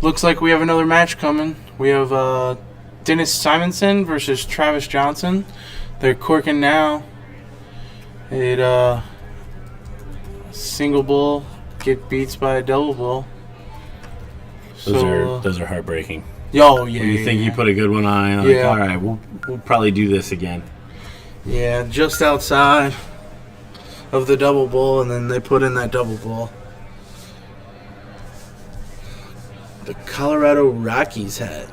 Looks like we have another match coming. We have Dennis Simonson versus Travis Johnson. They're corking now. It single bull get beats by a double bull. Those are heartbreaking. Oh yeah. When you think you put a good one on, like, all right, we'll probably do this again. Yeah, just outside of the double bull, and then they put in that double bull. The Colorado Rockies hat.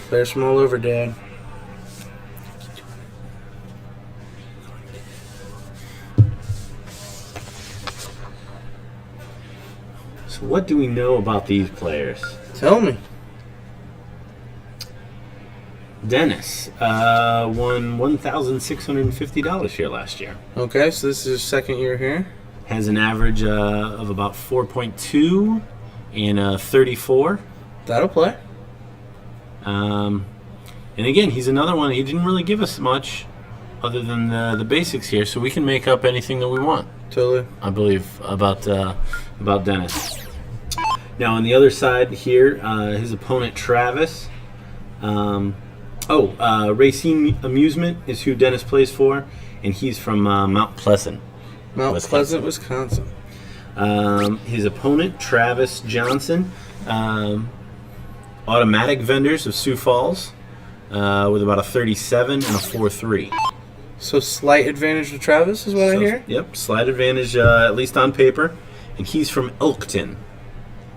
There's some all over, Dad. So what do we know about these players? Tell me. Dennis won $1,650 here last year. Okay, so this is his second year here. Has an average of about 4.2 and 34. That'll play. And again, he's another one. He didn't really give us much other than the basics here, so we can make up anything that we want. Totally. I believe about Dennis. Now on the other side here, his opponent Travis. Racine Amusement is who Dennis plays for, and he's from Mount Pleasant. Pleasant, Wisconsin. His opponent, Travis Johnson, Automatic Vendors of Sioux Falls, with about a 37 and a 4.3. So slight advantage to Travis is what I hear? Yep, slight advantage, at least on paper. And he's from Elkton.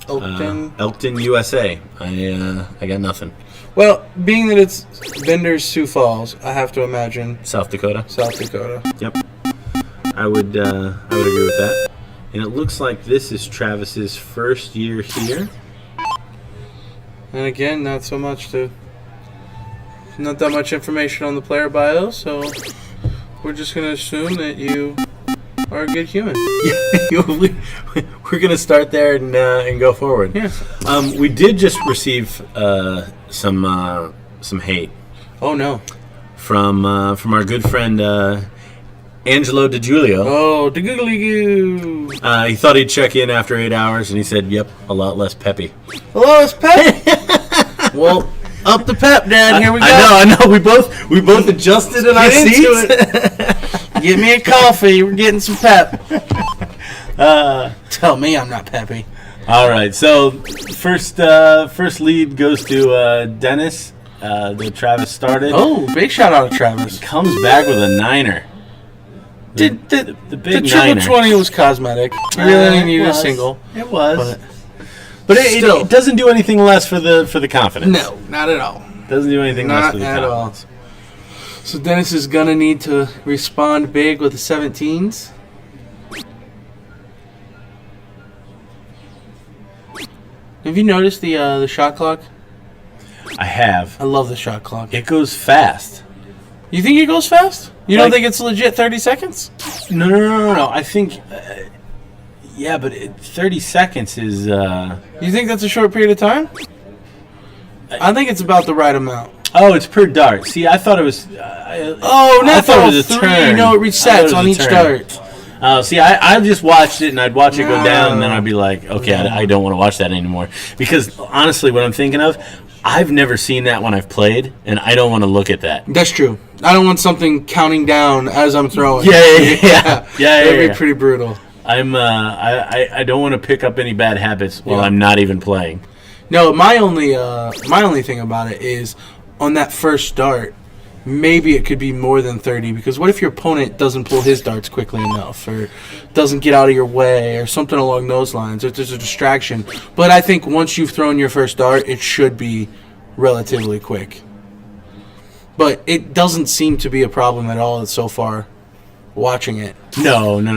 Elkton, USA. I got nothing. Well, being that it's Vendors Sioux Falls, I have to imagine South Dakota. Yep. I would agree with that. And it looks like this is Travis's first year here. And again, not that much information on the player bio, so we're just going to assume that you are a good human. We're going to start there and go forward. Yeah. We did just receive some hate. Oh no. From our good friend Angelo DiGiulio. Oh, DiGiulio. He thought he'd check in after 8 hours, and he said, "Yep, a lot less peppy." A lot less peppy. Well, up the pep, Dad. Here we go. I know. We both adjusted in our seats. Get me a coffee. We're getting some pep. Tell me I'm not peppy. All right. So first lead goes to Dennis. The Travis started. Oh, big shout out to Travis. Comes back with a 9er. The big the triple 9er. 20 was cosmetic. You really needed a single. It was. But it doesn't do anything less for the confidence. No, not at all. Doesn't do anything less for the confidence. All. So Dennis is going to need to respond big with the 17s. Have you noticed the shot clock? I have. I love the shot clock. It goes fast. You think it goes fast? You don't think it's legit 30 seconds? No. I think... yeah, but 30 seconds is... You think that's a short period of time? I think it's about the right amount. Oh, it's per dart. See, I thought it was... I thought it was a turn. No, it resets on each dart. See, I just watched it, and I'd watch it go down, and then I'd be like, okay, I don't want to watch that anymore. Because, honestly, what I'm thinking of, I've never seen that when I've played, and I don't want to look at that. That's true. I don't want something counting down as I'm throwing. Yeah. That'd be pretty brutal. I don't want to pick up any bad habits while I'm not even playing. No, my only thing about it is on that first dart, maybe it could be more than 30, because what if your opponent doesn't pull his darts quickly enough, or doesn't get out of your way, or something along those lines, if there's a distraction. But I think once you've thrown your first dart, it should be relatively quick. But it doesn't seem to be a problem at all so far watching it. No one.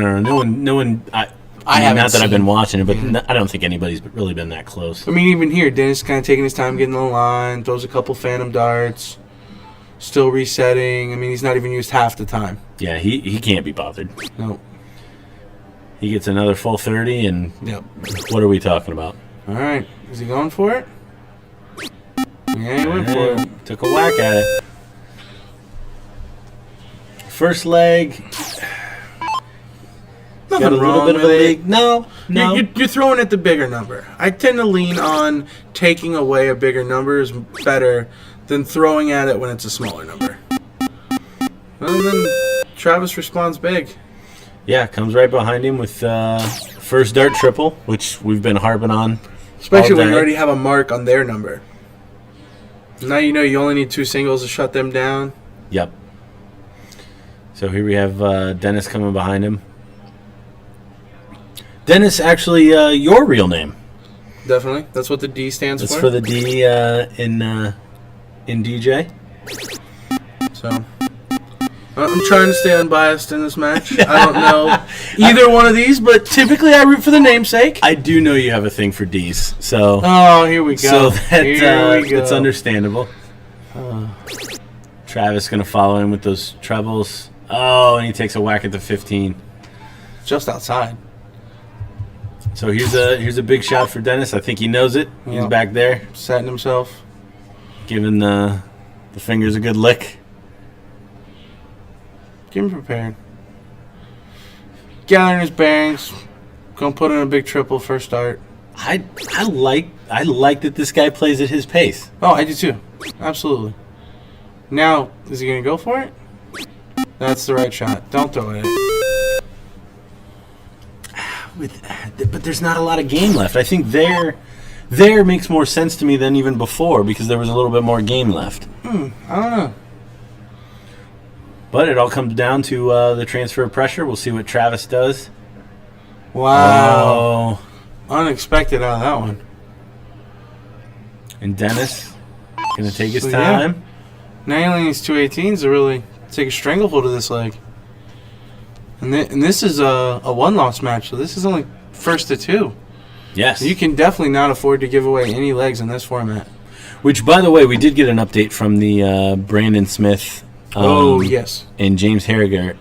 I haven't not that seen. I've been watching it, but I don't think anybody's really been that close. I mean, even here, Dennis kind of taking his time getting the line, throws a couple phantom darts, still resetting. I mean, he's not even used half the time. Yeah, he can't be bothered. No. He gets another full 30, and Yep. What are we talking about? All right. Is he going for it? Yeah, he went for it. Took a whack at it. First leg, nothing got a little wrong bit of with a it. league. No. You're throwing at the bigger number. I tend to lean on taking away a bigger number is better than throwing at it when it's a smaller number. And then Travis responds big. Yeah, comes right behind him with first dart triple, which we've been harping on. Especially when you already have a mark on their number. Now you know you only need 2 singles to shut them down. Yep. So here we have Dennis coming behind him. Dennis, actually, your real name. Definitely. That's what the D stands That's for. for the D in DJ. So I'm trying to stay unbiased in this match. I don't know either one of these, but typically I root for the namesake. I do know you have a thing for D's, so Here we so go. that's understandable. Travis going to follow him with those trebles. Oh, and he takes a whack at the 15. Just outside. So here's a big shot for Dennis. I think he knows it. He's Yep. back there, Setting himself. giving the fingers a good lick. Get him prepared. Gathering his bearings. Gonna put in a big triple first start. I like that this guy plays at his pace. Oh, I do too. Absolutely. Now, is he gonna go for it? That's the right shot. Don't throw it. But there's not a lot of game left. I think there makes more sense to me than even before because there was a little bit more game left. I don't know. But it all comes down to the transfer of pressure. We'll see what Travis does. Wow. Oh, Unexpected out of that one. and Dennis gonna take his So, time. Now he only needs 2 18s to really take a stranglehold of this leg. And this is a one-loss match, so this is only first to 2. Yes. You can definitely not afford to give away any legs in this format. Which, by the way, we did get an update from the Brandon Smith. Yes. And James Henninger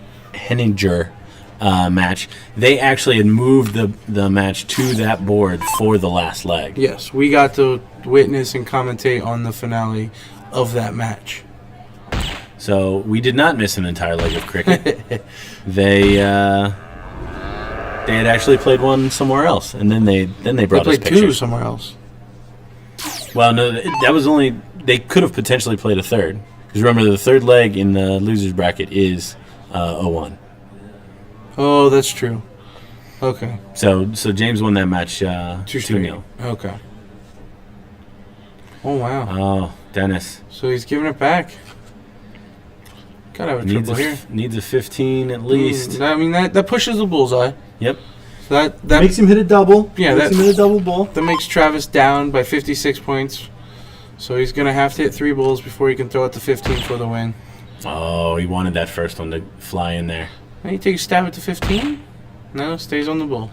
match. They actually had moved the match to that board for the last leg. Yes, we got to witness and commentate on the finale of that match. So we did not miss an entire leg of cricket. They had actually played one somewhere else, and then they brought us played pictures. 2 somewhere else. Well, no, that was only they could have potentially played a third because remember the third leg in the losers bracket is a 1. Oh, that's true. Okay. So James won that match 2-0. Okay. Oh wow. Oh, Dennis So he's giving it back. Gotta have a triple here. Needs a 15 at least. I mean that pushes the bullseye. Yep. So that Makes him hit a double. Yeah, makes him hit a double ball. that makes Travis down by 56 points. So he's gonna have to hit 3 bulls before he can throw out the 15 for the win. Oh, he wanted that first one to fly in there. Now you take a stab at the 15. No, stays on the bull.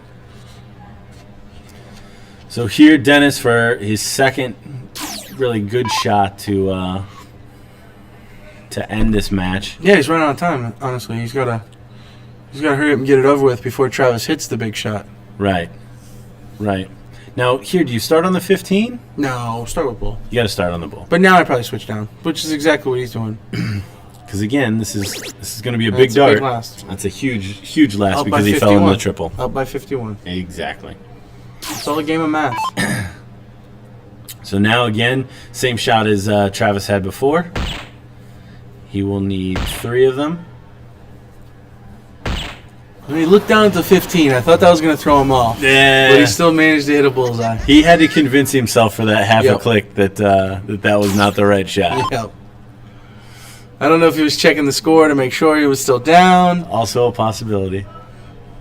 So here, Dennis for his second really good shot to end this match. Yeah, he's running out of time. Honestly, he's gotta hurry up and get it over with before Travis hits the big shot. Right. Now here, do you start on the 15? No, start with bull. You got to start on the bull. But now I probably switch down, which is exactly what he's doing. Because again, this is going to be a big That's dart. a big last. That's a huge last Up by because he fell 51. in the triple. Up by 51. Exactly. It's all a game of math. So now again, same shot as Travis had before. He will need 3 of them. I mean, look down at the 15. I thought that was going to throw him off. Yeah. But he still managed to hit a bullseye. He had to convince himself for that half a Yep. click that was not the right shot. Yep. I don't know if he was checking the score to make sure he was still down, Also a possibility.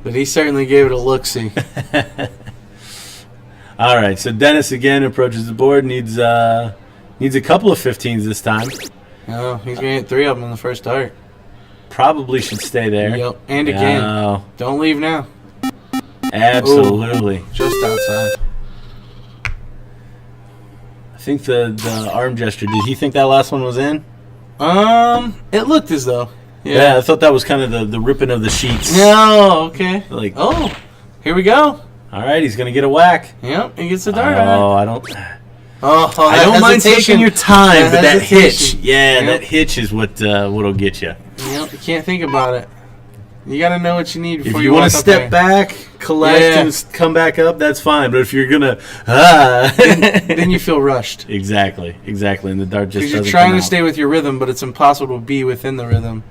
but he certainly gave it a look-see. All right, so Dennis again approaches the board. Needs a couple of 15s this time. Oh, he's going to hit 3 of them in the first dart. Probably should stay there. Yep. And again. No, Don't leave now. absolutely. Just outside. I think the arm gesture. Did he think that last one was in? It looked as though. Yeah, I thought that was kind of the ripping of the sheets. No, okay. Like, Oh, here we go. all right, he's gonna get a whack. Yep, he gets the dart. Oh, I don't. I that don't mind hesitation. taking your time, but that hitch, hesitation. yeah, Yep. that hitch is what'll get you. Yep, you can't think about it. You got to know what you need before If you want to walk up step there. back, collect, and come back up, that's fine. But if you're gonna, then you feel rushed. Exactly, and the dart just Because you're doesn't trying come to out. stay with your rhythm, but it's impossible to be within the rhythm.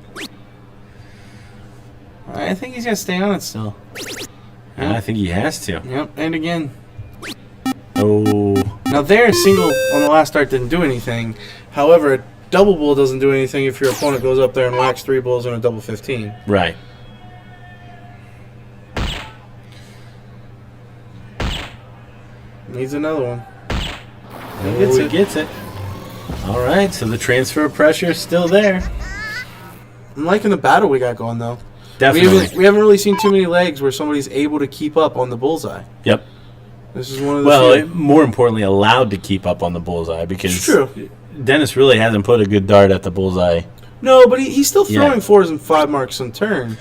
I think he's gonna stay on it still. And I think he has to. Yep, and again. Oh, Now there, a single on the last dart didn't do anything. However, a double bull doesn't do anything if your opponent goes up there and whacks 3 bulls on a double 15. right. Needs another one. He gets it. All right, so the transfer of pressure is still there. I'm liking the battle we got going though. Definitely. We haven't really seen too many legs where somebody's able to keep up on the bullseye. Yep. This is one of the Well, few. more importantly, allowed to keep up on the bullseye because It's true. Dennis really hasn't put a good dart at the bullseye. No, but he's still throwing Yeah. 4s and 5 marks on turn.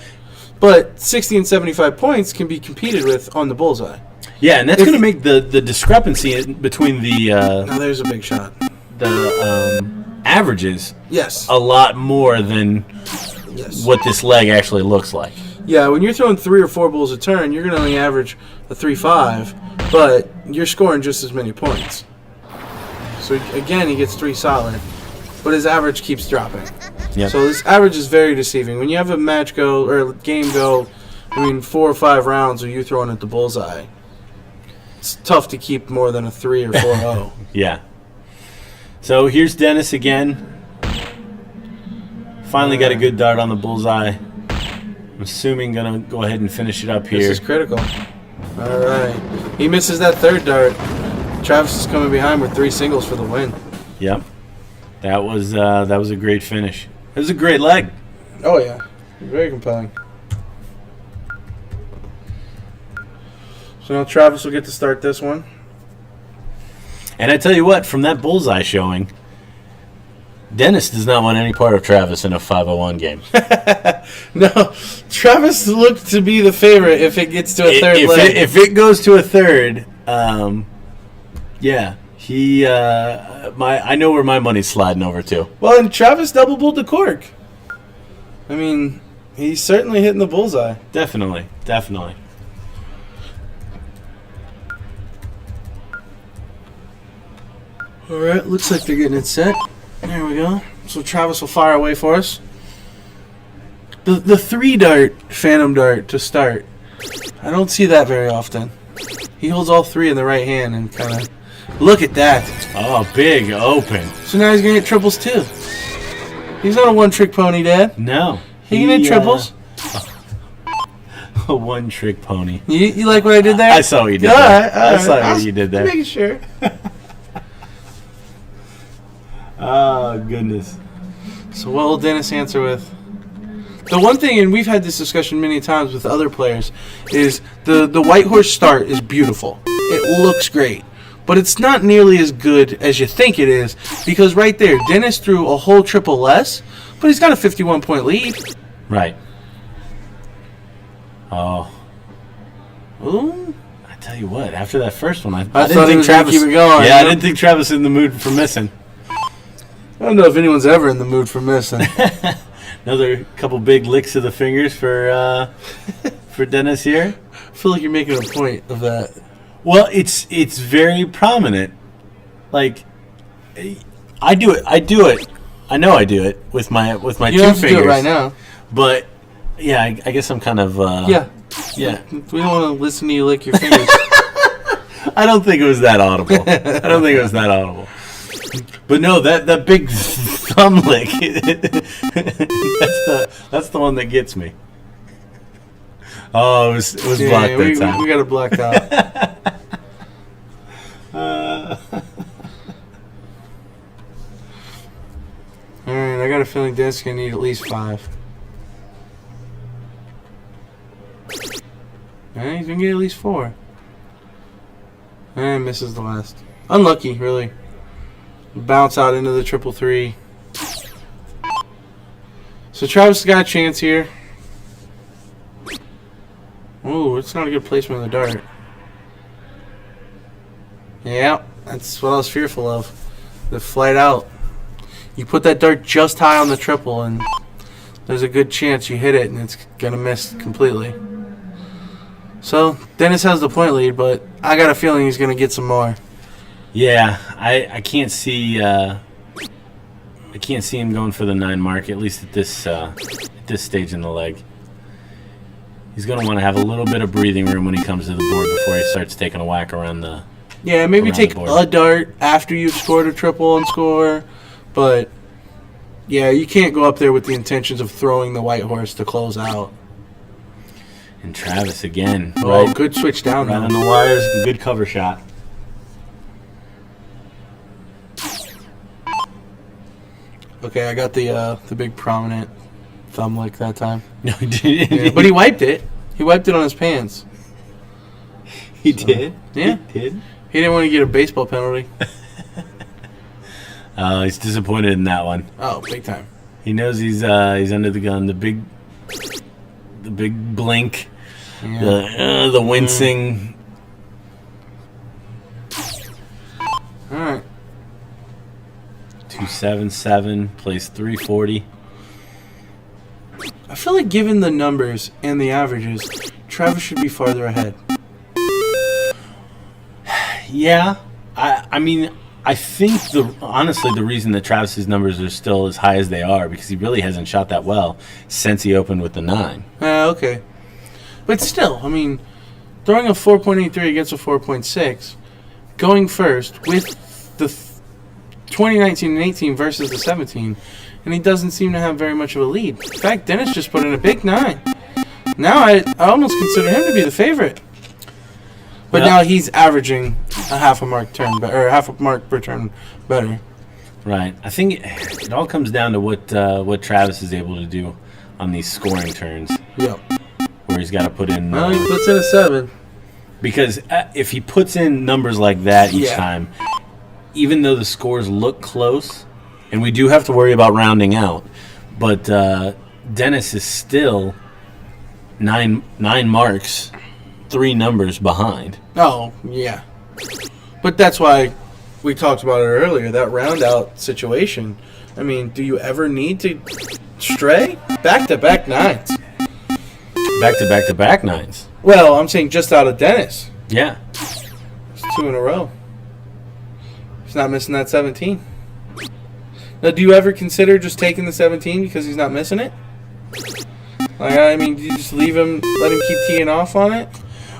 But 60 and 75 points can be competed with on the bullseye. Yeah, and that's going to make the discrepancy between Now there's a big shot. the averages Yes. a lot more than Yes. what this leg actually looks like. Yeah, when you're throwing 3 or 4 bulls a turn, you're going to only average a 3-5, but you're scoring just as many points. So again, he gets 3 solid, but his average keeps dropping. Yep. So this average is very deceiving. When you have a match go or a game go, 4 or 5 rounds of you throwing at the bullseye, it's tough to keep more than a 3 or 4-0. Yeah. So here's Dennis again. Finally got a good dart on the bullseye. I'm assuming gonna go ahead and finish it up This here. is critical. All right, he misses that 3rd dart. Travis is coming behind with 3 singles for the win. Yep. That was a great finish. It was a great leg. Oh yeah, very compelling. So now Travis will get to start this one. And I tell you what, from that bullseye showing, Dennis does not want any part of Travis in a 501 game. No, Travis looked to be the favorite if it gets to a third leg. If it goes to a third, yeah, I know where my money's sliding over to. Well, and Travis double bulled the cork. I mean, he's certainly hitting the bullseye. Definitely. All right, looks like they're getting it set. There we go. So Travis will fire away for us. The 3 dart, phantom dart to start. I don't see that very often. He holds all 3 in the right hand and kind of look at that. Oh, big open. So now he's gonna hit triples too. He's not a one-trick pony, Dad. No. He can hit triples. A one-trick pony. You like what I did there? I saw what you did All there. right, all I right. saw what you did there. Making sure. Oh, goodness. So what will Dennis answer with? The one thing, and we've had this discussion many times with other players, is the white horse start is beautiful. It looks great. But it's not nearly as good as you think it is, because right there, Dennis threw a whole triple less, but he's got a 51-point lead. Right. Oh. Ooh. I tell you what, after that first one, I thought didn't he think was gonna Travis... keep it going. Yeah, I didn't think Travis was in the mood for missing. I don't know if anyone's ever in the mood for missing. Another couple big licks of the fingers for Dennis here. I feel like you're making a point of that. Well, it's very prominent. Like, I do it. I know I do it with my You 2 don't have to fingers. do it right now. But yeah, I guess I'm kind of Yeah. yeah. We don't want to listen to you lick your fingers. I don't think it was that audible. But no, that big thumb lick. that's the one that gets me. Oh, it was blocked that time. We got it blocked out. Alright, I got a feeling Dennis is going to need at least 5. Alright, he's going to get at least 4. And misses the last. Unlucky, really. Bounce out into the 333. So Travis has got a chance here. Ooh, it's not a good placement of the dart. Yeah, that's what I was fearful of. The flight out. You put that dart just high on the triple, and there's a good chance you hit it and it's going to miss completely. So, Dennis has the point lead, but I got a feeling he's going to get some more. Yeah, I can't see him going for the 9 mark, at least at this stage in the leg. He's going to want to have a little bit of breathing room when he comes to the board before he starts taking a whack around the. Yeah, maybe take a dart after you've scored a triple and score, but yeah, you can't go up there with the intentions of throwing the white horse to close out. And Travis again. Oh, right, good switch down. Right on the wires, good cover shot. Okay, I got the big prominent thumb lick that time. No, he didn't. Yeah, but he wiped it. He wiped it on his pants. He did? Yeah. He did? He didn't want to get a baseball penalty. He's disappointed in that one. Oh, big time. He knows he's under the gun. The big blink, Yeah. the wincing. All right. 277 plays 340. I feel like given the numbers and the averages, Travis should be farther ahead. Yeah, I mean, I think honestly the reason that Travis's numbers are still as high as they are because he really hasn't shot that well since he opened with the 9. Okay. But still, I mean, throwing a 4.83 against a 4.6, going first with the 2019 and 18 versus the 17, and he doesn't seem to have very much of a lead. In fact, Dennis just put in a big 9. Now I almost consider him to be the favorite. But now he's averaging a half a mark per turn better. Right. I think it all comes down to what Travis is able to do on these scoring turns. Yep. Where he's got to put in. Well, he puts in a 7. Because if he puts in numbers like that each time, even though the scores look close, and we do have to worry about rounding out, but Dennis is still 9 marks, 3 numbers behind. Oh, yeah. But that's why we talked about it earlier, that round out situation. I mean, do you ever need to stray? Back-to-back 9s. Back-to-back-to-back 9s. Well, I'm saying just out of Dennis. Yeah. It's 2 in a row. He's not missing that 17. Now, do you ever consider just taking the 17 because he's not missing it? Like, I mean, do you just leave him, let him keep teeing off on it?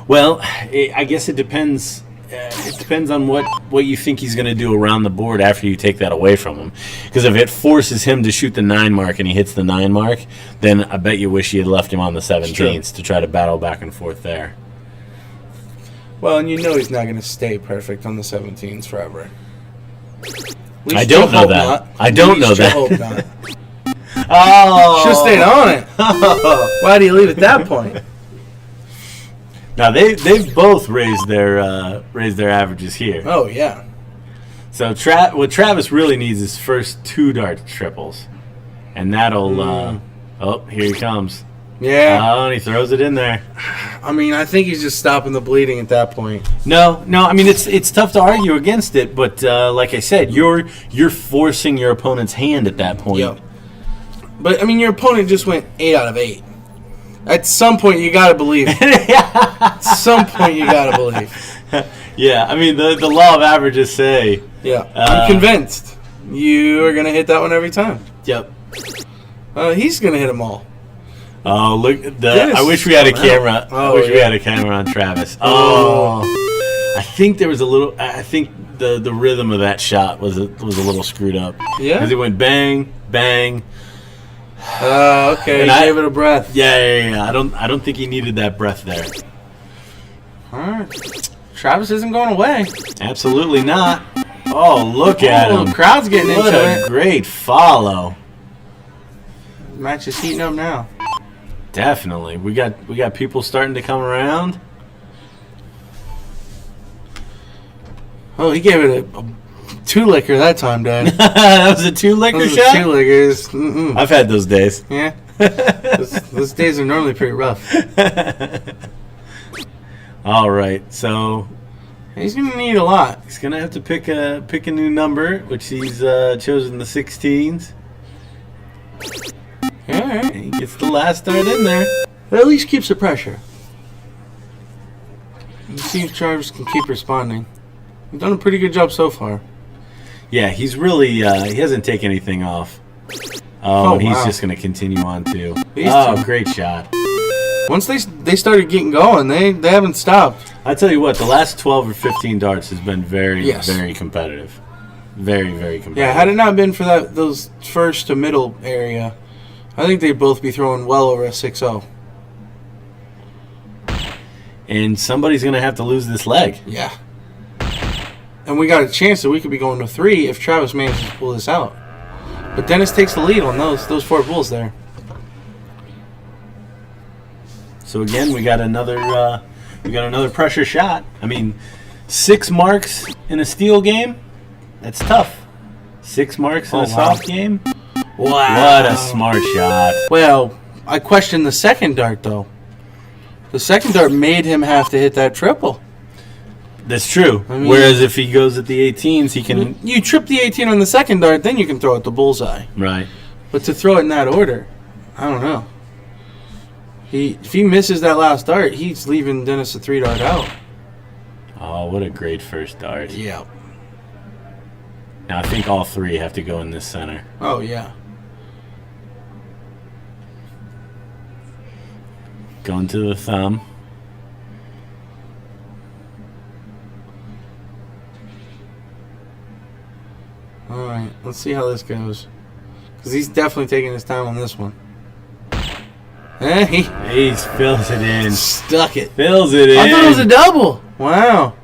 Well, I guess it depends. It depends on what you think he's going to do around the board after you take that away from him. Because if it forces him to shoot the 9 mark and he hits the 9 mark, then I bet you wish you had left him on the 17s to try to battle back and forth there. Well, and you know he's not going to stay perfect on the 17s forever. I don't know that. I don't know that. Hope not. Oh, should have stayed on it. Why do you leave at that point? Now they've both raised their averages here. Oh yeah. So what Travis really needs is first 2 dart triples, and that'll. Oh, here he comes. Yeah. Oh, and he throws it in there. I mean, I think he's just stopping the bleeding at that point. No. I mean, it's tough to argue against it, but like I said, you're forcing your opponent's hand at that point. Yep. But I mean, your opponent just went 8 out of 8. At some point, you gotta believe. At some point, you gotta believe. Yeah, I mean, the law of averages say. Yeah, I'm convinced you are gonna hit that one every time. Yep. He's gonna hit them all. Oh, look! I wish we had a camera. I wish we had a camera on Travis. Oh, I think there was a little. I think the rhythm of that shot was a little screwed up. Yeah, because it went bang, bang. Okay, and I gave it a breath. Yeah. I don't think he needed that breath there. All right, Travis isn't going away. Absolutely not. Oh, look at him! The crowd's getting into it. What a great follow. Match is heating up now. Definitely, we got people starting to come around. Oh, he gave it a 2-licker that time, Dad. That was a 2-licker shot? 2 lickers. Mm-mm. I've had those days. Yeah. those days are normally pretty rough. All right, so he's going to need a lot. He's going to have to pick a new number, which he's chosen the 16s. All right. He gets the last dart in there. It at least keeps the pressure. Let's see if Travis can keep responding. He's done a pretty good job so far. Yeah, he's really, he hasn't taken anything off. Oh, he's wow. just going to continue on too. These Oh, two. great shot. Once they started getting going, they haven't stopped. I tell you what, the last 12 or 15 darts has been very, Yes. very competitive. Very, very competitive. Yeah, had it not been for those first to middle area, I think they'd both be throwing well over a 6-0. And somebody's going to have to lose this leg. Yeah. And we got a chance that we could be going to 3 if Travis manages to pull this out. But Dennis takes the lead on those 4 bulls there. So again, we got another pressure shot. I mean, 6 marks in a steel game, that's tough. 6 marks in a soft game. Wow. What a smart shot. Well, I question the second dart, though. The second dart made him have to hit that triple. That's true. I mean, whereas if he goes at the 18s, he can... You trip the 18 on the second dart, then you can throw it the bullseye. Right. But to throw it in that order, I don't know. If he misses that last dart, he's leaving Dennis a 3 dart out. Oh, what a great first dart. Yeah. Now, I think all 3 have to go in this center. Oh, yeah. Going to the thumb. All right, let's see how this goes. Because he's definitely taking his time on this one. He He fills it in. stuck it. Fills it in. I thought it was a double. Wow.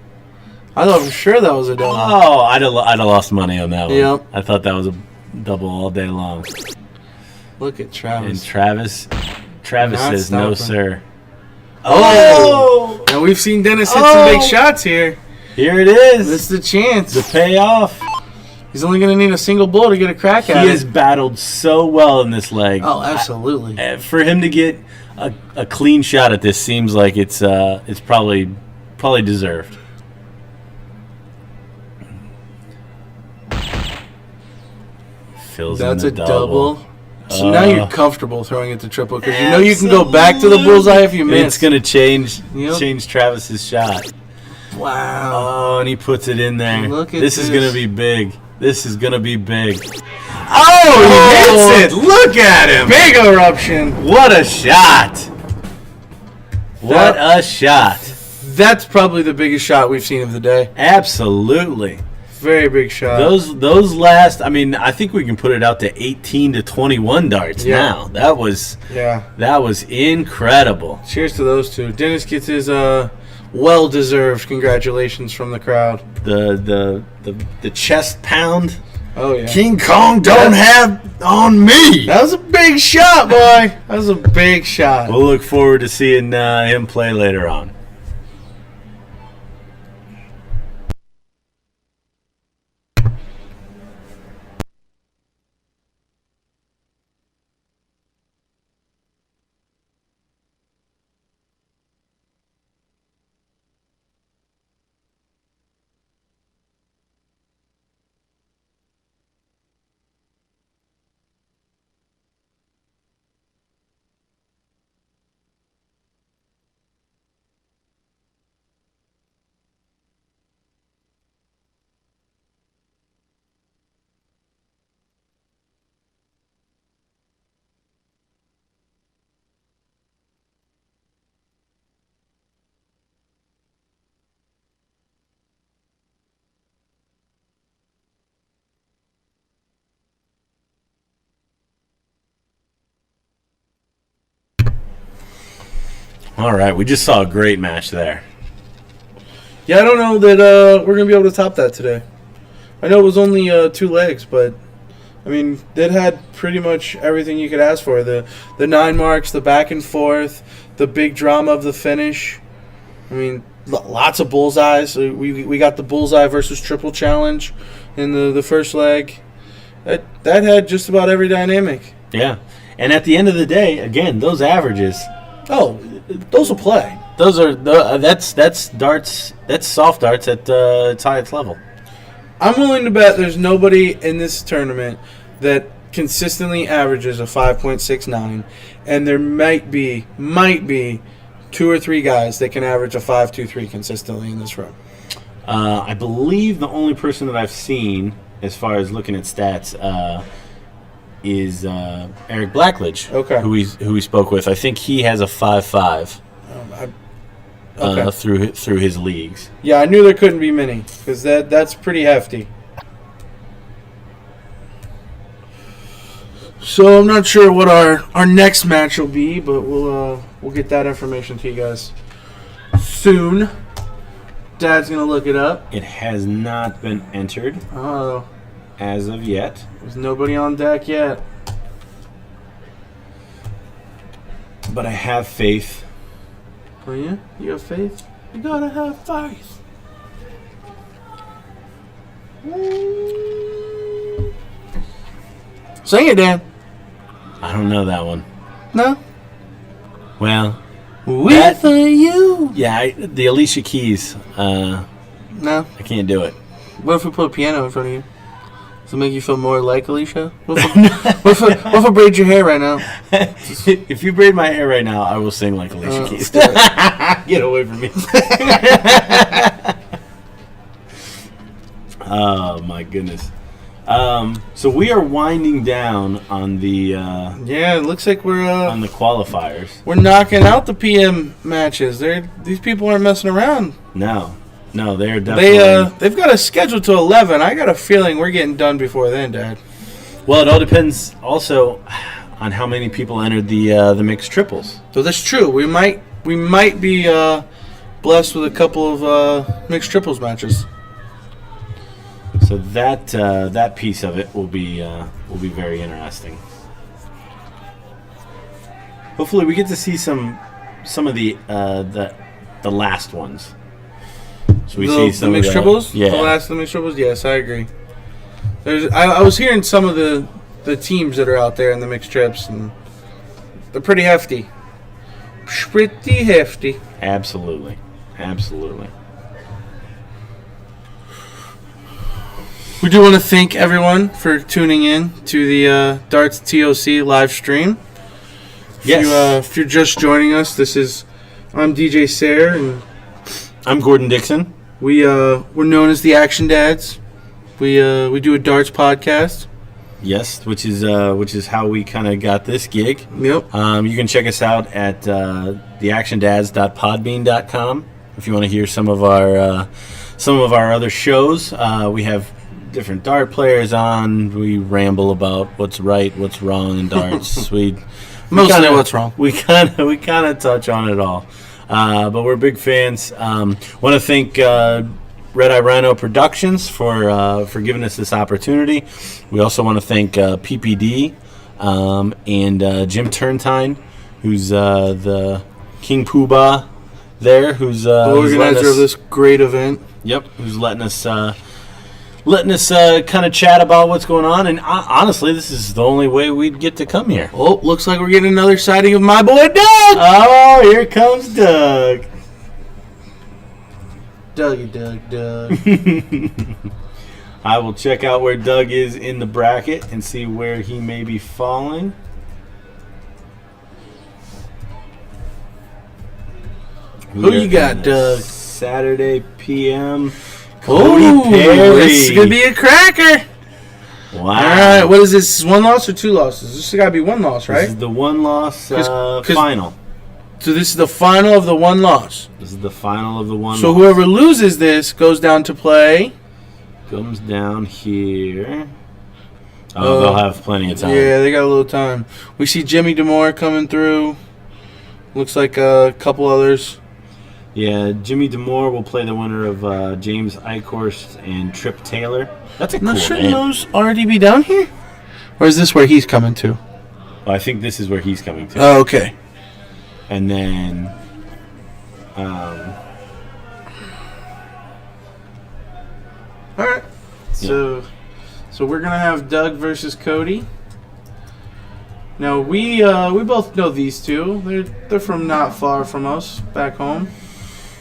I thought for sure that was a double. Oh, I'd have lost money on that one. Yep. I thought that was a double all day long. Look at Travis. And Travis Not says, no, stopping. sir. Oh! Now we've seen Dennis hit some big shots here. Here it is. This is the chance. The payoff. He's only going to need a single bull to get a crack He at has it. battled so well in this leg. Oh, absolutely. For him to get a clean shot at this seems like it's probably deserved. Fills That's in a the double. So now you're comfortable throwing it to triple because you know you can go Absolutely. back to the bullseye if you miss. It's going to change Yep. Travis's shot. Wow. Oh, and he puts it in there. Look at this is this. going to be big. This is going to be big. Oh, he hits it. Look at him. Big eruption. What a shot. What a shot. That's probably the biggest shot we've seen of the day. Absolutely. Very big shot. Those last, I mean, I think we can put it out to 18 to 21 darts now. That was incredible. Cheers to those two. Dennis gets his well-deserved congratulations from the crowd. The chest pound. Oh, yeah. King Kong don't have on me. That was a big shot, boy. That was a big shot. We'll look forward to seeing him play later on. All right, we just saw a great match there. Yeah, I don't know that we're going to be able to top that today. I know it was only 2 legs, but, I mean, it had pretty much everything you could ask for. The 9 marks, the back and forth, the big drama of the finish. I mean, lots of bullseyes. We got the bullseye versus triple challenge in the first leg. That had just about every dynamic. Yeah, and at the end of the day, again, those averages. Oh, those will play. Those are that's darts. That's soft darts at its highest level. I'm willing to bet there's nobody in this tournament that consistently averages a 5.69, and there might be 2 or 3 guys that can average a 5.23 consistently in this room. I believe the only person that I've seen, as far as looking at stats, is Eric Blackledge, Okay. who we spoke with. I think he has a 5.5 Okay. through his leagues. Yeah, I knew there couldn't be many because that's pretty hefty. So I'm not sure what our next match will be, but we'll get that information to you guys soon. Dad's gonna look it up. It has not been entered Oh, as of yet. there's nobody on deck yet. But I have faith. Oh yeah, you have faith. You gotta have faith. Sing it, Dan. I don't know that one. No. Well, With you. yeah, the Alicia Keys. No. I can't do it. What if we put a piano in front of you? Does it make you feel more like Alicia? What if I braid your hair right now? If you braid my hair right now, I will sing like Alicia Keys. Let's do it. Get away from me. Oh my goodness. So we are winding down on the Yeah, it looks like we're qualifiers. knocking out the PM matches. These people aren't messing around. No, they're definitely. They've got a schedule to 11. I got a feeling we're getting done before then, Dad. Well, it all depends also on how many people entered the mixed triples. So that's true. We might be blessed with a couple of mixed triples matches. So that piece of it will be very interesting. Hopefully, we get to see some of the last ones. So we see some the mixed of the, triples. Yeah. The last of the mixed triples. Yes, I agree. I was hearing some of the teams that are out there in the mixed trips, and they're pretty hefty. Pretty hefty. Absolutely. We do want to thank everyone for tuning in to the Darts TOC live stream. Yes. If you're just joining us, I'm DJ Sayre, and I'm Gordon Dixon. we're known as the Action Dads. We do a darts podcast. Yes, which is how we kind of got this gig. Yep. You can check us out at theactiondads.podbean.com if you want to hear some of our other shows. We have different dart players on. We ramble about what's right, what's wrong in darts. Mostly what's wrong. We kind of touch on it all. But we're big fans. Want to thank Red Eye Rhino Productions for giving us this opportunity. We also want to thank PPD and Jim Turntine, who's the King Poobah there, who's The organizer of this great event. Yep, who's letting us kind of chat about what's going on. And honestly, this is the only way we'd get to come here. Oh, looks like we're getting another sighting of my boy Doug. Oh, here comes Doug. Doug. I will check out where Doug is in the bracket and see where he may be falling. Who you got, Doug? Saturday PM. Cody Perry. This is going to be a cracker. Wow. All right, what is this? 1 loss or 2 losses? This has got to be 1 loss, right? This is the 1 loss 'Cause- final. So this is the final of the 1 loss. This is the final of the 1 So loss. whoever loses this goes down to play. Comes down here. Oh, they'll have plenty of time. Yeah, they got a little time. We see Jimmy Demore coming through. Looks like a couple others. Yeah, Jimmy Demore will play the winner of James Eichhorst and Trip Taylor. That's a cool Now, shouldn't name. those already be down here? Or is this where he's coming to? Well, I think this is where he's coming to. Oh, okay. And then, All right. So we're gonna have Doug versus Cody. Now we both know these two. They're from not far from us back home.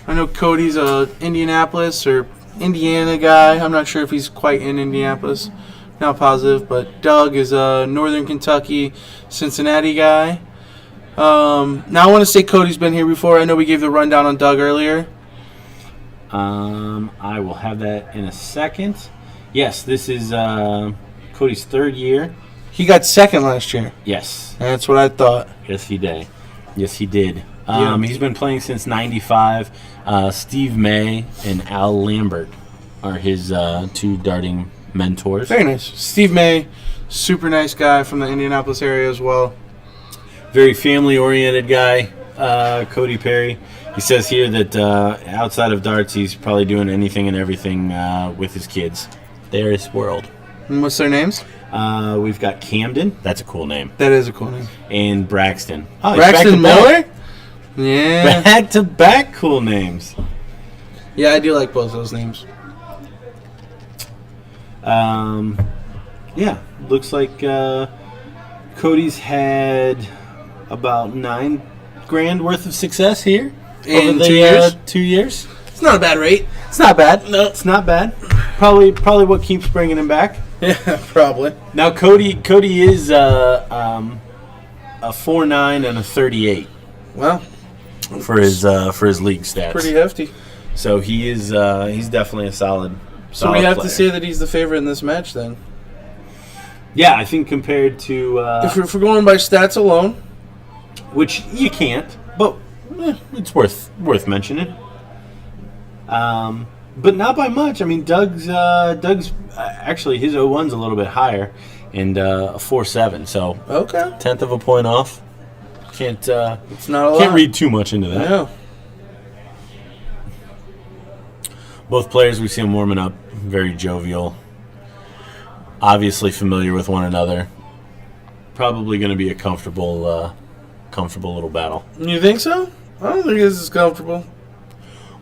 I know Cody's a Indianapolis or Indiana guy. I'm not sure if he's quite in Indianapolis. not positive, but Doug is a Northern Kentucky, Cincinnati guy. Now I want to say Cody's been here before. I know we gave the rundown on Doug earlier. I will have that in a second. Yes, this is Cody's third year. He got second last year. Yes. That's what I thought. Yes, he did. Yes, he did. Yeah. He's been playing since '95. Steve May and Al Lambert are his two darting mentors. Very nice. Steve May, super nice guy from the Indianapolis area as well. Very family-oriented guy, Cody Perry. He says here that outside of darts, he's probably doing anything and everything with his kids. They're his world. And what's their names? We've got Camden. That's a cool name. That is a cool name. And Braxton. Oh, Braxton Miller? back-to-back. Yeah. Back-to-back cool names. Yeah, I do like both those names. Yeah, looks like Cody's had about $9,000 worth of success here In over the 2 years? 2 years. It's not a bad rate. It's not bad. No. It's not bad. Probably what keeps bringing him back. Yeah, probably. Now Cody is a 4.9 and a 38 Well, for his league stats. pretty hefty. So he's definitely a solid. So we have player. to say that he's the favorite in this match then. Yeah, I think compared to If we're going by stats alone, which you can't, but it's worth mentioning. But not by much. I mean, Doug's actually his 0-1's a little bit higher, and a 4.7. So okay, 1/10 of a point off. Can't it's not a lot. can't read too much into that. Yeah. Both players, we see them warming up, very jovial. Obviously familiar with one another. Probably going to be a comfortable little battle. You think so? I don't think this is comfortable.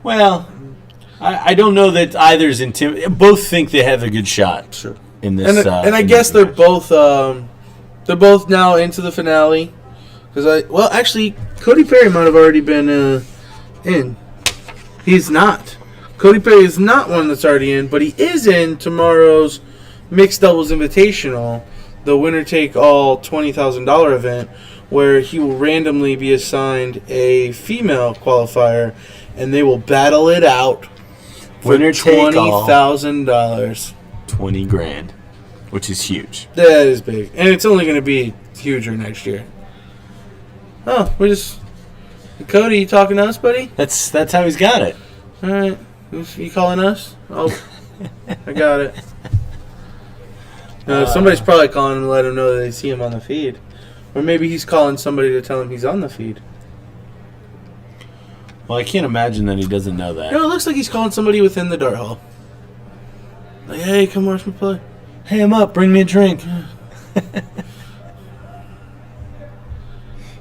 Well, I don't know that either's both think they have a good shot. Sure. In this, And I in guess this they're both now into the finale. Actually, Cody Perry might have already been in. He's not. Cody Perry is not one that's already in, but he is in tomorrow's Mixed Doubles Invitational, the winner-take-all $20,000 event, where he will randomly be assigned a female qualifier, and they will battle it out for $20,000. $20,000, which is huge. That is big, and it's only going to be huger next year. Oh, Cody, you talking to us, buddy? That's how he's got it. All right, you calling us? Oh, I got it. Somebody's probably calling him to let him know that they see him on the feed, or maybe he's calling somebody to tell him he's on the feed. Well, I can't imagine that he doesn't know that. No, it looks like he's calling somebody within the dart hall. Like, hey, come watch me play. Hey, I'm up. Bring me a drink.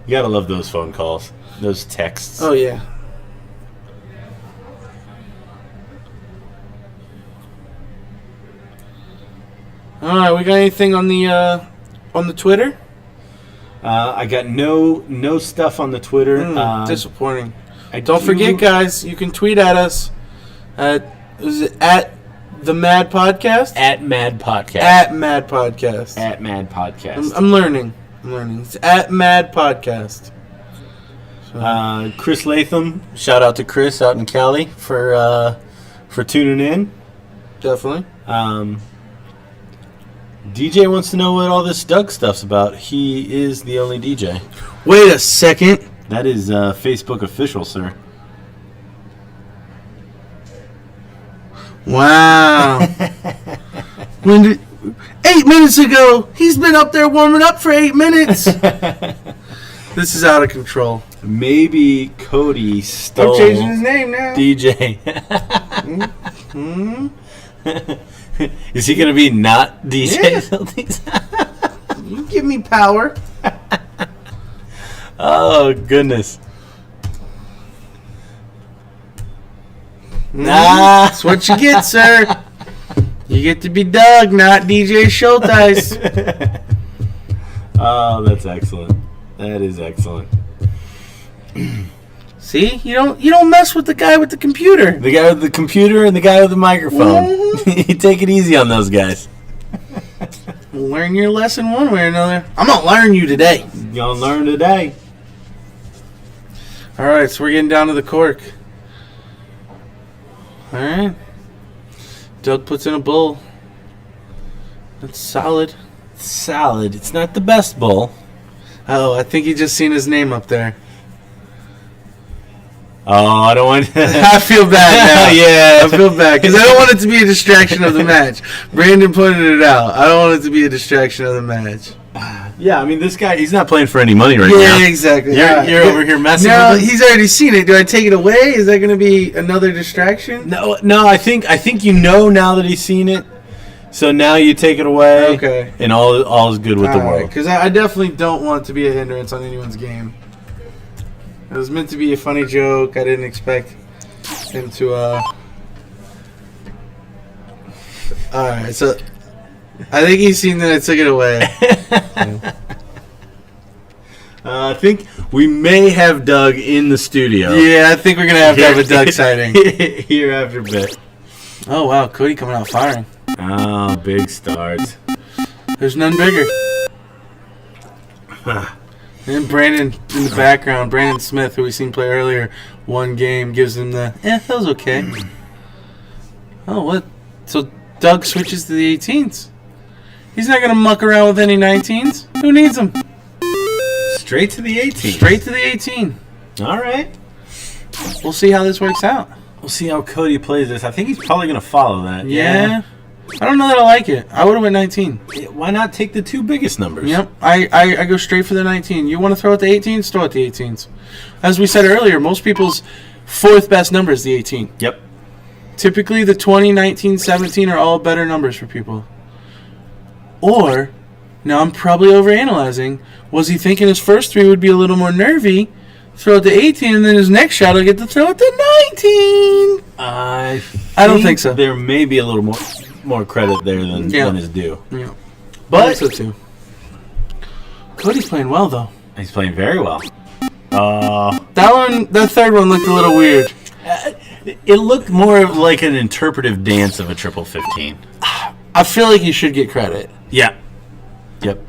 You gotta love those phone calls, those texts. Oh yeah. All right, we got anything on the Twitter? I got no stuff on the Twitter. Disappointing. Don't forget, guys, you can tweet at us at the Mad Podcast? At Mad Podcast. At Mad Podcast. At Mad Podcast. I'm learning. It's at Mad Podcast. So. Chris Latham, shout out to Chris out in Cali for tuning in. Definitely. DJ wants to know what all this Doug stuff's about. He is the only DJ. Wait a second. That is Facebook official, sir. Wow. 8 minutes ago, he's been up there warming up for 8 minutes. This is out of control. Maybe Cody stole I'm changing his name now. DJ. Is he going to be not DJ? Yeah. You give me power. Oh, goodness. Nah. That's what you get, sir. You get to be Doug, not DJ Schulteis. Oh, that's excellent. That is excellent. See, you don't mess with the guy with the computer. The guy with the computer and the guy with the microphone. You take it easy on those guys. learn your lesson one way or another. I'm going to learn you today. You're going to learn today. All right, so we're getting down to the cork. All right. Doug puts in a bull. That's solid. Solid. It's not the best bull. Oh, I think he just seen his name up there. Oh, I don't want I feel bad now. Yeah. I feel bad because I don't want it to be a distraction of the match. Brandon pointed it out. I don't want it to be a distraction of the match. Yeah, I mean, this guy, he's not playing for any money right now. Yeah, exactly. You're over here messing no, with him? he's already seen it. Do I take it away? Is that going to be another distraction? No, I think you know now that he's seen it. So now you take it away. Okay. And all is good with the world. Because I definitely don't want to be a hindrance on anyone's game. It was meant to be a funny joke. I didn't expect him to. Alright, so I think he's seen that I took it away. I think we may have Doug in the studio. Yeah, I think we're going to have a Doug sighting. Here after a bit. Oh, wow. Cody coming out firing. Oh, big start. There's none bigger. And Brandon in the background, Brandon Smith, who we seen play earlier, one game, gives him the, that was okay. Oh, what? So Doug switches to the 18s. He's not going to muck around with any 19s. Who needs them? Straight to the 18. Straight to the 18. All right. We'll see how this works out. We'll see how Cody plays this. I think he's probably going to follow that. Yeah. I don't know that I like it. I would have went 19. Why not take the two biggest numbers? Yep. I go straight for the 19. You want to throw at the 18s? Throw at the 18s. As we said earlier, most people's fourth best number is the 18. Yep. Typically, the 20, 19, 17 are all better numbers for people. Or, now I'm probably overanalyzing, was he thinking his first three would be a little more nervy, throw at the 18, and then his next shot will get to throw at the 19? I don't think so. There may be a little more credit there than is due. Yeah. But I think so too. Cody's playing well, though. He's playing very well. That third one looked a little weird. It looked more like an interpretive dance of a triple 15. I feel like you should get credit. Yeah. Yep.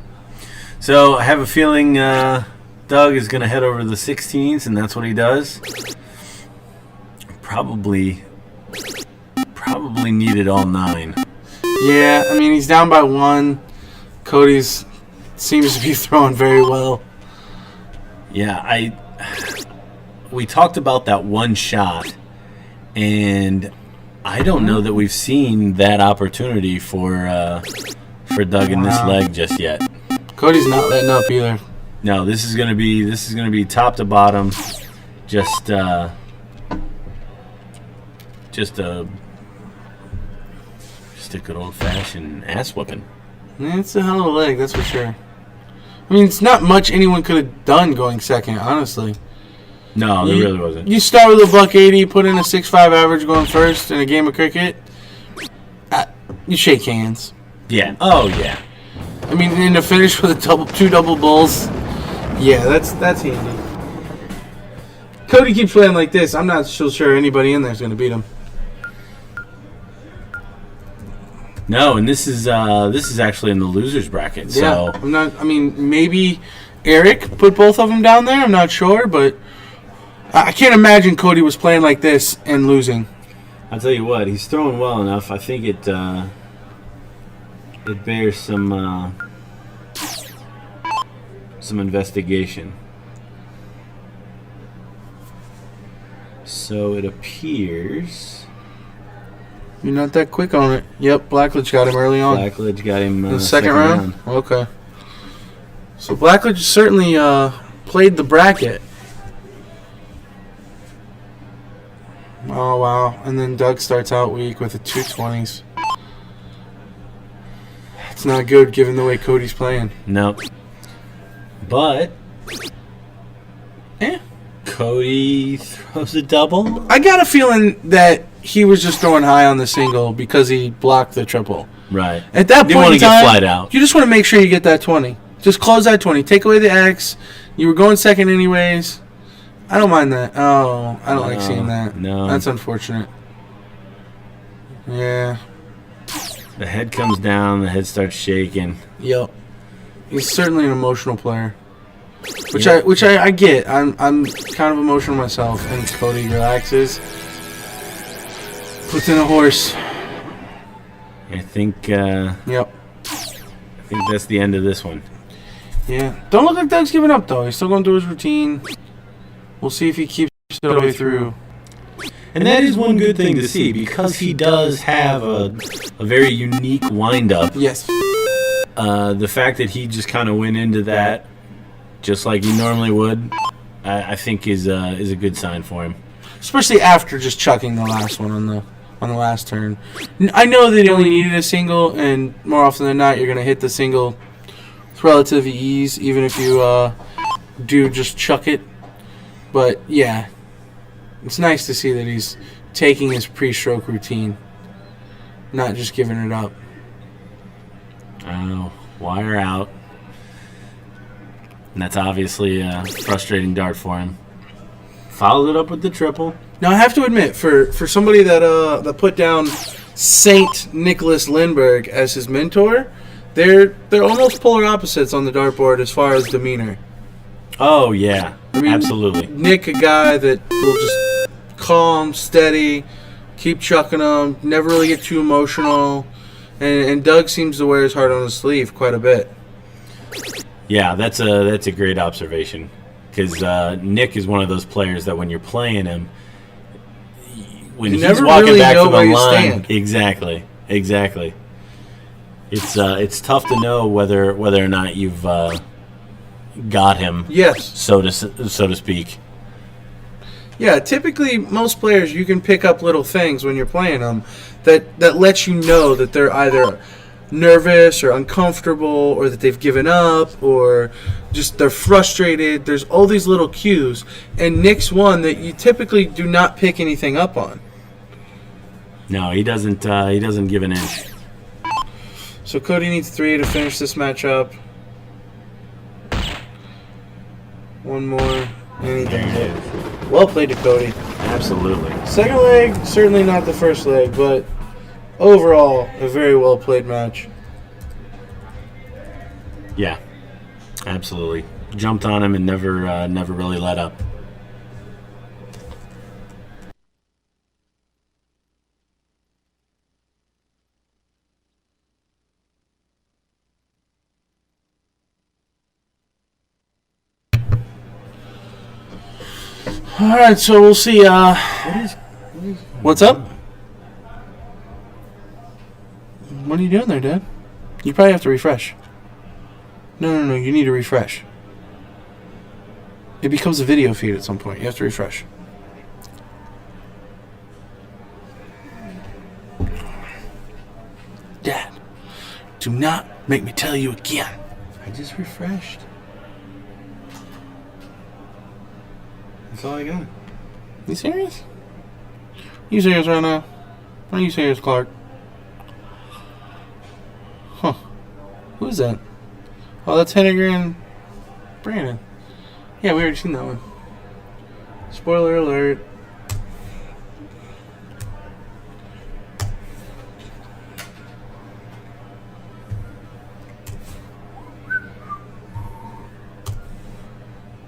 So I have a feeling Doug is going to head over to the 16s, and that's what he does. Probably needed all 9. Yeah, I mean, he's down by 1. Cody's seems to be throwing very well. Yeah, we talked about that one shot, and I don't know that we've seen that opportunity for Doug in this leg just yet. Cody's not letting up either. No, this is gonna be top to bottom, just a good old fashioned ass whooping. It's a hell of a leg, that's for sure. I mean, it's not much anyone could have done going second, honestly. No, there really wasn't. You start with a $180, put in a 6.5 average going first in a game of cricket. You shake hands. Yeah. Oh yeah. I mean, in the finish with two double bulls. Yeah, that's handy. Cody keeps playing like this. I'm not so sure anybody in there is going to beat him. No, and this is actually in the losers bracket. So yeah, I'm not. I mean, maybe Eric put both of them down there. I'm not sure, but I can't imagine Cody was playing like this and losing. I'll tell you what, he's throwing well enough. I think it bears some investigation. So it appears. You're not that quick on it. Yep, Blackledge got him early on. Blackledge got him in the second round? Okay. So Blackledge certainly played the bracket. Oh, wow. And then Doug starts out weak with the 220s. It's not good given the way Cody's playing. Nope. But yeah, Cody throws a double. I got a feeling that he was just throwing high on the single because he blocked the triple. Right. At that point in time, get flat out. You just want to make sure you get that 20. Just close that 20. Take away the X. You were going second anyways. I don't mind that. Oh, I don't like seeing that. No. That's unfortunate. Yeah. The head comes down. The head starts shaking. Yep. He's certainly an emotional player. Which I get. I'm kind of emotional myself, and Cody relaxes. Puts in a horse. I think. Yep. I think that's the end of this one. Yeah. Don't look like Doug's giving up though. He's still going through his routine. We'll see if he keeps it all the way through. And that is one good thing to see because he does have a very unique wind-up. Yes. The fact that he just kind of went into that just like he normally would, I think is a good sign for him. Especially after just chucking the last one on the last turn. I know that he only needed a single, and more often than not, you're going to hit the single with relative ease, even if you do just chuck it. But yeah, it's nice to see that he's taking his pre-stroke routine, not just giving it up. Oh, wire out. And that's obviously a frustrating dart for him. Followed it up with the triple. Now I have to admit, for somebody that put down Saint Nicholas Lindbergh as his mentor, they're almost polar opposites on the dartboard as far as demeanor. Oh yeah, I mean, absolutely. Nick, a guy that will just calm, steady, keep chucking them, never really get too emotional, and Doug seems to wear his heart on his sleeve quite a bit. Yeah, that's a great observation because Nick is one of those players that when you're playing him, when he's walking really back from the you line, stand. exactly. It's tough to know whether or not you've got him. Yes. So to speak. Yeah, typically most players you can pick up little things when you're playing them that lets you know that they're either nervous or uncomfortable or that they've given up or just they're frustrated. There's all these little cues, and Nick's one that you typically do not pick anything up on. No, he doesn't. He doesn't give an inch. So Cody needs 3 to finish this matchup. One more. And There it is. well played to Cody. Absolutely. Second leg, certainly not the first leg, but overall, a very well played match. Yeah, absolutely. Jumped on him and never really let up. All right, so we'll see. What's up? What are you doing there, Dad? You probably have to refresh. No. You need to refresh. It becomes a video feed at some point. You have to refresh. Dad, do not make me tell you again. I just refreshed. That's all I got. You serious? You serious right now? Are you serious, Clark? Huh. Who is that? Oh, that's Henniger and Brandon. Yeah, we already seen that one. Spoiler alert.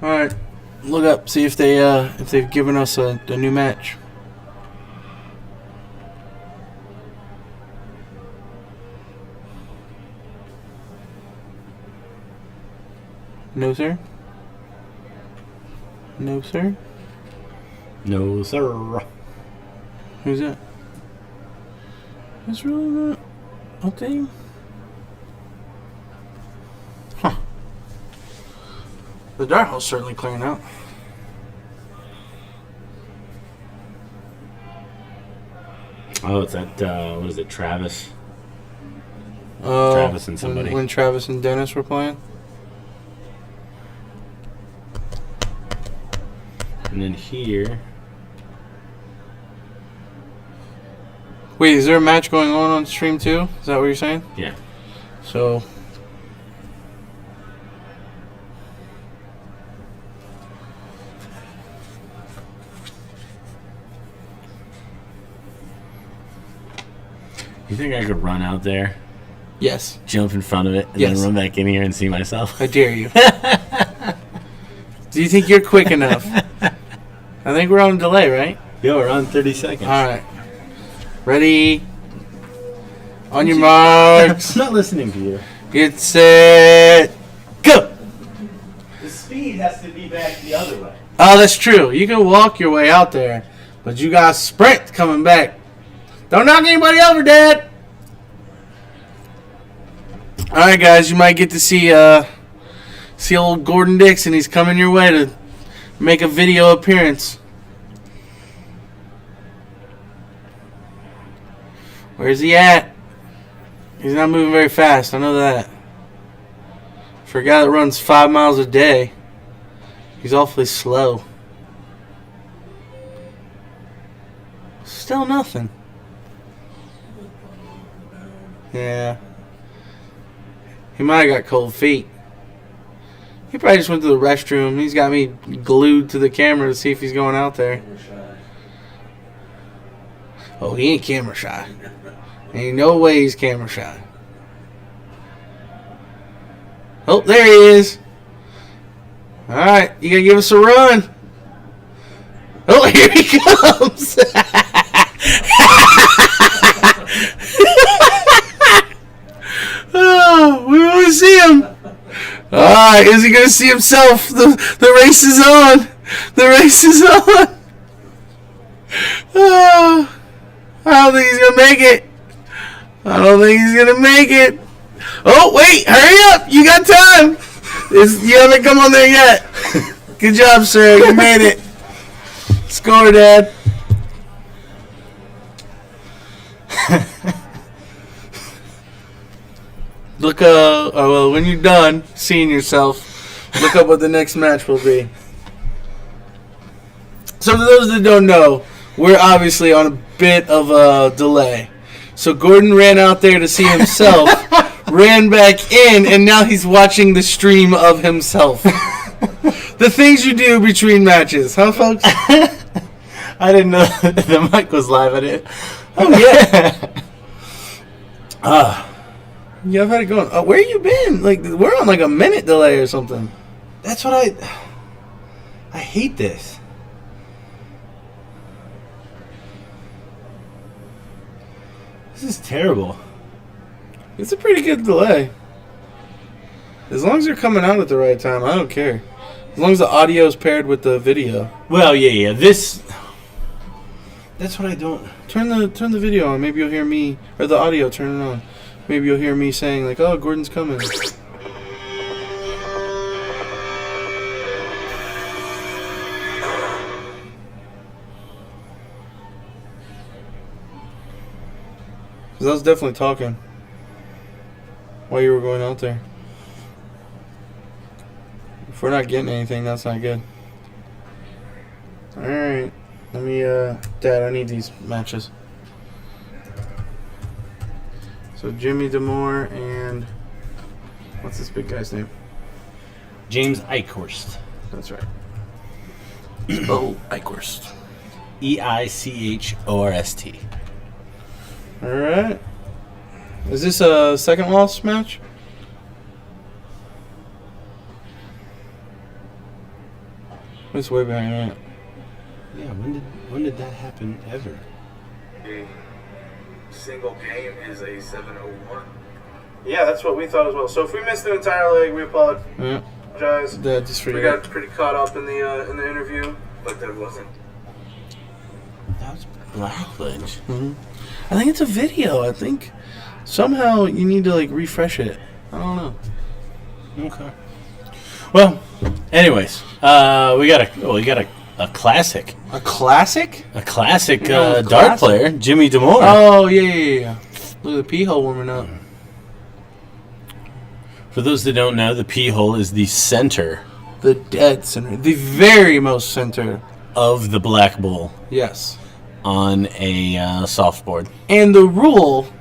Alright. Look up, see if they've given us a new match. No, sir? No, sir? No, sir. Who's that? That's really not updating? Huh. The dart hall's certainly clearing out. Oh, it's that, what is it, Travis? Oh, Travis and somebody. When Travis and Dennis were playing? And then here. Wait, is there a match going on stream too? Is that what you're saying? Yeah. So... You think I could run out there, Yes. jump in front of it, and Yes. then run back in here and see myself? I dare you. Do you think you're quick enough? I think we're on a delay, right? Yo, we're on 30 seconds. All right. Ready? On your marks. I'm not listening to you. Get set. Go. The speed has to be back the other way. Oh, that's true. You can walk your way out there, but you got sprint coming back. Don't knock anybody over, Dad. All right, guys. You might get to see old Gordon Dixon. He's coming your way to make a video appearance. Where's he at? He's not moving very fast. I know that. For a guy that runs 5 miles a day, he's awfully slow. Still nothing. Yeah. He might have got cold feet. He probably just went to the restroom. He's got me glued to the camera to see if he's going out there. Oh, he ain't camera shy. Ain't no way he's camera shy. Oh, there he is. All right, you gotta give us a run. Oh, here he comes. Oh, we want to see him. All right, is he gonna see himself? The race is on. The race is on. Oh, I don't think he's gonna make it. I don't think he's gonna make it. Oh, wait, hurry up. You got time. You haven't come on there yet. Good job, sir. You made it. Score, Dad. Look, well, when you're done seeing yourself, look up what the next match will be. So for those that don't know, we're obviously on a bit of a delay. So Gordon ran out there to see himself, ran back in, and now he's watching the stream of himself. The things you do between matches, huh, folks? I didn't know the mic was live. I didn't. Oh, yeah. Yeah, I've had it going. Where you been? Like, we're on like a minute delay or something. That's what I hate this. This is terrible. It's a pretty good delay. As long as you're coming out at the right time, I don't care. As long as the audio is paired with the video. Well, yeah. That's what I don't. Turn the video on. Maybe you'll hear me, or the audio. Turn it on. Maybe you'll hear me saying like, "Oh, Gordon's coming." Because I was definitely talking while you were going out there. If we're not getting anything, that's not good. Alright. Let me, Dad, I need these matches. So Jimmy Damore and... what's this big guy's name? James Eichhorst. That's right. Bo Eichhorst. Eichhorst. Alright. Is this a second loss match? It's way behind that. Yeah, when did that happen ever? A single game is a 7:01. Yeah, that's what we thought as well. So if we missed the entire leg, we apologize. Yeah. Dad, just We got pretty caught up in the interview, but that wasn't. That was Blackledge. Mm-hmm. I think it's a video. I think somehow you need to like refresh it. I don't know. Okay. Well, anyways, we got a classic. A classic? A classic classic? dart player, Jimmy Damore. Oh yeah. Look at the pee hole warming up. For those that don't know, the pee hole is the center The dead center, the very most center of the black bull Yes. on a softboard. And the rule,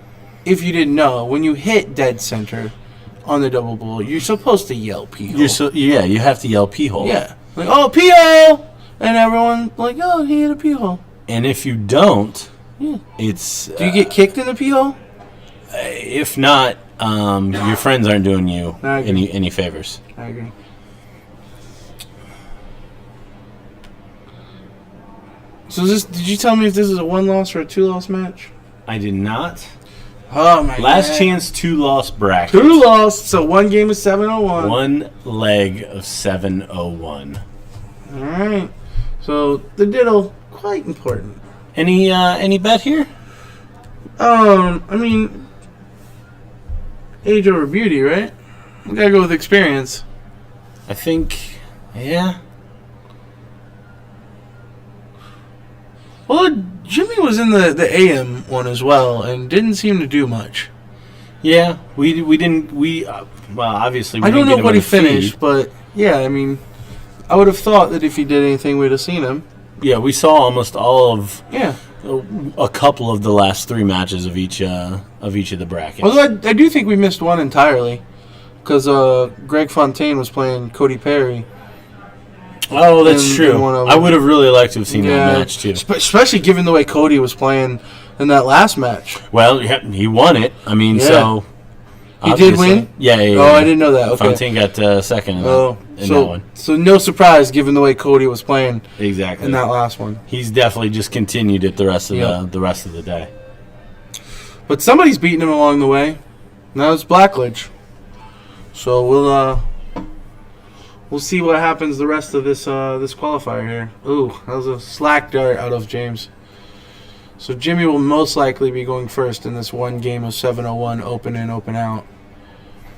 if you didn't know, when you hit dead center on the double bull, you're supposed to yell pee hole. You have to yell pee hole. Yeah. Like, oh, pee hole! And everyone, like, oh, he hit a pee hole. And if you don't, Yeah. it's... Do you get kicked in the pee hole? If not, your friends aren't doing you I agree. any favors. I agree. So did you tell me if this is a 1-loss or a 2-loss match? I did not. Oh my god. Last chance 2-loss bracket. 2-loss, so one game is 701. One leg of 701. Alright. So the diddle, quite important. Any bet here? I mean, age over beauty, right? We gotta go with experience. I think, yeah. Well, Jimmy was in the AM one as well and didn't seem to do much. Yeah, we didn't, well, obviously we I don't didn't know get him what in he the feed. finished, but yeah, I mean, I would have thought that if he did anything, we'd have seen him. Yeah, we saw almost all of Yeah. a couple of the last 3 matches of each of the brackets. Although I do think we missed one entirely because Greg Fontaine was playing Cody Perry. Oh, that's in true. one of I them. would have really liked to have seen that match too. Especially given the way Cody was playing in that last match. Well, he won it. I mean, Yeah. so He did obviously- win? Yeah. Oh, I didn't know that. Okay. Fontaine got second in, that one. So no surprise given the way Cody was playing Exactly. in that last one. He's definitely just continued it the rest of the rest of the day. But somebody's beating him along the way. And that was Blackledge. So we'll see what happens the rest of this qualifier here. Ooh, that was a slack dart out of James. So Jimmy will most likely be going first in this one game of 701 open in, open out.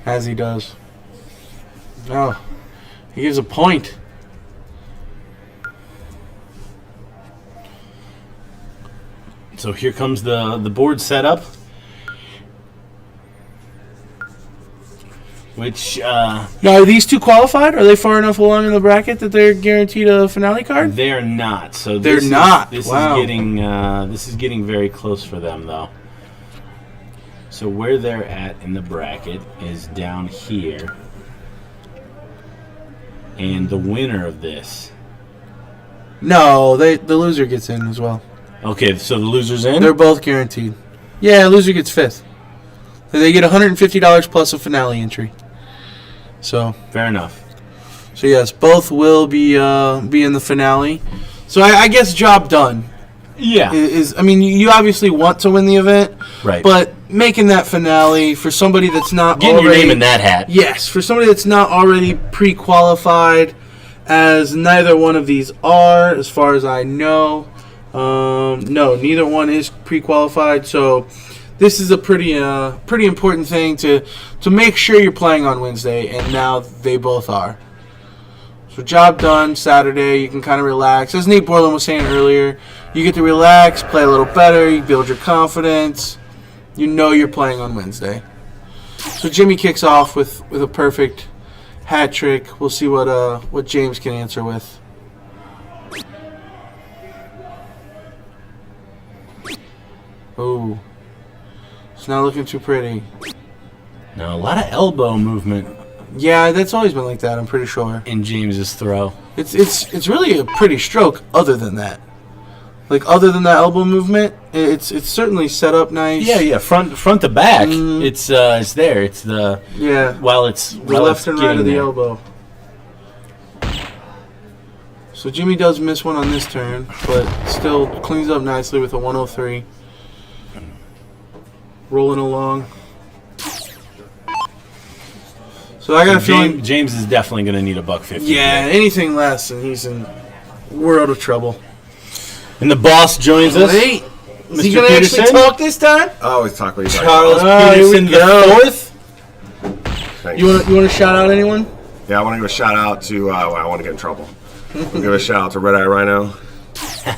As he does. Oh, he gives a point. So here comes the board setup, which Now, are these two qualified? Are they far enough along in the bracket that they're guaranteed a finale card? they are not. So They're this not. Is Wow. this is getting very close for them though. So where they're at in the bracket is down here, and the winner of this. No, the loser gets in as well. Okay, so the loser's in. They're both guaranteed. Yeah, loser gets fifth. They get $150 plus a finale entry. So Fair enough. yes, both will be in the finale. So I guess job done. Yeah. I mean, you obviously want to win the event, Right. but making that finale for somebody that's not Getting already, your name in that hat. Yes, for somebody that's not already pre-qualified, as neither one of these are, as far as I know. No, neither one is pre-qualified, so this is a pretty important thing to make sure you're playing on Wednesday, and now they both are. So job done Saturday. You can kind of relax. As Nate Borland was saying earlier, you get to relax, play a little better, you build your confidence. You know you're playing on Wednesday. So Jimmy kicks off with a perfect hat trick. We'll see what James can answer with. Oh, it's not looking too pretty. Now a lot of elbow movement Yeah, that's always been like that. I'm pretty sure. in James's throw. It's really a pretty stroke. Other than that, like other than that elbow movement, it's certainly set up nice. Yeah, front to back. Mhm. It's there. It's the Yeah. while it's The left and right getting of the there. elbow. So Jimmy does miss one on this turn, but still cleans up nicely with a 103. Rolling along. So I got a feeling. James is definitely going to need a $150. Yeah, anything less, and he's in world of trouble. And the boss joins us. Wait, is he Mr. going to actually Peterson? talk this time? I always talk what you talk Charles Oh, here we Peterson go. the fourth. Thanks. You want to shout out anyone? Yeah, I want to give a shout out to. I want to get in trouble. I'll give a shout out to Red Eye Rhino,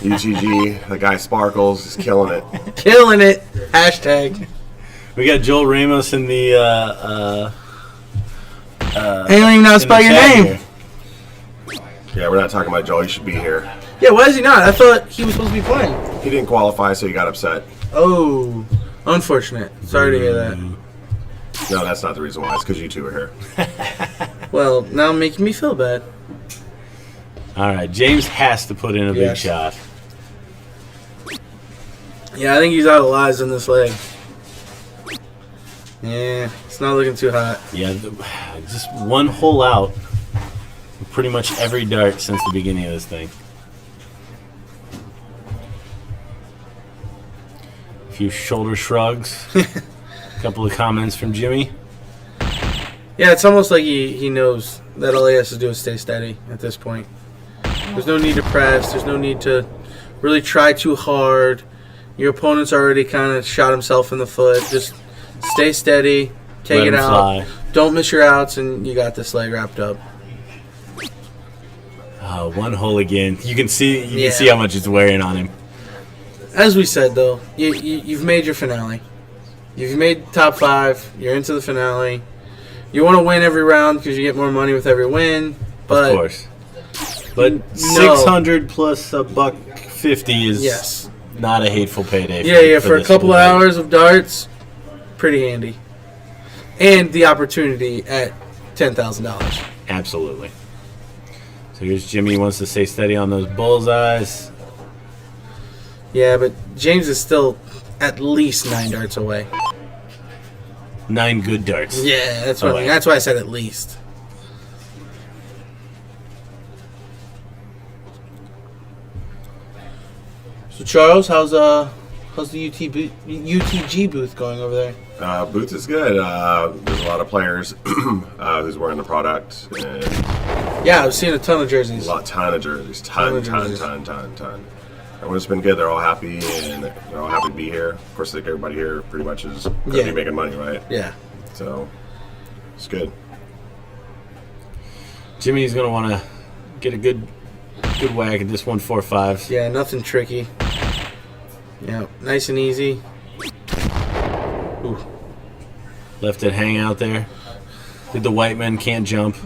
UTG. The guy Sparkles is killing it. Killing it. Hashtag. We got Joel Ramos in the. I don't even know how to in spell the your chat name. here. Yeah, we're not talking about Joel. He should be here. Yeah, why is he not? I thought he was supposed to be playing. He didn't qualify, so he got upset. Oh, unfortunate. Sorry to hear that. No, that's not the reason why. It's because you two are here. Well, now making me feel bad. All right, James has to put in a big Yes. shot. Yeah, I think he's out of lives in this leg. Yeah, it's not looking too hot. Yeah, just one hole out. Pretty much every dart since the beginning of this thing. A few shoulder shrugs. A couple of comments from Jimmy. Yeah, it's almost like he knows that all he has to do is stay steady at this point. There's no need to press. There's no need to really try too hard. Your opponent's already kind of shot himself in the foot. Just stay steady. Take Let it him out. fly. Don't miss your outs, and you got this leg wrapped up. One hole again. You can see Yeah. how much it's wearing on him. As we said, though, you've made your finale. You've made top 5. You're into the finale. You want to win every round because you get more money with every win. But Of course. But No. 600 plus $150 is yes. not a hateful payday. Yeah, for a this couple of little guy. hours of darts, pretty handy. And the opportunity at $10,000. Absolutely. So here's Jimmy wants to stay steady on those bullseyes. Yeah, but James is still at least 9 darts away. 9 good darts. Yeah, that's what I mean. Away. That's why I said at least. So Charles, how's the UTG booth going over there? Boots is good. There's a lot of players who's wearing the product, and Yeah, I've seen a ton of jerseys. ton of jerseys, ton. Everyone's been good. They're all happy, and they're all happy to be here. Of course, like everybody here pretty much is going to Yeah. be making money, right? Yeah. So it's good. Jimmy's going to want to get a good whack at this 145. Yeah, nothing tricky. Yeah, nice and easy. Ooh. Left it hang out there. Did the white men can't jump.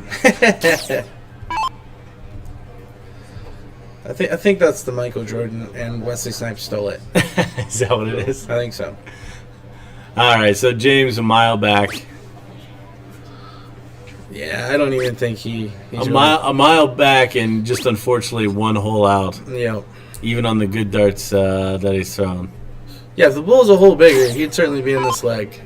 I think that's the Michael Jordan and Wesley Snipes stole it. Is that what it is? I think so. All right, so James a mile back. Yeah, I don't even think he's A mile back and just unfortunately one hole out, Yeah. even on the good darts that he's thrown. Yeah, if the bull was a hole bigger, he'd certainly be in this leg.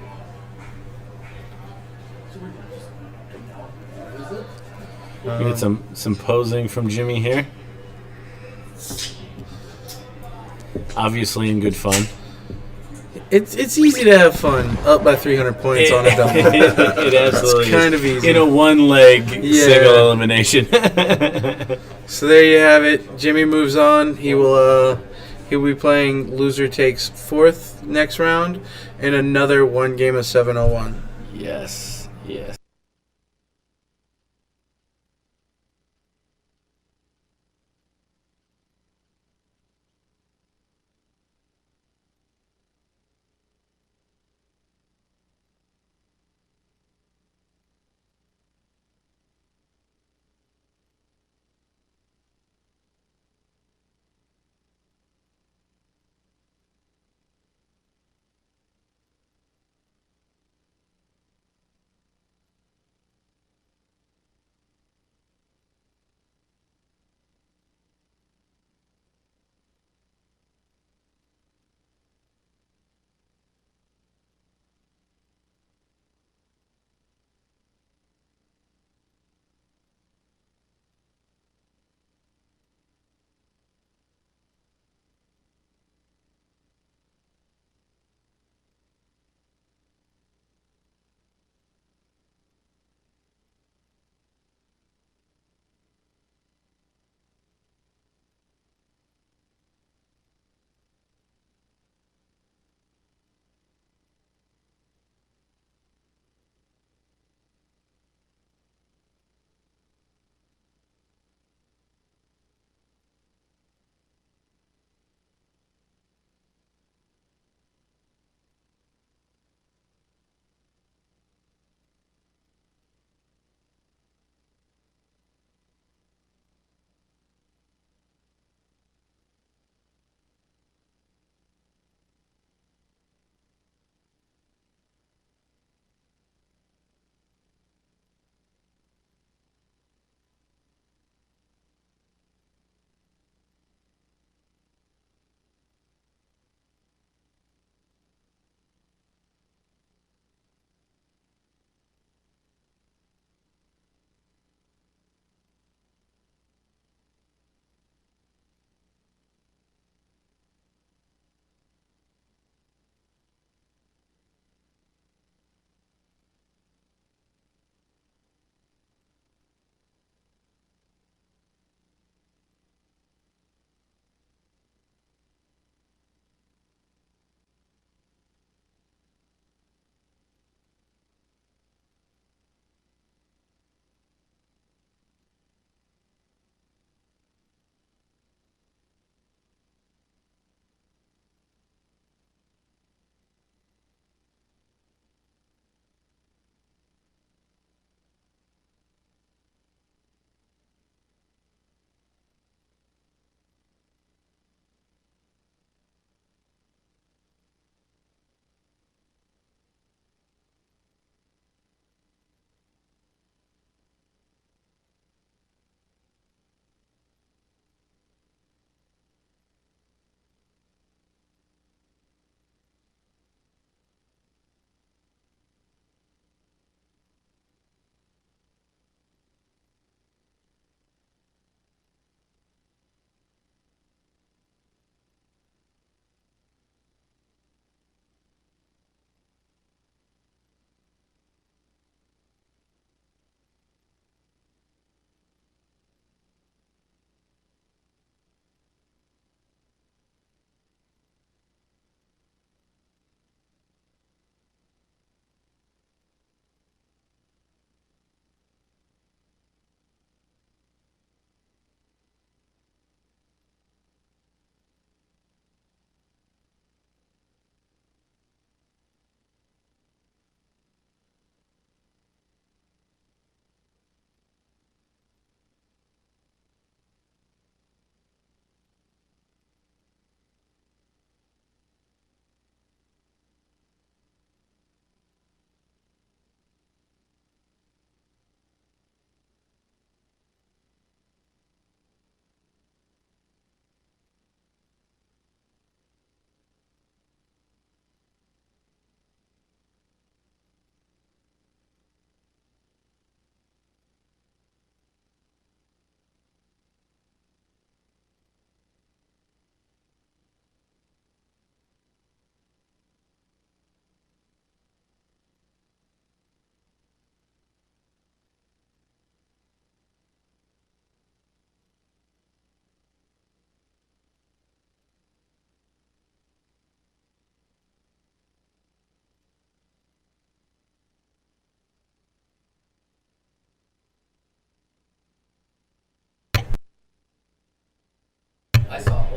We get some posing from Jimmy here. Obviously in good fun. It's easy to have fun up by 300 points on a double. It absolutely It's kind is. of easy. In a one-leg Yeah. single elimination. So there you have it. Jimmy moves on. He'll be playing loser takes 4th next round and another one game of 701. Yes.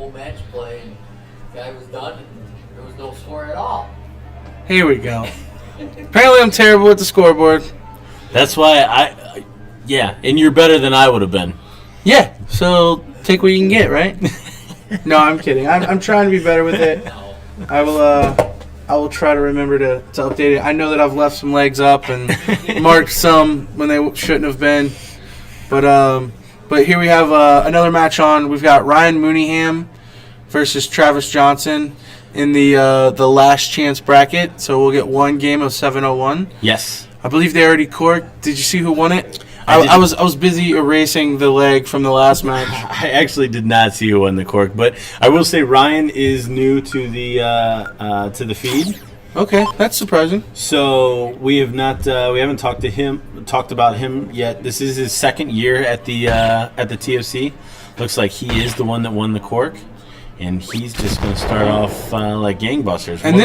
whole match play, and the guy was done, and there was no score at all. Here we go. Apparently I'm terrible with the scoreboard. That's why yeah, and you're better than I would have been. Yeah, so take what you can get, right? No, I'm kidding. I'm trying to be better with it. I will try to remember to update it. I know that I've left some legs up and marked some when they shouldn't have been. But here we have another match on. We've got Ryan Mooneyham versus Travis Johnson in the last chance bracket. So we'll get one game of 701. Yes. I believe they already corked. Did you see who won it? I was busy erasing the leg from the last match. I actually did not see who won the cork, but I will say Ryan is new to the feed. Okay, that's surprising. So we haven't talked about him yet. This is his second year at the TOC. Looks like he is the one that won the cork, and he's just going to start off like gangbusters. And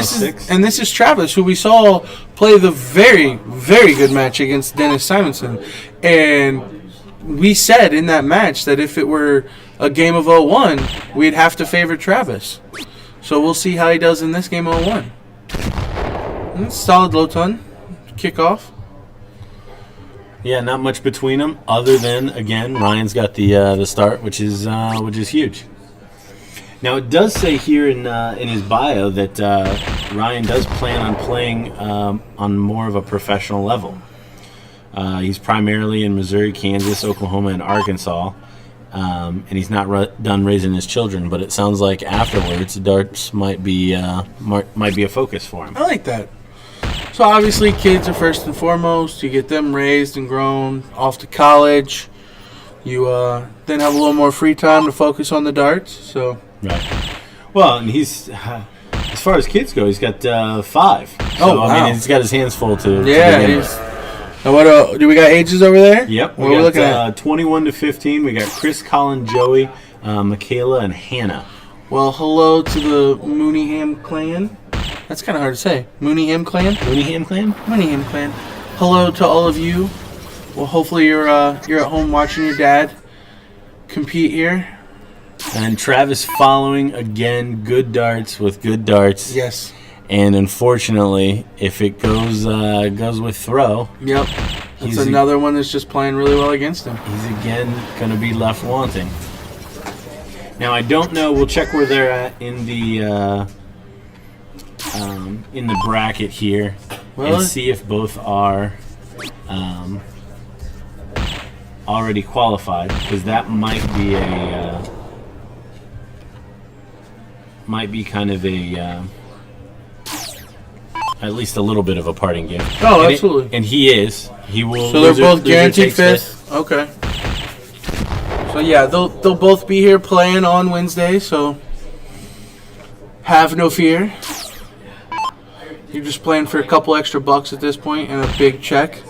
this is Travis, who we saw play the very, very good match against Dennis Simonson. And we said in that match that if it were a game of 0-1, we'd have to favor Travis. So we'll see how he does in this game of 0-1. Solid low ton kickoff. Yeah, not much between them, other than again Ryan's got the start, which is huge. Now it does say here in his bio that Ryan does plan on playing on more of a professional level. He's primarily in Missouri, Kansas, Oklahoma, and Arkansas, and he's not done raising his children. But it sounds like afterwards, darts might be a focus for him. I like that. So obviously, kids are first and foremost. You get them raised and grown, off to college. You then have a little more free time to focus on the darts. So right. Well, and he's as far as kids go, he's got 5. So, wow. I mean, he's got his hands full to yeah. begin with. Now what do we got ages over there? Yep. What are we looking at? 21 to 15. We got Chris, Colin, Joey, Michaela, and Hannah. Well, hello to the Mooneyham clan. That's kind of hard to say. Mooneyham clan? Mooneyham clan? Mooneyham clan. Hello to all of you. Well, hopefully you're at home watching your dad compete here. And Travis following again, good darts with good darts. Yes. And unfortunately, if it goes with throw, yep, that's another one that's just playing really well against him. He's again going to be left wanting. Now I don't know. We'll check where they're at in the bracket here and see if both are already qualified, because that might be kind of a at least a little bit of a parting gift. Oh, absolutely. And he is. He will. So they're both guaranteed fifth. Okay. So yeah, they'll both be here playing on Wednesday. So have no fear. You're just playing for a couple extra bucks at this point and a big check.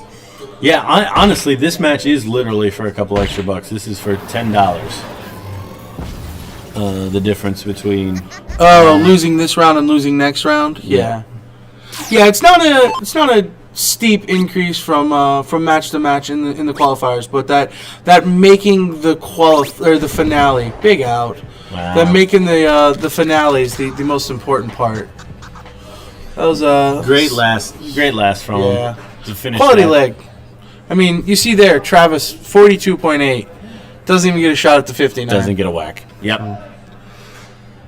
Yeah, honestly, this match is literally for a couple extra bucks. This is for $10. The difference between losing this round and losing next round. Yeah. Yeah, it's not a steep increase from match to match in the qualifiers, but that making the finale big out. Wow. That making the finale is the most important part. That was great last from him to finish. Quality leg. I mean, you see there, Travis 42.8 doesn't even get a shot at the 59. Doesn't get a whack. Yep.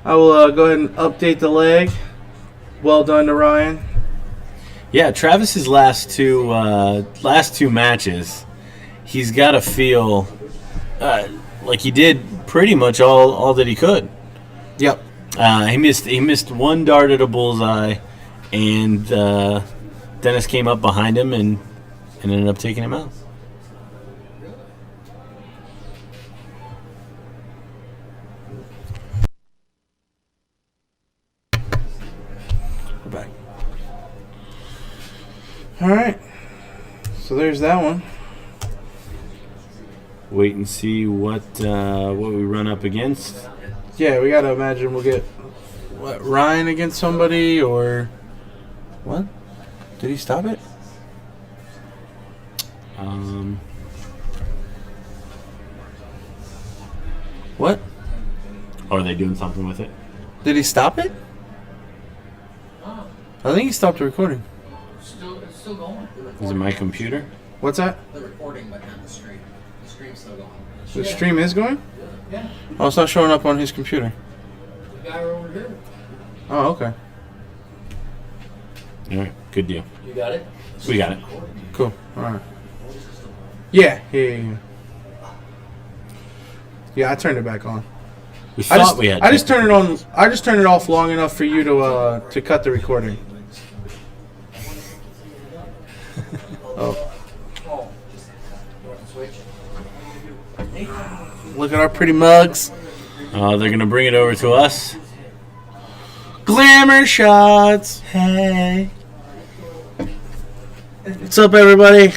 I will go ahead and update the leg. Well done to Ryan. Yeah, Travis's last two matches, he's got to feel like he did pretty much all that he could. Yep. He missed one dart at a bullseye, and Dennis came up behind him and ended up taking him out. Back. All right. So there's that one. Wait and see what we run up against. Yeah, we gotta imagine we'll get Ryan against somebody or what? Did he stop it? What? Or are they doing something with it? Did he stop it? I think he stopped the recording. It's still going. Is it my computer? What's that? The recording, but not the stream. The stream's still going. The stream is going? Yeah. Oh, it's not showing up on his computer. The guy over here. Oh, okay. All right, good deal. You got it? We got it. Cool. All right. Yeah. Yeah, I turned it back on. We thought we had. I just turned it on. I just turned it off long enough for you to cut the recording. Oh. Switch. Look at our pretty mugs. They're gonna bring it over to us. Glamour shots. Hey. What's up, everybody?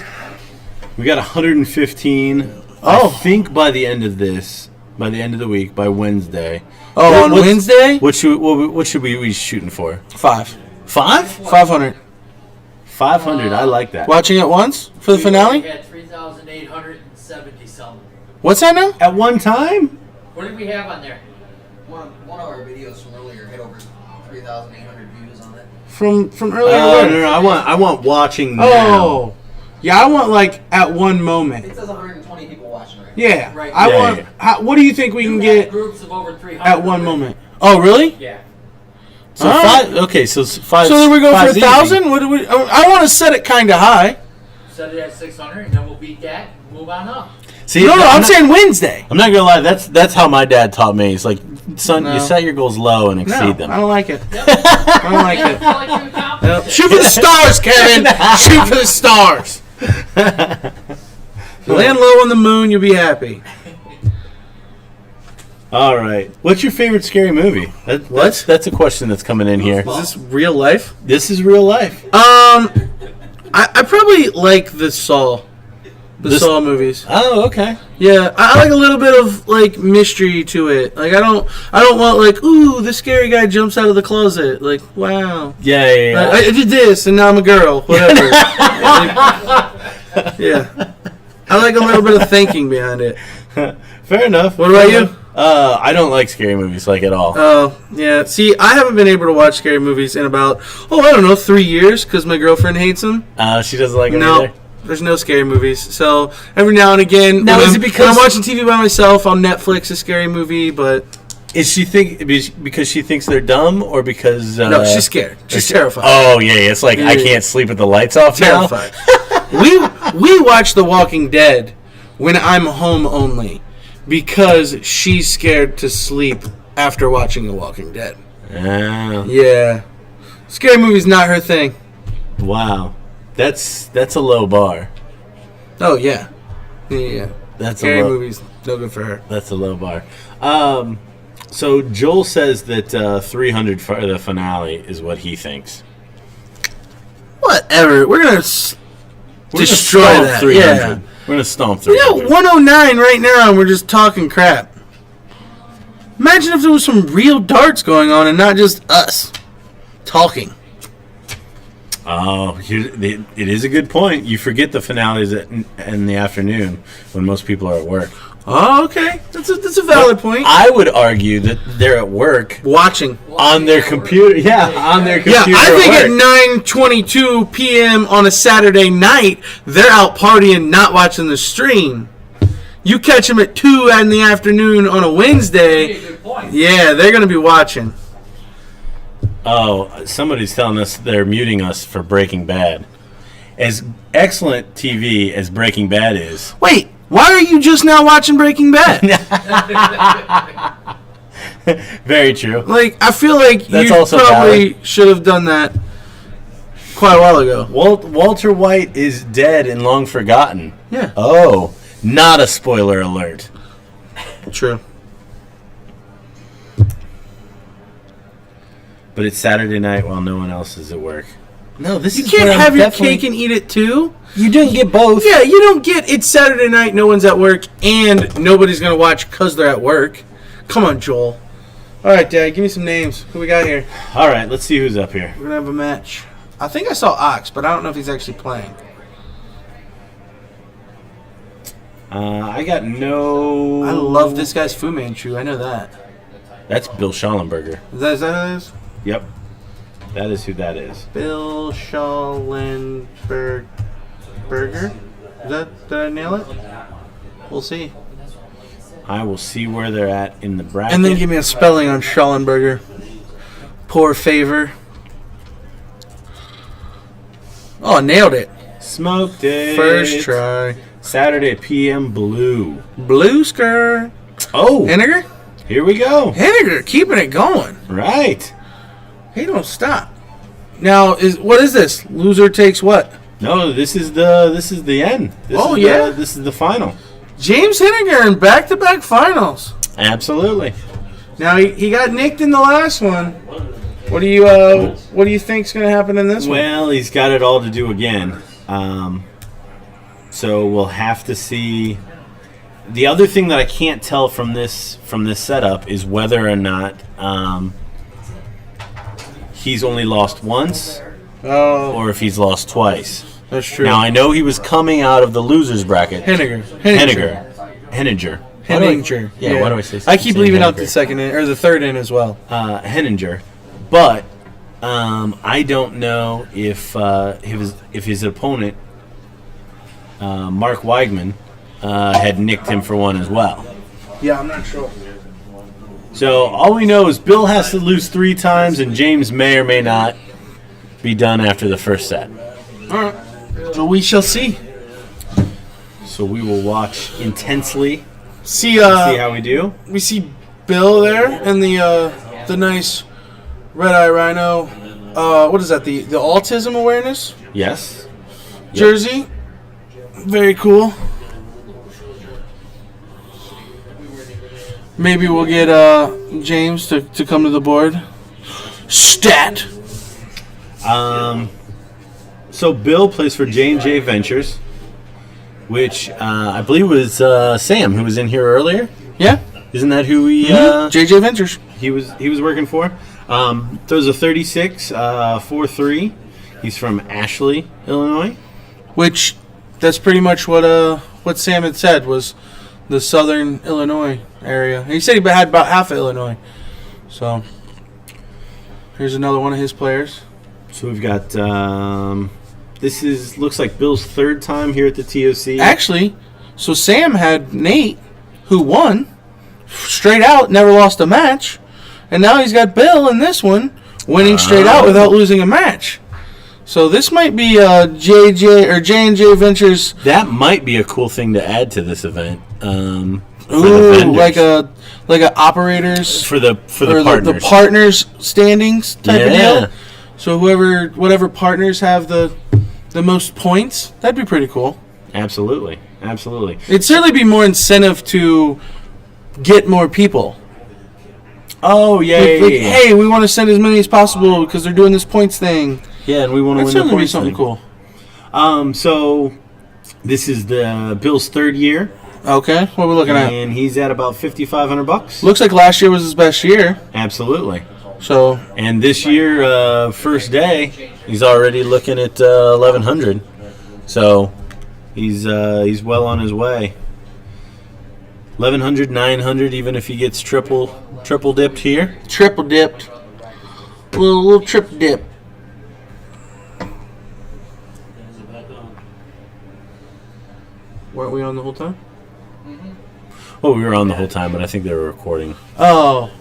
We got 115. Oh. I think by the end of the week, by Wednesday. Oh, on Wednesday? What should we be shooting for? 5. 500. 500. I like that. Watching it once for the finale? We had 3,870 something. What's that now? At one time? What did we have on there? One of our videos from earlier had over 3,800 views on it. From earlier. No. I want watching now. Oh. Yeah, I want like at one moment. It says 120 people watching right now. Yeah. Right. I Yeah, want. yeah. What do you think we can get groups of over 300 at one already. moment? Oh, really? Yeah. So All five. Okay, so five. So then we go for five's easy. 1,000. What do we? I want to set it kind of high. Set it at 600, and then we'll beat that. Move on up. See, No, I'm not- saying Wednesday. I'm not gonna lie. That's how my dad taught me. He's like, son, No. you set your goals low and exceed No, them. I don't like it. I don't like Yeah, it. feel like you accomplished Nope. it. Shoot for the stars, Kevin. Shoot for the stars. Land low on the moon, you'll be happy. All right. What's your favorite scary movie? That's a question that's coming in here. Is this real life? This is real life. I probably like the Saw. The Saw movies. Oh, okay. Yeah, I like a little bit of like mystery to it. Like I don't want like, ooh, the scary guy jumps out of the closet. Like, wow. Yeah. I did this and now I'm a girl. Whatever. Yeah. I like a little bit of thinking behind it. Fair enough. What about you? I don't like scary movies like at all. Oh, yeah. See, I haven't been able to watch scary movies in about, I don't know, 3 years because my girlfriend hates them. She doesn't like them No, either. there's no scary movies. So every now and again, Now, when is I'm, it because- when I'm watching TV by myself, I'll Netflix a scary movie, but Is she because she thinks they're dumb or because no, she's scared. She's terrified. Oh yeah, it's like I can't sleep with the lights off now. Terrified. we watch The Walking Dead when I'm home only because she's scared to sleep after watching The Walking Dead. Oh, Yeah. Scary movies not her thing. wow, that's a low bar. Oh, yeah. Yeah. That's Scary a low, movies, no good for her. That's a low bar. So Joel says that 300 for the finale is what he thinks. Whatever. We're going to destroy stomp that. 300. Yeah. We're gonna stomp We 300. got 109 right now and we're just talking crap. Imagine if there was some real darts going on and not just us talking. Oh, it is a good point. You forget the finales in the afternoon when most people are at work. Oh, okay. That's a valid point. I would argue that they're at work Watching. on their computer. Yeah, on their Yeah, computer. I think at at work. 9:22 p.m. on a Saturday night, they're out partying, not watching the stream. You catch them at 2 in the afternoon on a Wednesday, Good point. yeah, they're going to be watching. Oh, somebody's telling us they're muting us for Breaking Bad. As excellent TV as Breaking Bad is, Wait, why are you just now watching Breaking Bad? very true. Like, I feel like That's you also probably should have done that quite a while ago. Walter White is dead and long forgotten. Yeah, Oh, not a spoiler alert. true. But it's Saturday night while no one else is at work. No, this You is can't where I'm have your definitely- cake and eat it too. You didn't get both. Yeah, you don't get it's Saturday night, no one's at work, and nobody's going to watch because they're at work. Come on, Joel. All right, Dad, give me some names. Who we got here? All right, let's see who's up here. We're going to have a match. I think I saw Ox, but I don't know if he's actually playing. I got no. I love this guy's Fu Manchu. I know that. That's Bill Schallenberger. Is that who it is? Yep. That is who that is. Bill Schallenberger. Did I nail it? We'll see. I will see where they're at in the bracket. And then give me a spelling on Schallenberger. Poor favor. Oh, nailed it. Smoked it. First try. Saturday PM Blue. Blue skirt. Oh, Henniger? here we go. Henniger, keeping it going. Right. He don't stop. Now, what is this? Loser takes what? No, this is the end. This is the final. James Henniger in back-to-back finals. Absolutely. Now he got nicked in the last one. What do you think's going to happen in this one? Well, he's got it all to do again. So we'll have to see. The other thing that I can't tell from this setup is whether or not he's only lost once or if he's lost twice. That's true. Now I know he was coming out of the losers bracket. Henniger. Henninger. Yeah. Why do I say? I keep leaving out Henniger? the second in, or the third in as well. Henninger, but I don't know if his opponent Mark Weigman had nicked him for one as well. Yeah, I'm not sure. So all we know is Bill has to lose 3 times, and James may or may not be done after the first set. All right. So we shall see. So we will watch intensely. See See how we do. we see Bill there in the nice Red Eye Rhino. What is that? The autism awareness Yes. jersey. Very cool. Maybe we'll get James to come to the board. Stat. So Bill plays for J&J Ventures, which I believe was Sam, who was in here earlier. Yeah. Isn't that who JJ Ventures. he was working for? Throws a 36, 4.3. He's from Ashley, Illinois. Which, that's pretty much what Sam had said was the southern Illinois area. He said he had about half of Illinois. So, here's another one of his players. So we've got looks like Bill's 3rd time here at the TOC. Actually, so Sam had Nate, who won straight out, never lost a match, and now he's got Bill in this one, winning straight out without losing a match. So this might be J&J Ventures. That might be a cool thing to add to this event. For the Ooh, vendors. like a operators for the or partners. the partners standings type of Yeah. deal. So whatever partners have the most points, that'd be pretty cool. Absolutely. It'd certainly be more incentive to get more people. Oh yeah, Like, hey, we want to send as many as possible because they're doing this points thing. yeah, and we want to That'd win the certainly be points something thing. cool. So this is the Bill's 3rd year, Okay, what are we looking at? and he's at about $5,500. Looks like last year was his best year. Absolutely. So And this year, first day, he's already looking at 1,100. So he's well on his way. 1,100, 900, even if he gets triple dipped here. triple dipped, little triple dip. Weren't we on the whole time? Well, we were on the whole time, but I think they were recording. Oh,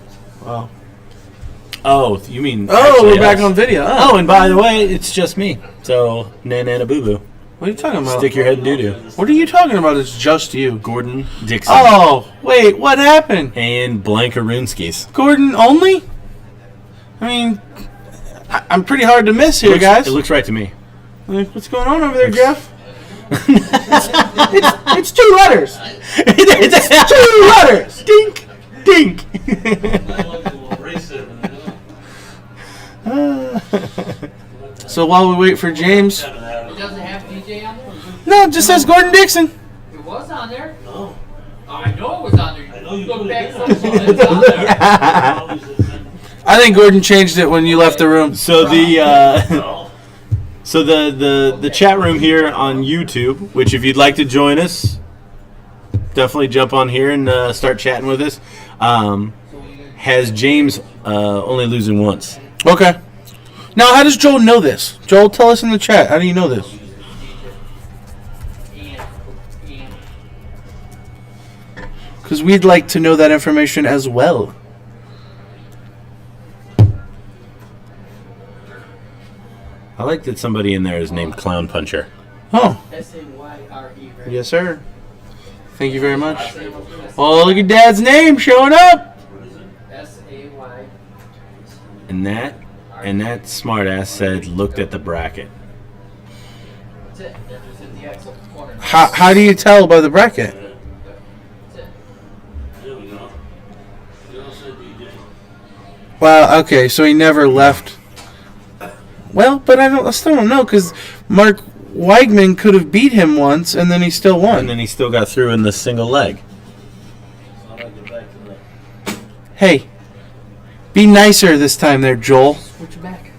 Oh, you mean? oh, actually we're back us. on video. Oh, and by the way, it's just me. So, nana boo boo. What are you talking about? Stick your head in doo doo. What are you talking about? It's just you. Gordon Dixon. Oh, wait, what happened? And Blanca Runskis. Gordon only? I mean, I'm pretty hard to miss here, guys. It looks right to me. Like, what's going on over there, Jeff? it's 2 letters. It's 2 letters. Dink. So while we wait for James, It doesn't have DJ on there? no, it just says Gordon Dixon. It was on there. No. I know it was on there. You look back it's on there. I think Gordon changed it when you left the room. So the chat room here on YouTube, which if you'd like to join us, definitely jump on here and start chatting with us. has James only losing once. Okay. Now, how does Joel know this? Joel, tell us in the chat. How do you know this? Because we'd like to know that information as well. I like that somebody in there is named Clown Puncher. Oh. S-A-Y-R-E, right? Yes, sir. Thank you very much. Oh, look at Dad's name showing up. S-A-Y. And that smartass said, looked at the bracket. That's it. That just hit the X up the corner. How do you tell by the bracket? That's it. Wow, okay, so he never left. Well, but I still don't know, because Mark Weigman could have beat him once, and then he still won. And then he still got through in the single leg. Hey, be nicer this time there, Joel. Switch back.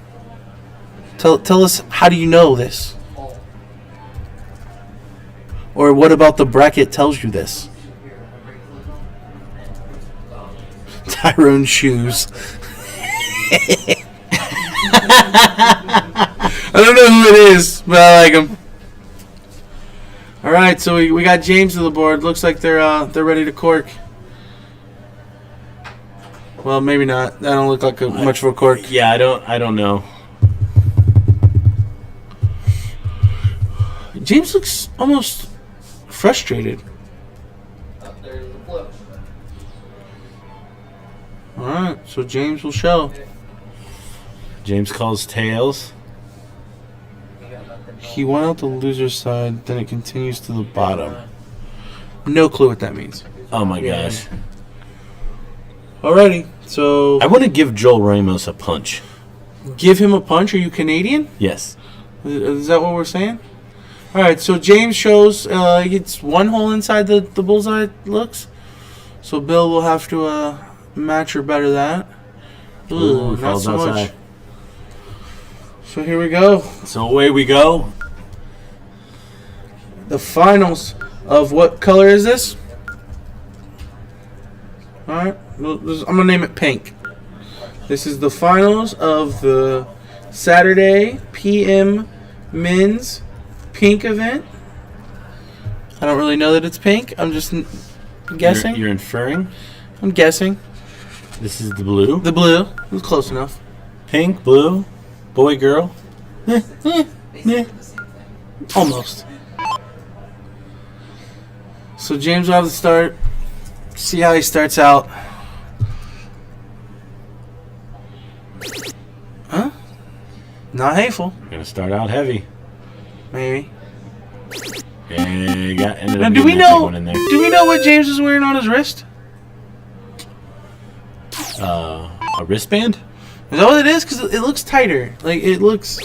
Tell us, how do you know this? Oh. Or what about the bracket tells you this? Tyrone's shoes. I don't know who it is, but I like him. All right, so we got James to the board. Looks like they're ready to cork. Well, maybe not. That don't look like much of a cork. Yeah, I don't know. James looks almost frustrated. Up there's the flip. All right, so James will show. James calls tails. You got nothing. He went out the loser's side, then it continues to the bottom. No clue what that means. Oh my gosh. Alrighty, so I want to give Joel Ramos a punch. give him a punch. Are you Canadian? Yes. Is that what we're saying? All right, so James shows he gets one hole inside the bullseye looks. So Bill will have to match or better that. Ooh, Not falls so outside. much. So here we go. So away we go. The finals of what color is this? All right, I'm going to name it pink. This is the finals of the Saturday PM men's pink event. I don't really know that it's pink. I'm just guessing. You're inferring. I'm guessing. This is the blue. The blue. It was close enough. Pink, blue, boy, girl. Basically the same thing. Almost. So James will have to start. See how he starts out. Huh? Not hateful. Gonna start out heavy. Maybe. And ended up Now, do getting we that big know? one in there. Do we know what James is wearing on his wrist? A wristband? Is that what it is? Because it looks tighter. Like it looks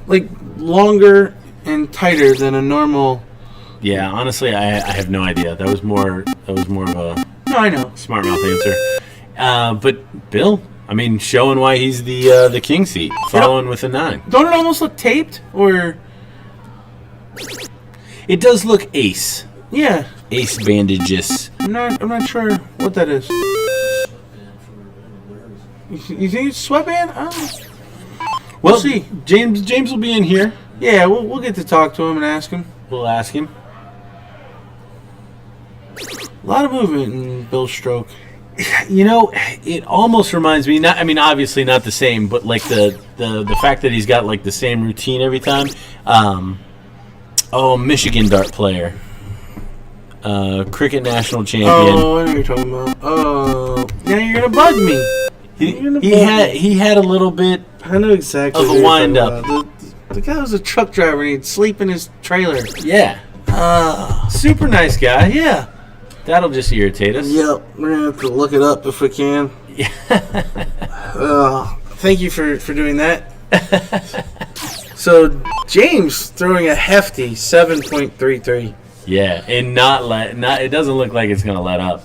like longer and tighter than a normal. Yeah, honestly, I have no idea. That was more of a No, I know. smart mouth answer. But Bill, I mean, showing why he's the king seat, following with a 9. Don't it almost look taped? Or It does look ace yeah, bandages. I'm not sure what that is. You think it's sweatband? I don't know. We'll see. James will be in here. Yeah, we'll get to talk to him and ask him. We'll ask him. A lot of movement in Bill's stroke. You know, it almost reminds me. Not, I mean, obviously not the same, but like the fact that he's got like the same routine every time. Michigan dart player, cricket national champion. Oh, I know what you're talking about. Oh, now you're gonna bug me. He had a little bit. I know exactly Of a what you're talking wind-up. about. The guy was a truck driver and he'd sleep in his trailer. Yeah, super nice guy. Yeah. That'll just irritate us. Yep. We're gonna have to look it up if we can. Yeah. Thank you for doing that. So James throwing a hefty 7.33. Yeah, and not. It doesn't look like it's gonna let up.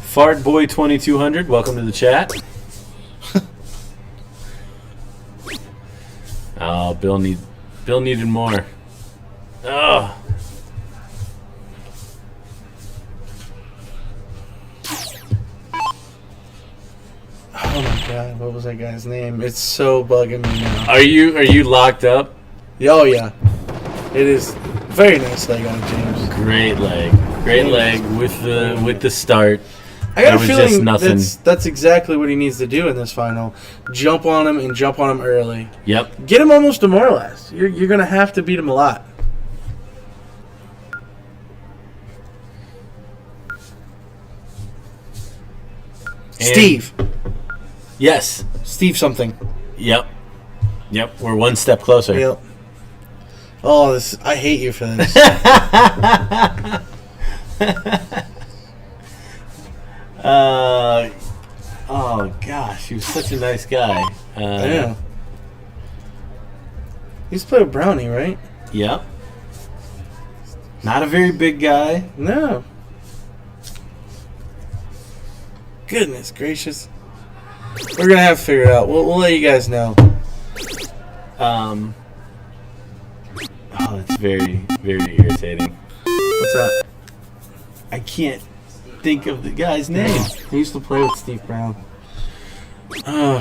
Fart Boy 2200, welcome to the chat. Oh, Bill needed more. Ugh. Oh my god, what was that guy's name? It's so bugging me now. Are you locked up? Oh yeah. It is very nice leg on James. Great leg with the start. I got a was just feeling nothing. that's exactly what he needs to do in this final. Jump on him and jump on him early. Yep. Get him almost demoralized. You're going to have to beat him a lot. Steve. Yes. Steve something. Yep. We're one step closer. Yep. Oh, I hate you for this. Oh gosh, he was such a nice guy. Yeah. He's played with Brownie, right? Yep. Not a very big guy. No. Goodness gracious. We're gonna have to figure it out. We'll let you guys know. Oh, that's very, very irritating. What's that? I can't think of the guy's name. He used to play with Steve Brown.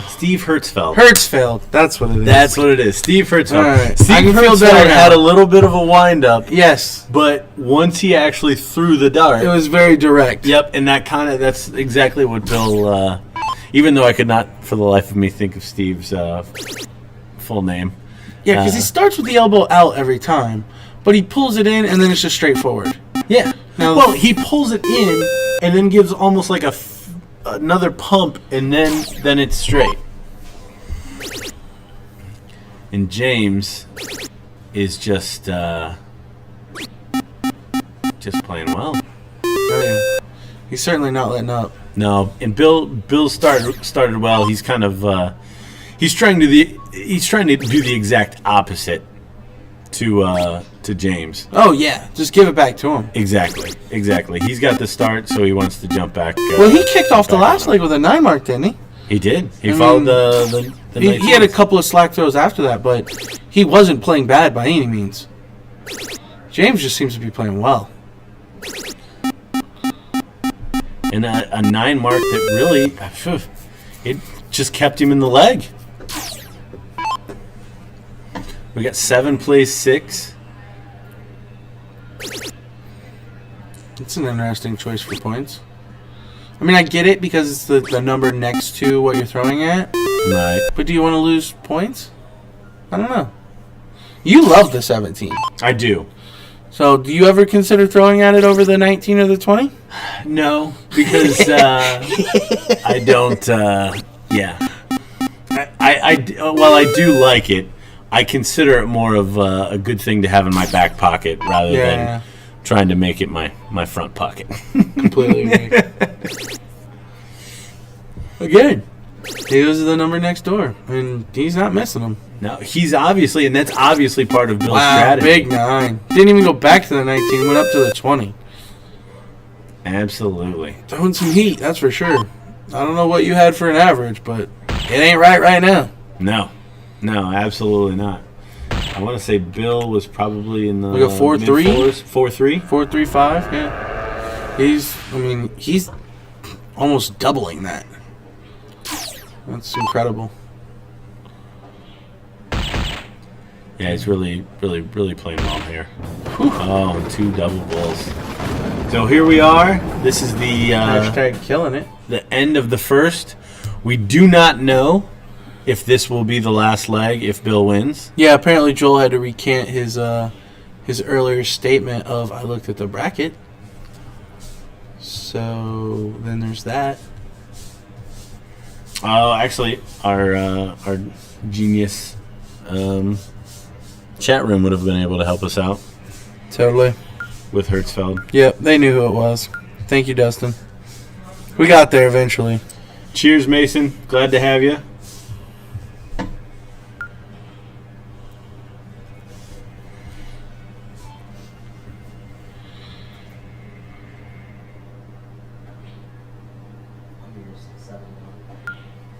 Steve Hertzfeld. Hertzfeld. That's what it is. That's what it is. Steve Hertzfeld. All right. I Steve can feel better Hertzfeld now. had a little bit of a wind-up, Yes. but once he actually threw the dart... It was very direct. Yep, and that's exactly what Bill... even though I could not, for the life of me, think of Steve's full name. Yeah, because he starts with the elbow out every time, but he pulls it in and then it's just straightforward. Yeah. Now- Well, he pulls it in and then gives almost like another pump, and then it's straight. And James is just playing well. Oh, yeah. He's certainly not letting up. No, and Bill started well. He's kind of he's trying to do the exact opposite to James. Oh, yeah. Just give it back to him. Exactly. He's got the start, so he wants to jump back. Well, he kicked off the last leg with a 9 mark, didn't he? He did. He I followed mean, the He had a couple of slack throws after that, but he wasn't playing bad by any means. James just seems to be playing well. And a 9 mark that really, it just kept him in the leg. We got 7 plays 6. It's an interesting choice for points. I mean, I get it because it's the number next to what you're throwing at. Right. But do you want to lose points? I don't know. You love the 17. I do. So do you ever consider throwing at it over the 19 or the 20? No, because I don't. Yeah. While I do like it, I consider it more of a good thing to have in my back pocket rather than trying to make it my front pocket. Completely agree. Again, he goes to the number next door, and he's not missing them. No, he's obviously, and that's obviously part of Bill's Wow, strategy. big 9. Didn't even go back to the 19, went up to the 20. Absolutely. Throwing some heat, that's for sure. I don't know what you had for an average, but it ain't right now. No, absolutely not. I want to say Bill was probably in the Like a 4-3? mid-fours, 4-3. 4.35, yeah. He's almost doubling that. That's incredible. Yeah, he's really playing well here. Whew. Oh, 2 double bulls. So here we are. This is the Hashtag killing it. the end of the first. We do not know if this will be the last leg if Bill wins. Yeah, apparently Joel had to recant his earlier statement of I looked at the bracket. So then there's that. Oh, actually, our genius chat room would have been able to help us out Totally. with Hertzfeld. Yep, they knew who it was. Thank you, Dustin. We got there eventually. Cheers, Mason. Glad to have you.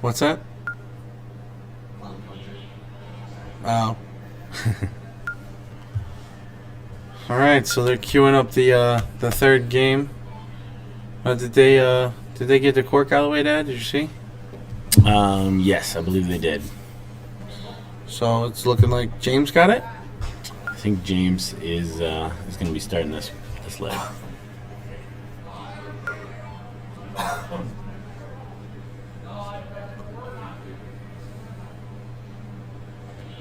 What's that? Oh. All right, so they're queuing up the third game. Did they get the cork out of the way, Dad? Did you see? Yes, I believe they did. So it's looking like James got it. I think James is going to be starting this leg.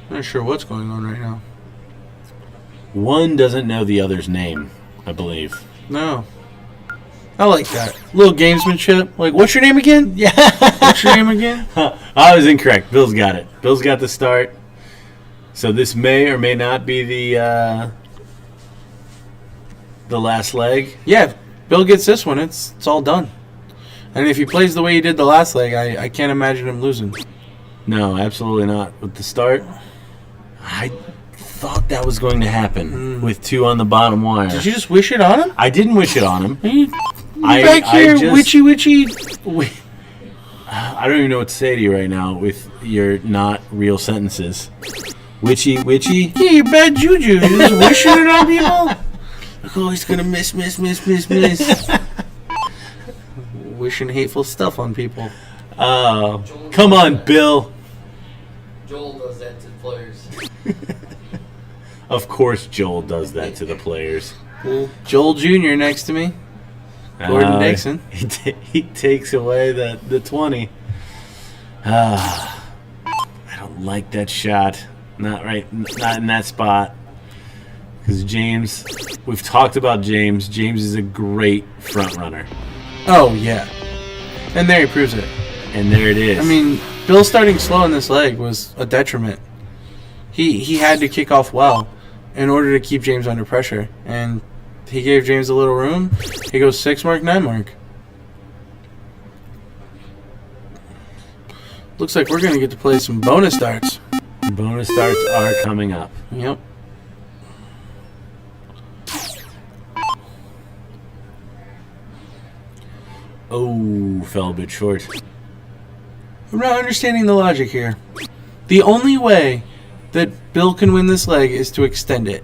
Not sure what's going on right now. One doesn't know the other's name, I believe. No. I like that. Little gamesmanship. Like, what's your name again? Yeah. What's your name again? I was incorrect. Bill's got it. Bill's got the start. So this may or may not be the last leg. Yeah, Bill gets this one. It's all done. And if he plays the way he did the last leg, I can't imagine him losing. No, absolutely not. With the start, I thought that was going to happen with 2 on the bottom wire. Did you just wish it on him? I didn't wish it on him. You back here, witchy. I don't even know what to say to you right now with your not real sentences. Witchy. Yeah, you're bad juju. You're just wishing it on people. Like, oh, he's gonna miss. Wishing hateful stuff on people. Oh, come on, Bill. Joel does that to the players. Of course Joel does that to the players. Joel Jr. next to me. Gordon Dixon. He takes away the 20. I don't like that shot. Not in that spot. Because James, we've talked about James. James is a great front runner. Oh, yeah. And there he proves it. And there it is. I mean, Bill starting slow in this leg was a detriment. He had to kick off well in order to keep James under pressure. And he gave James a little room. He goes 6 mark, 9 mark. Looks like we're going to get to play some bonus darts. Bonus darts are coming up. Yep. Oh, fell a bit short. I'm not understanding the logic here. The only way that Bill can win this leg is to extend it.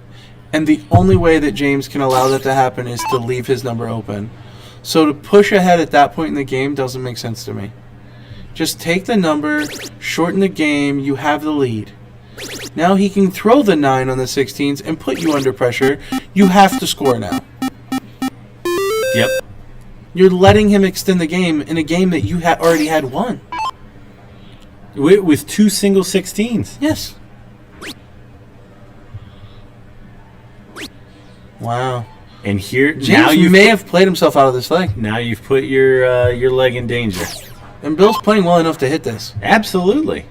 And the only way that James can allow that to happen is to leave his number open. So to push ahead at that point in the game doesn't make sense to me. Just take the number, shorten the game, you have the lead. Now he can throw the 9 on the 16s and put you under pressure. You have to score now. Yep. You're letting him extend the game in a game that you already had won. With 2 single 16s. Yes. Wow. And here, James now you may have played himself out of this leg. Now you've put your leg in danger. And Bill's playing well enough to hit this. Absolutely.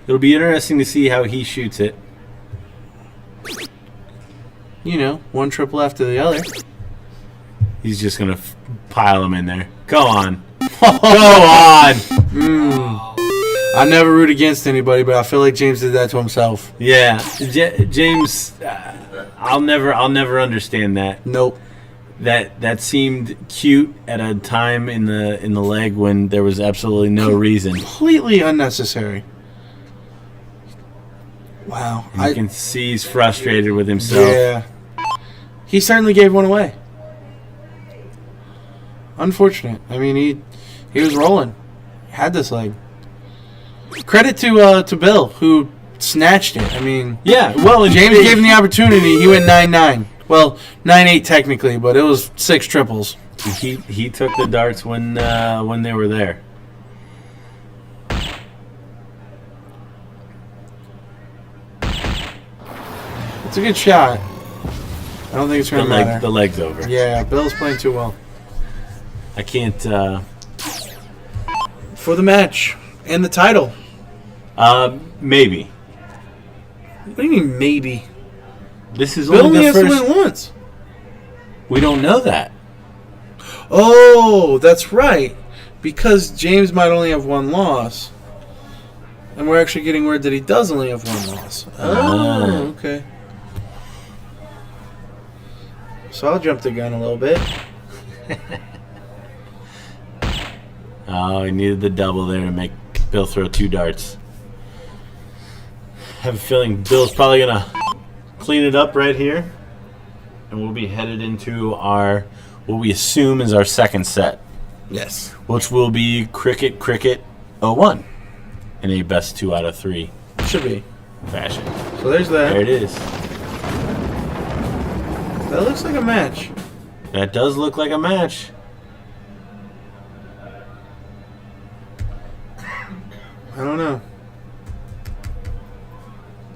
It'll be interesting to see how he shoots it. You know, one triple after the other. He's just going to pile them in there. Go on. Go on. I never root against anybody, but I feel like James did that to himself. Yeah. James, I'll never understand that. Nope. That seemed cute at a time in the leg when there was absolutely no reason. Completely unnecessary. Wow. You can see he's frustrated with himself. Yeah. He certainly gave one away. Unfortunate. I mean, he was rolling. He had this leg. Credit to Bill, who snatched it. I mean, yeah. Well, James gave him the opportunity. He went 9-9. Well, 9-8 technically, but it was 6 triples. He took the darts when they were there. It's a good shot. I don't think it's going to matter. The leg's over. Yeah, Bill's playing too well. I can't. For the match and the title. Maybe. What do you mean maybe? This is Bill only only the has to first. win once. We don't know that. Oh, that's right. Because James might only have 1 loss. And we're actually getting word that he does only have 1 loss. Oh, okay. So I'll jump the gun a little bit. Oh, he needed the double there to make Bill throw 2 darts. I have a feeling Bill's probably going to clean it up right here, and we'll be headed into our what we assume is our second set, Yes. which will be Cricket 01 in a best 2 out of 3 Should be. fashion. So there's that. There it is. That looks like a match. That does look like a match. I don't know.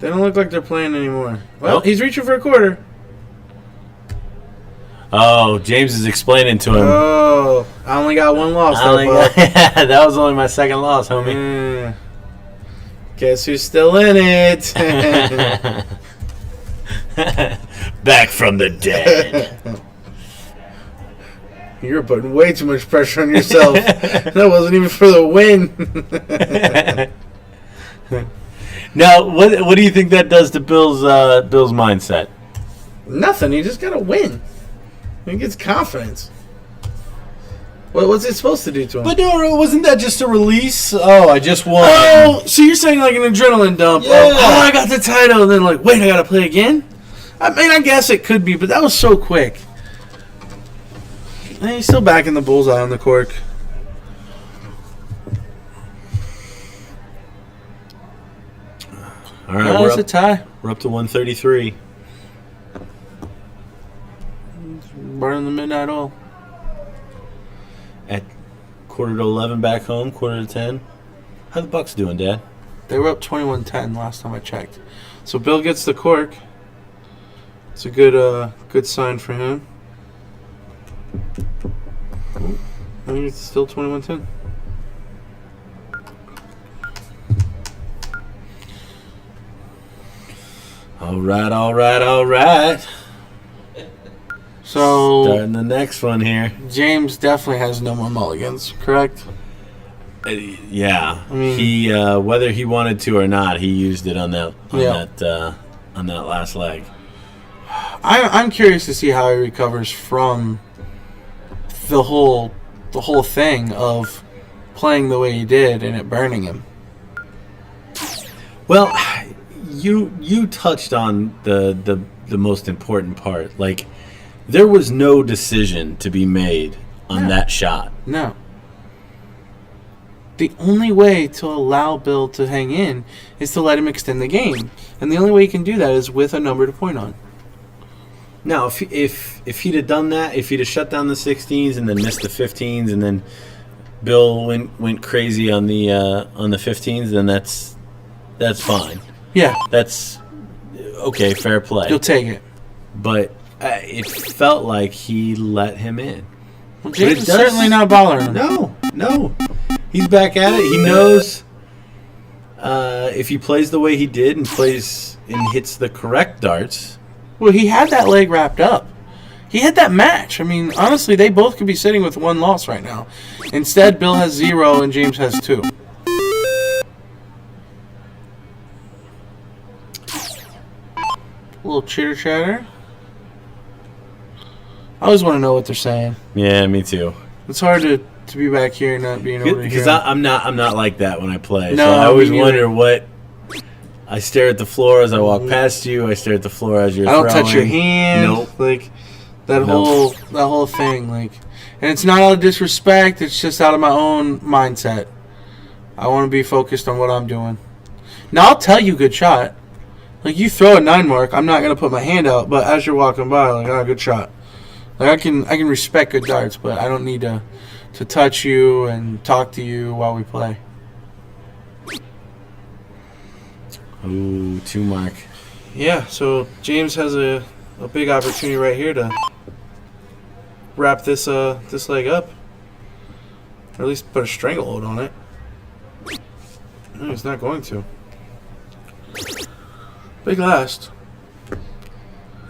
They don't look like they're playing anymore. Well, Nope. he's reaching for a quarter. Oh, James is explaining to him. Oh, I only got one loss. I only got- that was only my second loss, homie. Guess who's still in it? Back from the dead. You're putting way too much pressure on yourself. That wasn't even for the win. Now, what do you think that does to Bill's mindset? Nothing. You just gotta win. He gets confidence. What's it supposed to do to him? But no, wasn't that just a release? Oh, I just won. Oh, so you're saying like an adrenaline dump? Yeah. Oh, I got the title, and then like, wait, I gotta play again? I mean, I guess it could be, but that was so quick. And he's still back in the bullseye on the cork. All right, No, we're it's a up, tie. we're up to 133. Burning the midnight oil. At quarter to 11 back home, quarter to 10. How the Bucks doing, Dad? They were up 21-10 last time I checked. So Bill gets the cork. It's a good sign for him. I think it's still 21-10. All right. So Starting the next one here. James definitely has no more mulligans, correct? Yeah, mean- he whether he wanted to or not, he used it on that Yeah. on that last leg. I'm curious to see how he recovers from the whole thing of playing the way he did and it burning him. Well, you touched on the most important part. Like, there was no decision to be made on No. that shot. No. The only way to allow Bill to hang in is to let him extend the game. And the only way he can do that is with a number to point on. Now, if he'd have done that, if he'd have shut down the 16s and then missed the 15s, and then Bill went crazy on the 15s, then that's fine. Yeah, That's okay, fair play. you'll take it. But it felt like he let him in. Well, But James it is does- certainly not bothering him. No. He's back at it. He knows if he plays the way he did and plays and hits the correct darts. Well, he had that leg wrapped up. He had that match. I mean, honestly, they both could be sitting with one loss right now. Instead, Bill has 0 and James has 2. A little chitter chatter. I always want to know what they're saying. Yeah, me too. It's hard to be back here and not being able to Because hear. I'm not like that when I play. No, so I always me neither. wonder what. I stare at the floor as I walk past you. I stare at the floor as you're I don't throwing. touch your hand. Nope. Like that Nope. whole thing. Like, and it's not out of disrespect. It's just out of my own mindset. I want to be focused on what I'm doing. Now I'll tell you, good shot. Like, you throw a 9 mark, I'm not gonna put my hand out. But as you're walking by, like, oh, good shot. Like, I can respect good darts, but I don't need to touch you and talk to you while we play. Ooh, 2 mark. Yeah, so James has a big opportunity right here to wrap this leg up, or at least put a stranglehold on it. No, he's not going to. Big last.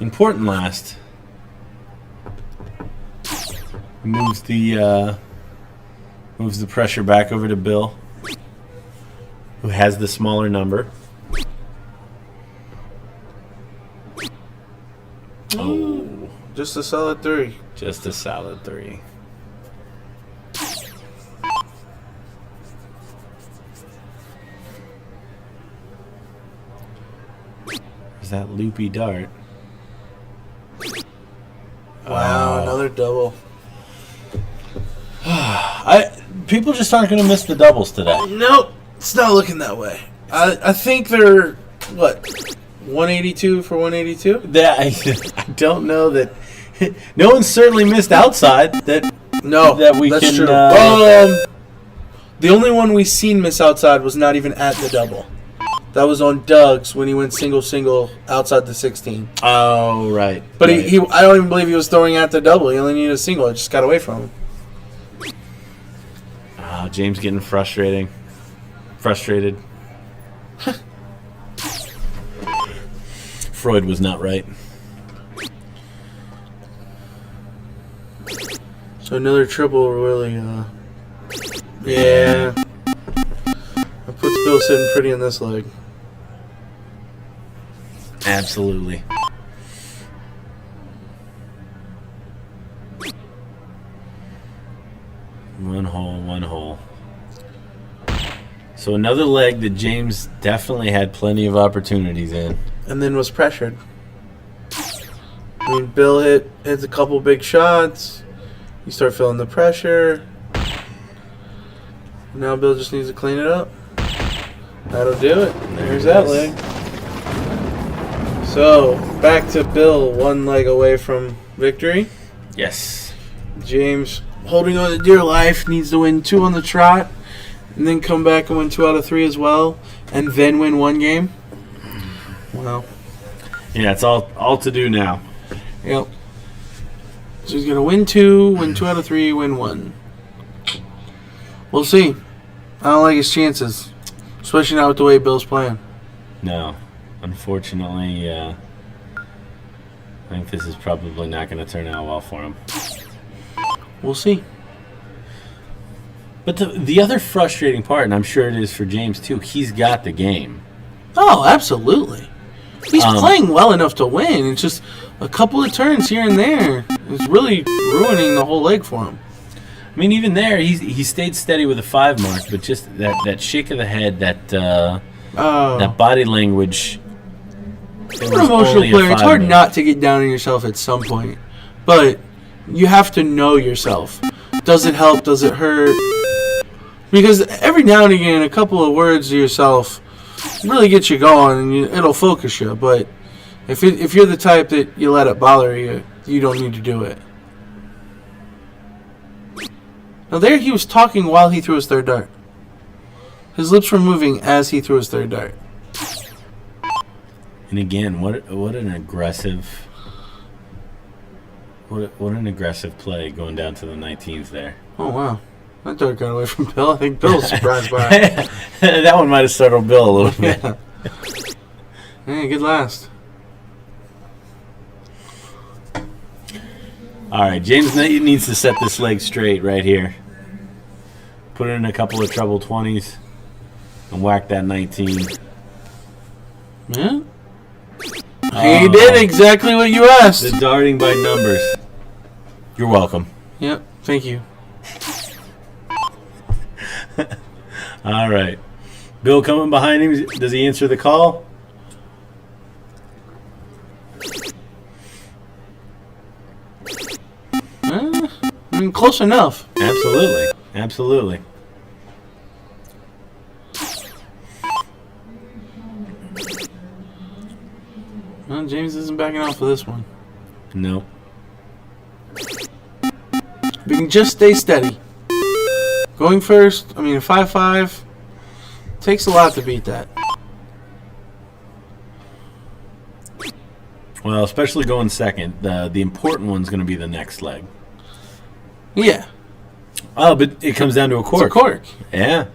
Important last. Moves the pressure back over to Bill, who has the smaller number. Oh, Just a solid 3. just a solid 3. Is that loopy dart. Wow, another double. People just aren't going to miss the doubles today. Nope, it's not looking that way. I think they're, what, 182 for 182? I don't know that. No one certainly missed outside that. No, that we that's can. true. The only one we seen miss outside was not even at the double. That was on Doug's when he went single outside the 16. Oh, right. But right. he I don't even believe he was throwing at the double. He only needed a single. It just got away from him. James getting frustrated. Freud was not right. So another triple really, yeah. That puts Bill sitting pretty in this leg. Absolutely. One hole. So another leg that James definitely had plenty of opportunities in. And then was pressured. I mean, Bill hits a couple big shots. You start feeling the pressure. Now Bill just needs to clean it up. That'll do it. There's that leg. So, back to Bill, one leg away from victory. Yes. James, holding on to dear life, needs to win 2 on the trot, and then come back and win 2 out of 3 as well, and then win 1 game. Wow. Yeah, it's all to do now. Yep. So he's going to win 2 out of 3, win 1. We'll see. I don't like his chances, especially not with the way Bill's playing. No. Unfortunately, I think this is probably not going to turn out well for him. We'll see. But the other frustrating part, and I'm sure it is for James too, he's got the game. Oh, absolutely. He's playing well enough to win. It's just a couple of turns here and there. It's really ruining the whole leg for him. I mean, even there, he stayed steady with a 5 mark, but just that shake of the head, that body language. You're an emotional player. It's hard not to get down on yourself at some point. But you have to know yourself. Does it help? Does it hurt? Because every now and again, a couple of words to yourself really get you going, and it'll focus you. But if you're the type that you let it bother you, you don't need to do it. Now there he was talking while he threw his third dart. His lips were moving as he threw his third dart. And again, what an aggressive play going down to the 19th there. Oh wow. That dart got away from Bill. I think Bill's surprised by it. That one might have startled Bill a little bit. Yeah. Hey, good last. All right, James needs to set this leg straight right here. Put in a couple of treble 20s and whack that 19. Yeah. He did exactly what you asked. The darting by numbers. You're welcome. Yep, thank you. All right. Bill coming behind him. Does he answer the call? I mean, close enough. Absolutely. Well, James isn't backing off of this one. No. We can just stay steady. Going first, I mean, a 5-5 takes a lot to beat that. Well, especially going second. The important one's going to be the next leg. Yeah. Oh, but it comes down to a cork. It's a cork. Yeah.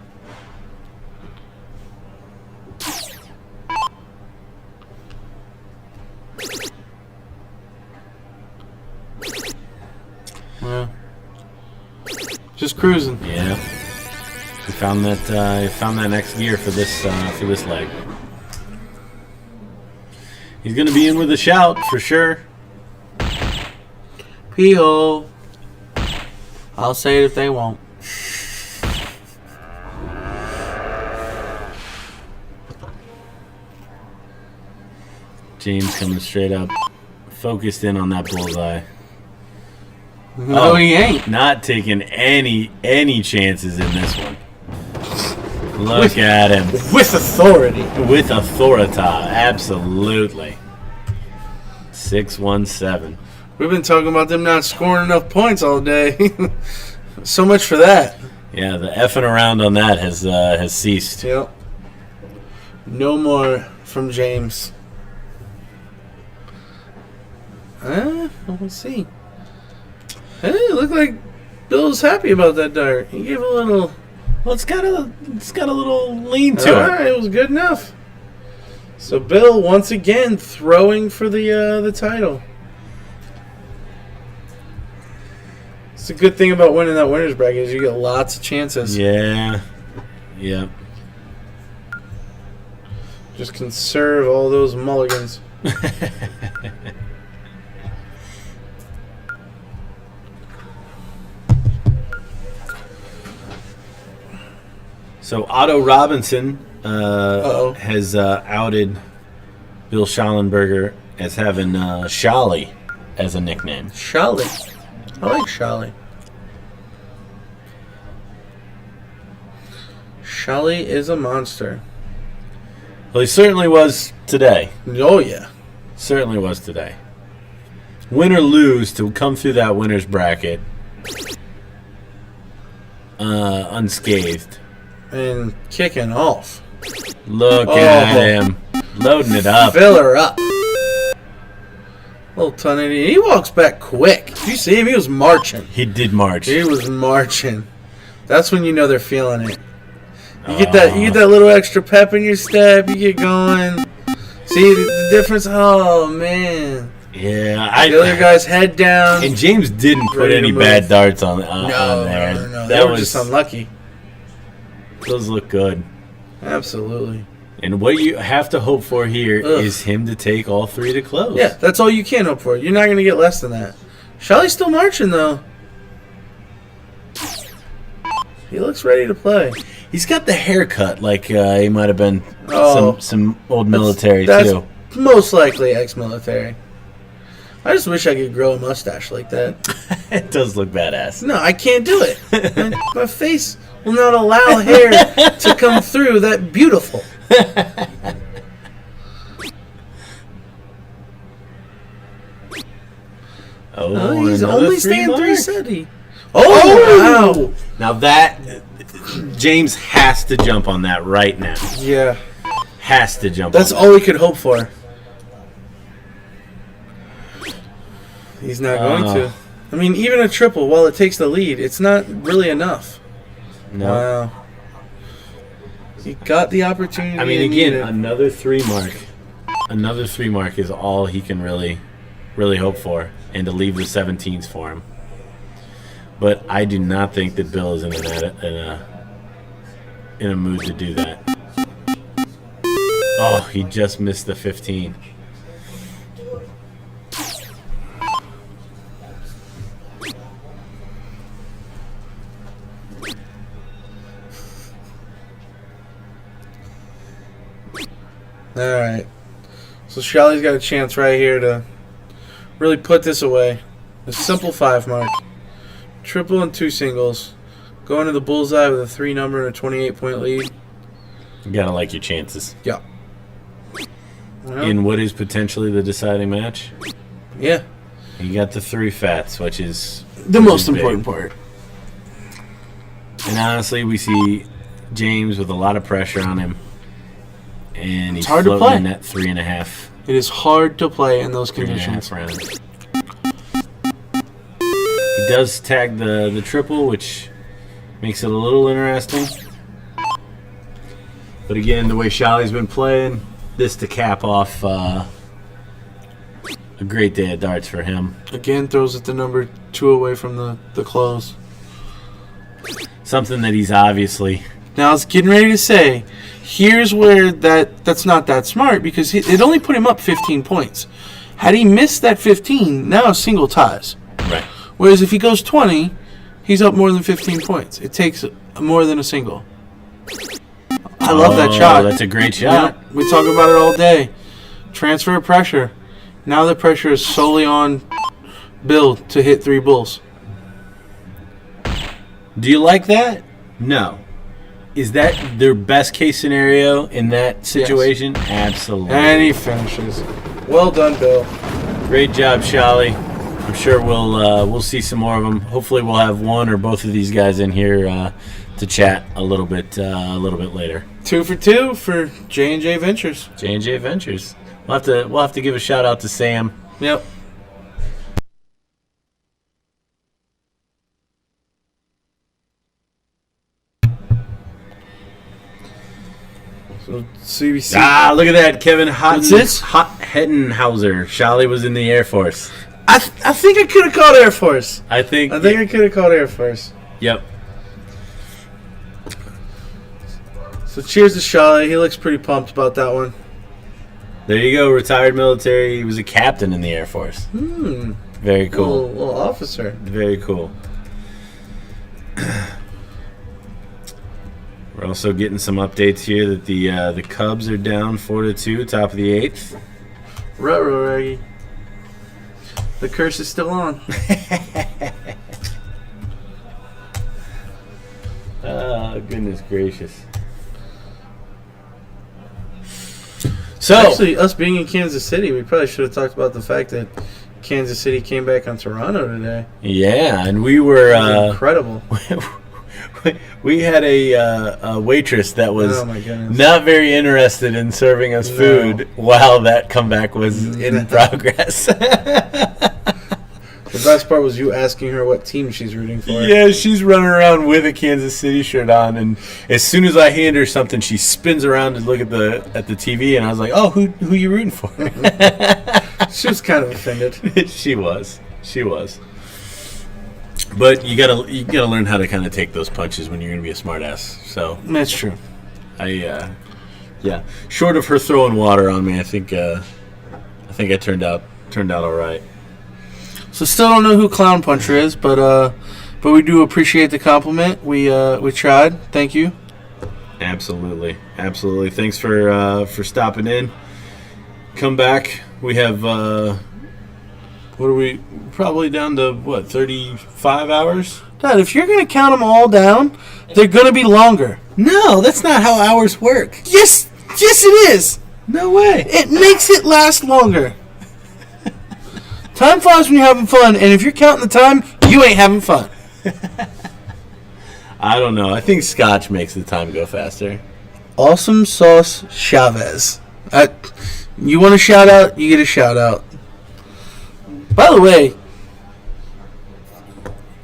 Well, just cruising. Yeah. He found that next gear for this leg. He's going to be in with a shout for sure. Pee-hole. I'll say it if they won't. James coming straight up, focused in on that bullseye. No, he ain't. Not taking any chances in this one. Look at him. With authority. With authority, absolutely. 6-1-7. We've been talking about them not scoring enough points all day. So much for that. Yeah, the effing around on that has ceased. Yep. No more from James. We'll see. Hey, it looked like Bill's happy about that dart. He gave a little. Well, it's got a little lean to All right, it was good enough. So Bill once again throwing for the title. It's a good thing about winning that winners bracket is you get lots of chances. Yeah. Yeah. Just conserve all those mulligans. So Otto Robinson Uh-oh. has outed Bill Schallenberger as having Schally as a nickname. Schally. I like Schally. Schally is a monster. Well, he certainly was today. Oh, yeah. Certainly was today. Win or lose, to come through that winner's bracket unscathed. And kicking off. Look at him. Loading it up. Fill her up. Little ton of he walks back quick. Did you see him? He was marching. He did march. He was marching. That's when you know they're feeling it. You get that little extra pep in your step. You get going. See the difference? Oh man. Yeah, The other guy's head down. And James didn't put Ready to any move. bad darts on there. No. They That were was just unlucky. those look good. Absolutely. And what you have to hope for here is him to take all three to close. Yeah, that's all you can hope for. You're not going to get less than that. Shelly's still marching, though. He looks ready to play. He's got the haircut like he might have been Oh. some old military, That's too. most likely ex-military. I just wish I could grow a mustache like that. It does look badass. No, I can't do it. My face will not allow hair to come through that beautiful. Oh, He's another only three staying mark. 370. Oh, wow. Now that James has to jump on that right now. Yeah, Has to jump. that's on all we could hope for. He's not going to. I mean, even a triple, while it takes the lead, it's not really enough. that. No. Wow. He got the opportunity. I mean, and again, needed. another 3 mark. Another 3 mark is all he can really hope for, and to leave the 17s for him. But I do not think that Bill is in a mood to do that. Oh, he just missed the 15. All right. So Shelly's got a chance right here to really put this away. A simple 5 mark. Triple and 2 singles. Going to the bullseye with a 3 number and a 28-point lead. You gotta like your chances. Yeah. Well, In what is potentially the deciding match, yeah. you got the 3 fats, which is The most big. important part. And honestly, we see James with a lot of pressure on him. And he's hard to floating play. in that 3.5. It is hard to play in those 3.5 conditions. rounds. He does tag the triple, which makes it a little interesting. But again, the way Shally's been playing, this to cap off a great day of darts for him. Again, throws it the number 2 away from the close. Something that he's obviously... Now I was getting ready to say, here's where that's not that smart because it only put him up 15 points. Had he missed that 15, now single ties. Right. Whereas if he goes 20, he's up more than 15 points. It takes more than a single. I love that shot. That's a great shot. Yeah, we talk about it all day. Transfer of pressure. Now the pressure is solely on Bill to hit 3 bulls. Do you like that? No. Is that their best case scenario in that situation? Yes. Absolutely. And he finishes. Well done, Bill. Great job, Shally. I'm sure we'll see some more of them. Hopefully, we'll have one or both of these guys in here to chat a little bit later. 2 for 2 for J&J Ventures. J&J Ventures. We'll have to give a shout out to Sam. Yep. So CBC. Look at that, Kevin Hettenhauser. Shally was in the Air Force. I think I could have called Air Force. I think I could have called Air Force. Yep. So cheers to Shally. He looks pretty pumped about that one. There you go, retired military. He was a captain in the Air Force. Very cool. Little officer. Very cool. We're also getting some updates here that the Cubs are down 4-2, top of the 8th. Ruh-roh, Raggy. The curse is still on. Oh, goodness gracious. So, actually, us being in Kansas City, we probably should have talked about the fact that Kansas City came back on Toronto today. Yeah, and we were incredible. We had a waitress that was oh my goodness, not very interested in serving us food while that comeback was in progress. The best part was you asking her what team she's rooting for. Yeah, she's running around with a Kansas City shirt on, and as soon as I hand her something, she spins around to look at the TV, and I was like, "Oh, who you rooting for?" She was kind of offended. She was. But you gotta learn how to kind of take those punches when you're gonna be a smartass. So that's true. Short of her throwing water on me, I think I turned out all right. So still don't know who Clown Puncher is, but we do appreciate the compliment. We tried. Thank you. Absolutely. Thanks for stopping in. Come back. We have what are we probably down to 35 hours? Dad, if you're gonna count them all down, they're gonna be longer. No, that's not how hours work. Yes, it is. No way. It makes it last longer. Time flies when you're having fun, and if you're counting the time, you ain't having fun. I don't know. I think Scotch makes the time go faster. Awesome Sauce Chavez. You want a shout out? You get a shout out. By the way,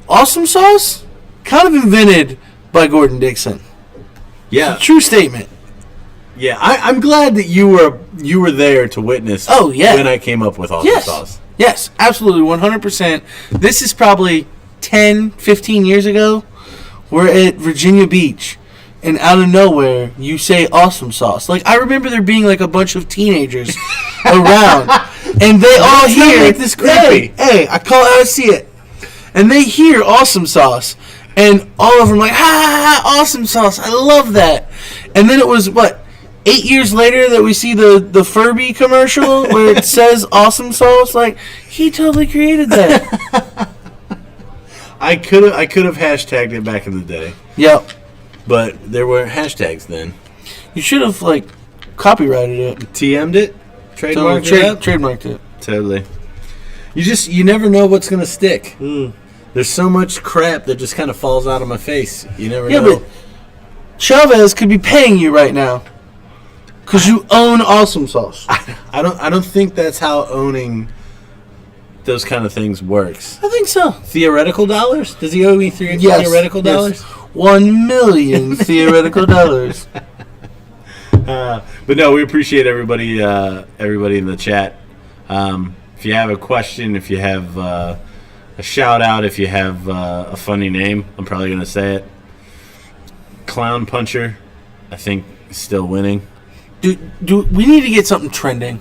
Awesome Sauce kind of invented by Gordon Dixon. Yeah, it's a true statement. Yeah, I'm glad that you were there to witness. Oh yeah, when I came up with Awesome Sauce. Yes, absolutely, 100%. This is probably 10, 15 years ago. We're at Virginia Beach, and out of nowhere, you say Awesome Sauce. Like, I remember there being, like, a bunch of teenagers around, and they all hear, make this creepy. Hey, I call it how I see it. And they hear Awesome Sauce, and all of them like, ha, Awesome Sauce, I love that. And then it was, 8 years later that we see the Furby commercial where it says Awesome Sauce. Like, he totally created that. I could have hashtagged it back in the day. Yep. But there weren't hashtags then. You should have copyrighted it. TM'd it? Trademarked it. Totally. You never know what's gonna stick. There's so much crap that just kind of falls out of my face. You never know. Yeah, but Chavez could be paying you right now. Because you own Awesome Sauce. I don't think that's how owning those kind of things works. I think so. Theoretical dollars? Does he owe me theoretical dollars? 1 million theoretical dollars. But no, we appreciate everybody in the chat. If you have a question, if you have a shout out, if you have a funny name, I'm probably going to say it. Clown Puncher, I think, is still winning. Do we need to get something trending?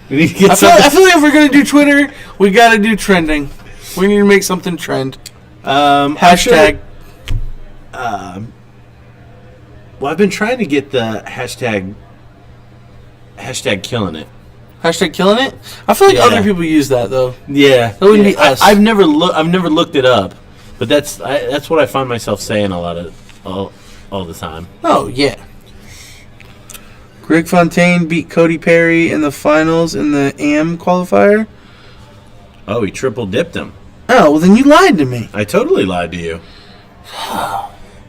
We need to get I feel like if we're going to do Twitter, we got to do trending. We need to make something trend. Hashtag. Well, I've been trying to get the hashtag Hashtag killing it. Hashtag killing it. I feel like Yeah. other people use that though. Yeah, That wouldn't be us. I've never looked it up, but that's what I find myself saying all the time. Oh yeah. Greg Fontaine beat Cody Perry in the finals in the AM qualifier. Oh, he triple dipped him. Oh well, then you lied to me. I totally lied to you.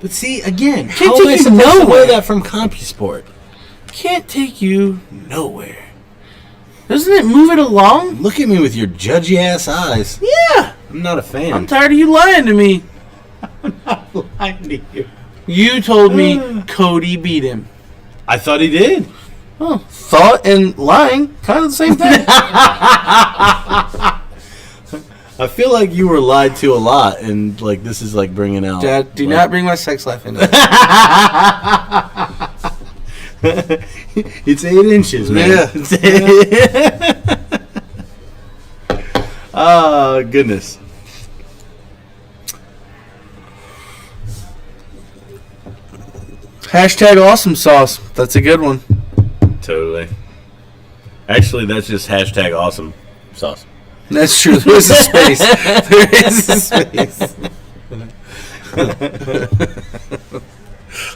But see, again, Can't how am I take you supposed to nowhere. know that from CompuSport? Can't take you nowhere. Doesn't it move it along? Look at me with your judgy ass eyes. Yeah. I'm not a fan. I'm tired of you lying to me. lying to you. You told me Cody beat him. I thought he did. Oh, thought and lying, kind of the same thing. I feel like you were lied to a lot, and like this is like bringing out. Dad, do like, not bring my sex life into it. It's 8 inches, man. Yeah. Oh goodness. Hashtag awesome sauce. That's a good one. Totally. Actually, that's just hashtag awesome sauce. That's true. There is a space. There is a space.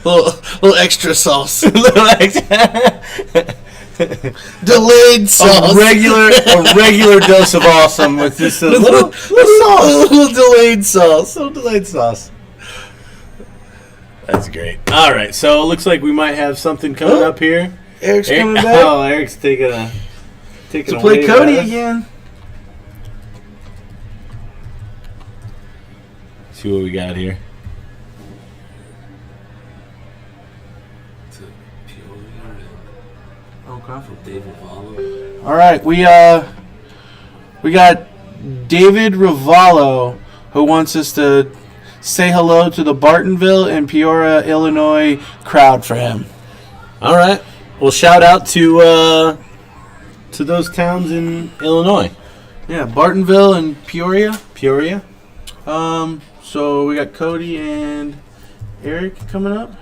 little extra sauce. Delayed sauce. A regular dose of awesome with just a little sauce. A little delayed sauce. So delayed sauce. That's great. All right, so it looks like we might have something coming up here. Eric's coming back Oh, Eric's taking to play away Cody with us. again. See what we got here. All right, we got David Ravallo who wants us to say hello to the Bartonville and Peoria, Illinois crowd for him. All right. Well, shout out to those towns in Illinois. Yeah, Bartonville and Peoria. Peoria. So we got Cody and Eric coming up.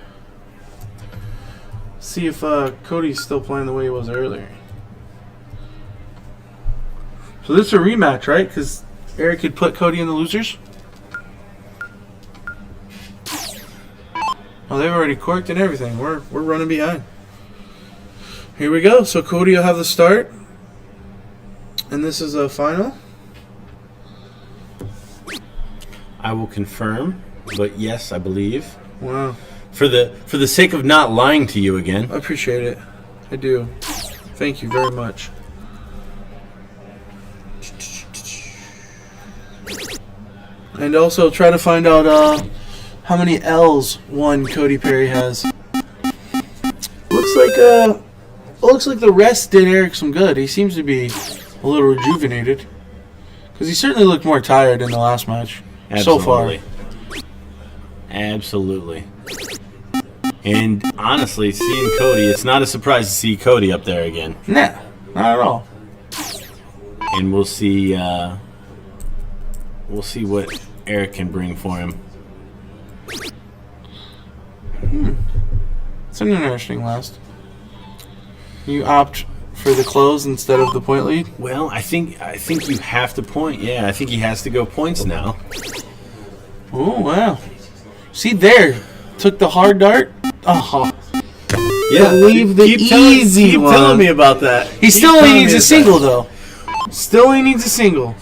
See if Cody's still playing the way he was earlier. So this is a rematch, right? Because Eric had put Cody in the losers. Oh, they've already corked and everything. We're running behind. Here we go. So Cody will have the start, and this is a final. I will confirm, but yes, I believe. Wow, For the sake of not lying to you again. I appreciate it. I do. Thank you very much. And also try to find out how many L's one Cody Perry has. Looks like the rest did Eric some good. He seems to be a little rejuvenated. Because he certainly looked more tired in the last match. So far. Absolutely. And honestly, seeing Cody, it's not a surprise to see Cody up there again. Nah, not at all. And we'll see what Eric can bring for him. It's an interesting last. You opt for the close instead of the point lead? Well, I think you have to point. Yeah, I think he has to go points now. Oh, wow. See there. Took the hard dart. Oh. Yeah, Leave the easy one. Keep telling me about that. He still only needs a single, though. Still only needs a single.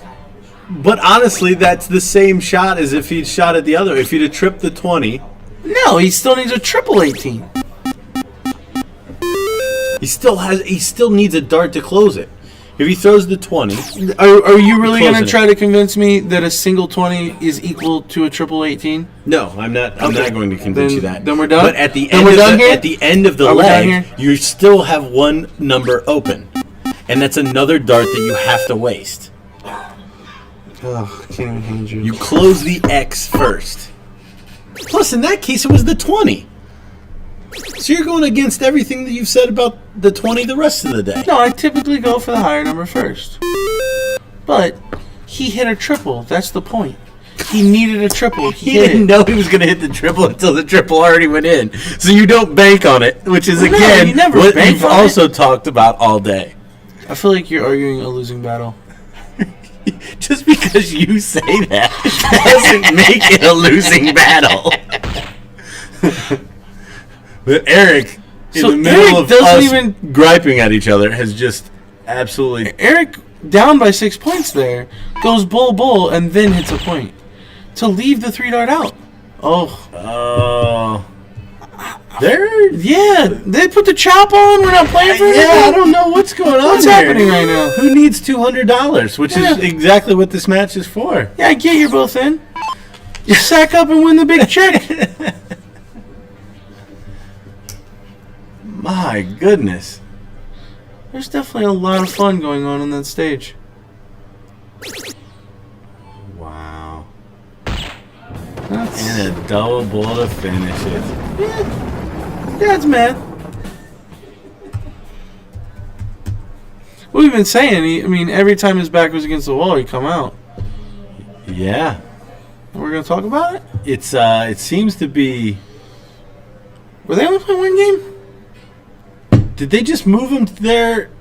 But honestly, that's the same shot as if he'd shot at the other. If he'd have tripped the 20. No, he still needs a triple 18. He still needs a dart to close it. If he throws the 20, Are you really going to Closing try to convince me that a single 20 is equal to a triple 18? no, I'm not. I'm not going to convince you that. Then we're done? But at the Then end, we're of done the, here? at the end of the Are we done leg, here? you still have one number open, and that's another dart that you have to waste. Oh, I can't even hand you. You close the X first. Plus, in that case, it was the 20. So you're going against everything that you've said about the 20 the rest of the day. No, I typically go for the higher number first. But he hit a triple. That's the point. He needed a triple. He didn't know he was going to hit the triple until the triple already went in. So you don't bank on it, which is, again, you never what bank you've on also talked about all day. I feel like you're arguing a losing battle. Just because you say that doesn't make it a losing battle. But Eric, in So the middle Eric of doesn't us even- griping at each other, has just absolutely... Eric, down by 6 points there, goes bull, and then hits a point to leave the 3-dart out. Oh. They put the chop on. We're not playing for Yeah, I anything? don't know what's going on. What's here. happening right now? Who needs $200? Which is exactly what this match is for. Yeah, I get you're both in. You sack up and win the big check. My goodness. There's definitely a lot of fun going on that stage. Wow. That's, And a double bull to finish it. Dad's mad. We've been saying, every time his back was against the wall, he'd come out. Yeah. We're going to talk about it? It seems to be... Were they only playing one game? Did they just move him there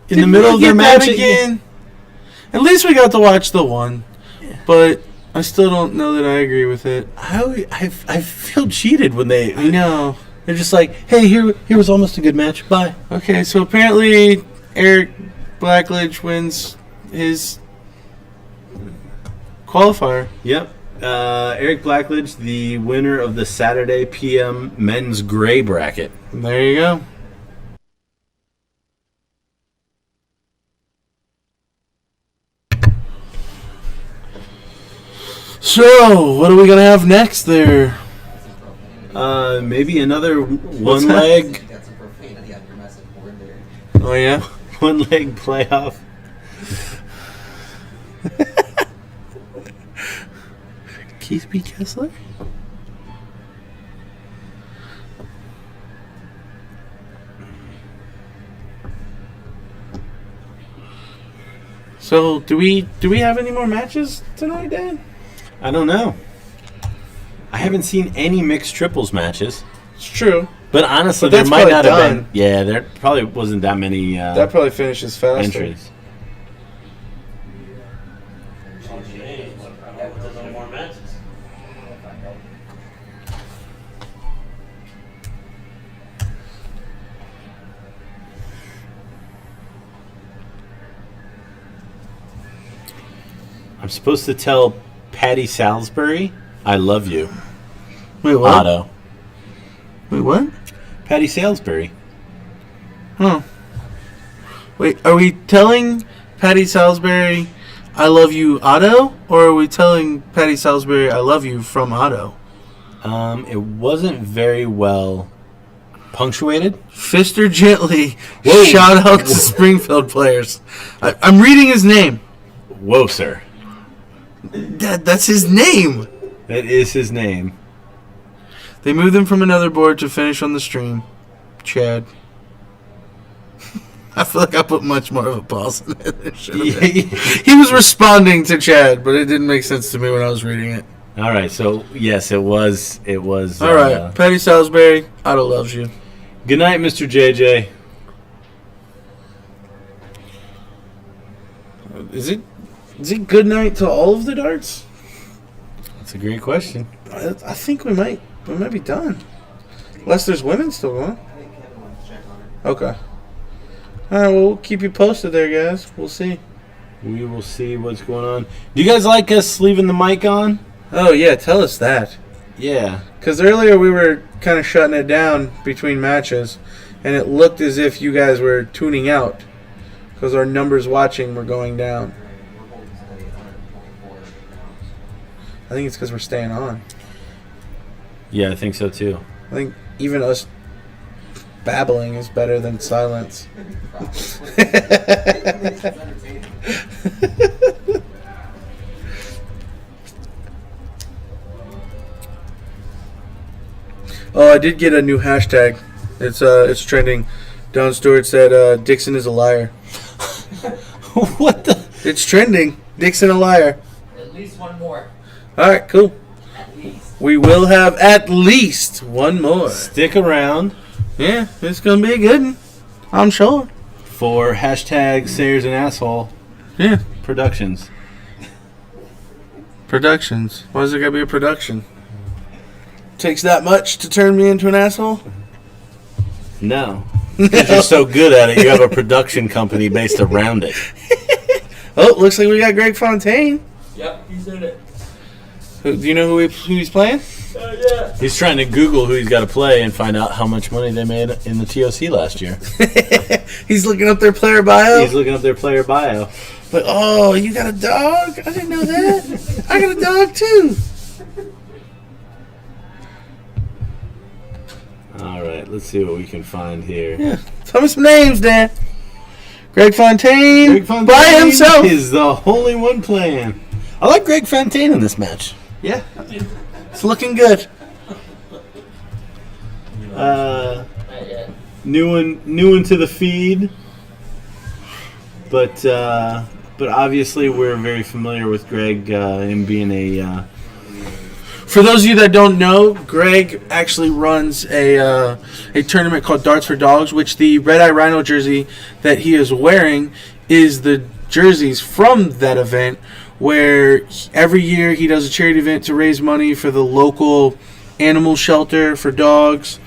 in the Did middle we of their get that match again? At least we got to watch the one. But I still don't know that I agree with it. I feel cheated when they... I know. They're just like, hey, here was almost a good match. Bye. Okay, so apparently Eric Blackledge wins his qualifier. Yep. Eric Blackledge, the winner of the Saturday PM men's gray bracket. There you go. So, what are we going to have next there? Maybe another one that? leg You got some profanity on your message board there. Oh, yeah? one leg playoff. Keith B. Kessler? So, do we have any more matches tonight, Dan? I don't know. I haven't seen any mixed triples matches. It's true. But honestly, But there that's might probably not have been. done. Yeah, there probably wasn't that many That probably finishes faster. entries. I'm supposed to tell Patty Salisbury, I love you. Wait, what? Otto. Wait, what? Patty Salisbury. Huh. Wait, are we telling Patty Salisbury, I love you, Otto? Or are we telling Patty Salisbury, I love you from Otto? It wasn't very well punctuated. Fister Gently, Whoa. shout out to Springfield players. I'm reading his name. Whoa, sir. That's his name. That is his name. They moved him from another board to finish on the stream. Chad. I feel like I put much more of a pause in it than it should have been. He was responding to Chad, but it didn't make sense to me when I was reading it. All right, so yes, it was. All right, Patty Salisbury, Otto loves you. Good night, Mr. JJ. Is it good night to all of the darts? That's a great question. I think we might be done. Unless there's women still going. I think Kevin wants to check on it. Okay. All right, well, we'll keep you posted there, guys. We'll see. We will see what's going on. Do you guys like us leaving the mic on? Oh, yeah, tell us that. Yeah. Because earlier we were kind of shutting it down between matches, and it looked as if you guys were tuning out because our numbers watching were going down. We're holding steady at 124 pounds. I think it's because we're staying on. Yeah, I think so too. I think even us babbling is better than silence. It's entertaining. Oh, I did get a new hashtag. It's trending. Don Stewart said Dixon is a liar. What the? It's trending. Dixon a liar. At least one more. All right, cool. At least. We will have at least one more. Stick around Yeah, it's gonna be a good one. I'm sure. for hashtag Sayers and Asshole Yeah. Productions. Productions. Why is there gotta be a production? Takes that much to turn me into an asshole? No. Because you're so good at it, you have a production company based around it. Oh, looks like we got Greg Fontaine. Yep, he's in it. Do you know who he's playing? Yeah. He's trying to Google who he's got to play and find out how much money they made in the TOC last year. He's looking up their player bio. He's looking up their player bio. But oh, you got a dog? I didn't know that. I got a dog too. All right, let's see what we can find here. Yeah. Tell me some names, Dan. Greg Fontaine, Greg Fontaine by himself. is the only one playing. I like Greg Fontaine in this match. Yeah. It's looking good. New one to the feed, but obviously we're very familiar with Greg, him being a. For those of you that don't know, Greg actually runs a tournament called Darts for Dogs, which the Red Eye Rhino jersey that he is wearing is the jerseys from that event, where every year he does a charity event to raise money for the local animal shelter for dogs.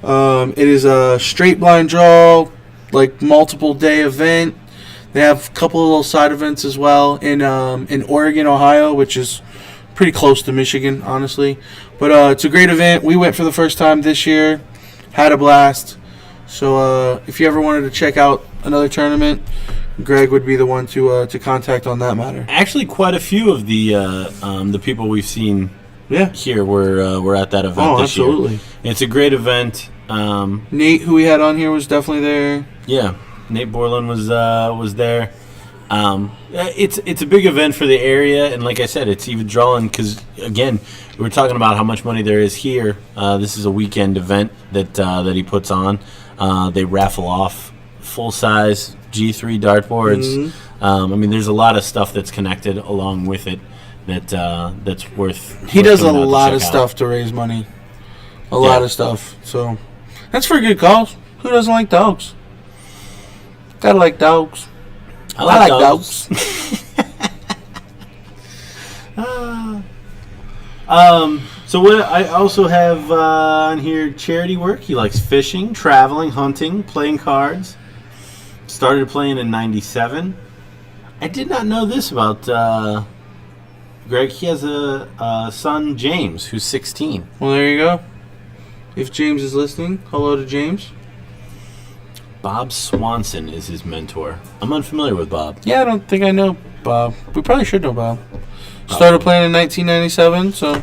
It is a straight blind draw, like multiple day event. They have a couple of little side events as well in Oregon, Ohio, which is pretty close to Michigan, honestly. But it's a great event. We went for the first time this year, had a blast. So if you ever wanted to check out another tournament, Greg would be the one to contact on that matter. Actually, quite a few of the people we've seen here were at that event this absolutely. year. It's a great event. Nate, who we had on here, was definitely there. Yeah, Nate Borland was there. It's a big event for the area, and like I said, it's even drawing because again, we were talking about how much money there is here. This is a weekend event that he puts on. They raffle off full size G3 dartboards. Mm-hmm. I mean, there's a lot of stuff that's connected along with it that's worth. He does a coming out to lot check of out. stuff to raise money. A lot of stuff. So that's for a good cause. Who doesn't like dogs? Gotta like dogs. I like dogs. So what I also have on here, charity work. He likes fishing, traveling, hunting, playing cards. Started playing in '97. I did not know this about Greg. He has a son, James, who's 16. Well, there you go. If James is listening, hello to James. Bob Swanson is his mentor. I'm unfamiliar with Bob. Yeah, I don't think I know Bob. We probably should know Bob. Started playing in 1997, so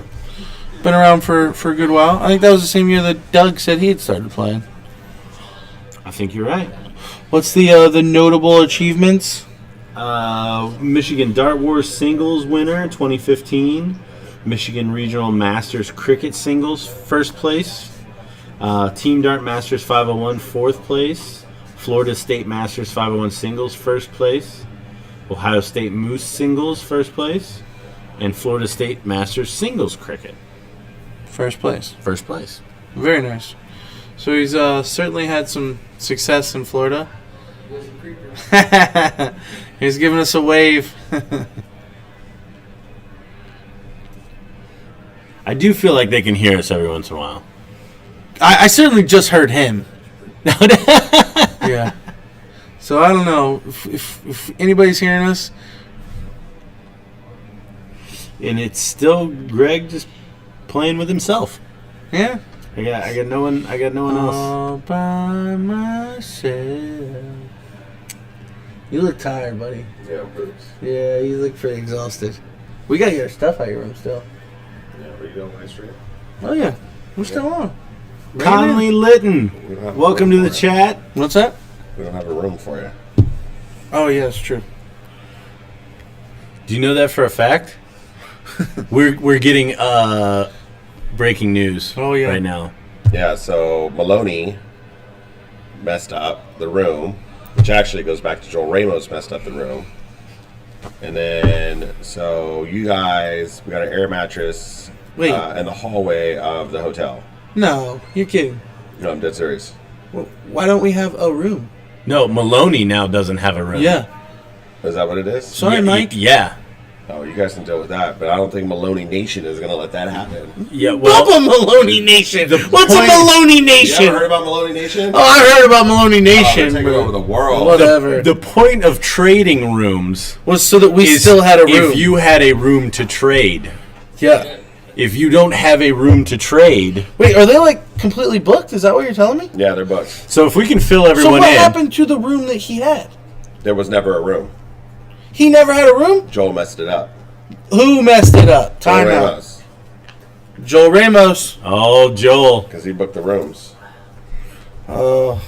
been around for a good while. I think that was the same year that Doug said he had started playing. I think you're right. What's the notable achievements? Michigan Dart Wars singles winner 2015. Michigan Regional Masters Cricket singles first place. Team Dart Masters 501 fourth place. Florida State Masters 501 singles first place. Ohio State Moose singles first place. And Florida State Masters singles cricket First place. first place. Very nice. So he's certainly had some success in Florida. He's giving us a wave. I do feel like they can hear us every once in a while. I certainly just heard him. Yeah. So I don't know if anybody's hearing us. And it's still Greg just playing with himself. Yeah. I got no one else. All by myself. You look tired, buddy. Yeah, boobs. Yeah, you look pretty exhausted. We gotta get our stuff out of your room still. Yeah, are you going live stream? Oh yeah, we're still on. Conley Litton, We don't have a welcome to room the for you. chat. What's that? We don't have a room for you. Oh yeah, it's true. Do you know that for a fact? we're getting breaking news Oh, yeah. right now. Yeah, so Maloney messed up the room, which actually goes back to Joel Ramos messed up the room. And then, so you guys, we got an air mattress Wait. in the hallway of the hotel. No, you're kidding. No, I'm dead serious. Well, why don't we have a room? No, Maloney now doesn't have a room. Yeah. Is that what it is? Sorry, Mike. Yeah. Oh, you guys can deal with that, but I don't think Maloney Nation is going to let that happen. Yeah. Well, Bubba Maloney Nation. What's point- a Maloney You Nation? ever heard about Maloney Nation? Oh, I heard about Maloney Oh, Nation. they're taking over the world. Whatever. the point of trading rooms was so that we is still had a room. if you had a room to trade. Yeah. If you don't have a room to trade, Wait, are they like completely booked? Is that what you're telling me? Yeah, they're booked. so if we can fill So everyone what in, happened to the room that he had? There was never a room. He never had a room? Joel messed it up. Who messed it up? Time Joel out. Ramos, Joel Ramos. oh Joel, because he booked the rooms. Oh.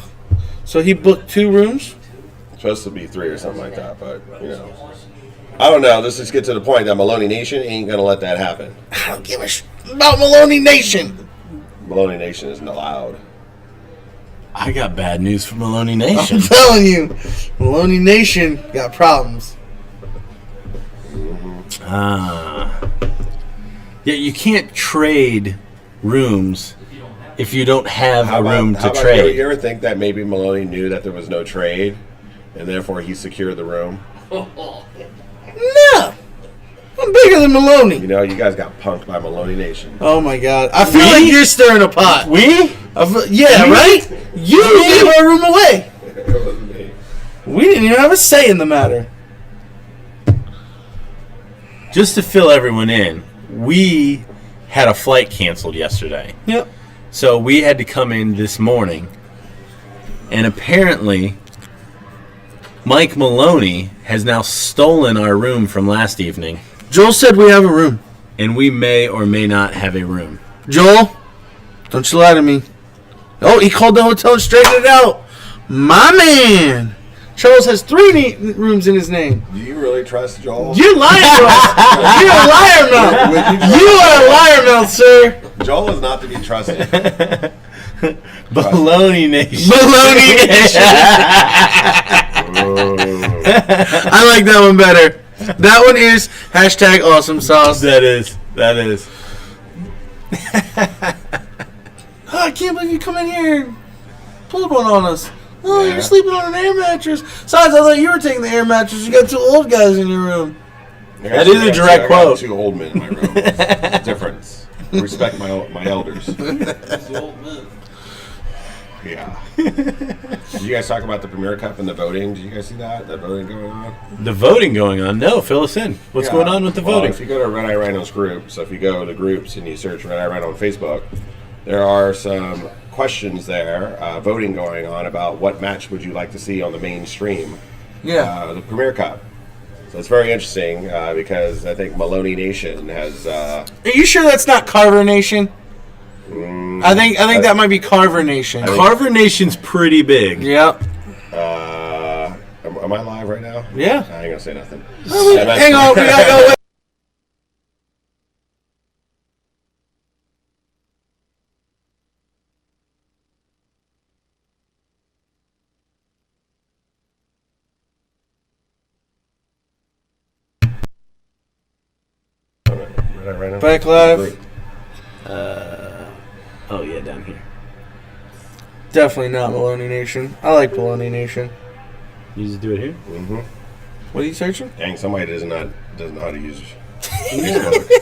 So he booked 2 rooms? Supposed to be 3 or something like that, but, you know. I don't know. Let's just get to the point that Maloney Nation ain't going to let that happen. I don't give a about Maloney Nation. Maloney Nation isn't allowed. I got bad news for Maloney I'm Nation. telling you, Maloney Nation got problems. Yeah, you can't trade rooms if you don't have a room to how about trade. You ever think that maybe Maloney knew that there was no trade, and therefore he secured the room? No. I'm bigger than Maloney. You know, you guys got punked by Maloney Nation. Oh my God. I feel We? like you're stirring a pot. Yeah, right? You gave our room away. We didn't even have a say in the matter. Just to fill everyone in, we had a flight canceled yesterday. Yep. So we had to come in this morning. And apparently, Mike Maloney has now stolen our room from last evening. Joel said we have a room. And we may or may not have a room. Joel, don't you lie to me. Oh, he called the hotel and straightened it out. My man. Charles has 3 rooms in his name. Do you really trust Joel? You're lying to us. You're a liar mouth. You are a liar mouth, sir. Joel is not to be trusted. Baloney Nation. Baloney Nation. I like that one better. That one is hashtag awesome sauce. That is. Oh, I can't believe you come in here and pulled one on us. Oh, Yeah. you're sleeping on an air mattress. Besides, I thought you were taking the air mattress. You got 2 old guys in your room. That is a direct I got quote. 2 old men in my room. It's a difference. Respect my elders. Yeah. Did you guys talk about the Premier Cup and the voting? Did you guys see that? That voting going on? The voting going on. No, fill us in. What's Yeah. going on with the Well, voting? if you go to Red Eye Rhino's group, so if you go to groups and you search Red Eye Rhino on Facebook, there are some questions there, voting going on about what match would you like to see on the mainstream, Yeah. the Premier Cup. So it's very interesting because I think Maloney Nation has. Are you sure that's not Carver Nation? I think that might be Carver Nation. Carver Nation's pretty big. Yep. Am I live right now? Yeah. I ain't gonna say nothing. Hang on, we gotta go. Red Eye Rhino? Back live. Oh, yeah, down here. Definitely not Maloney Nation. I like Maloney Nation. You just do it here? Mm-hmm. What are you searching? Dang, somebody doesn't know how to use Facebook.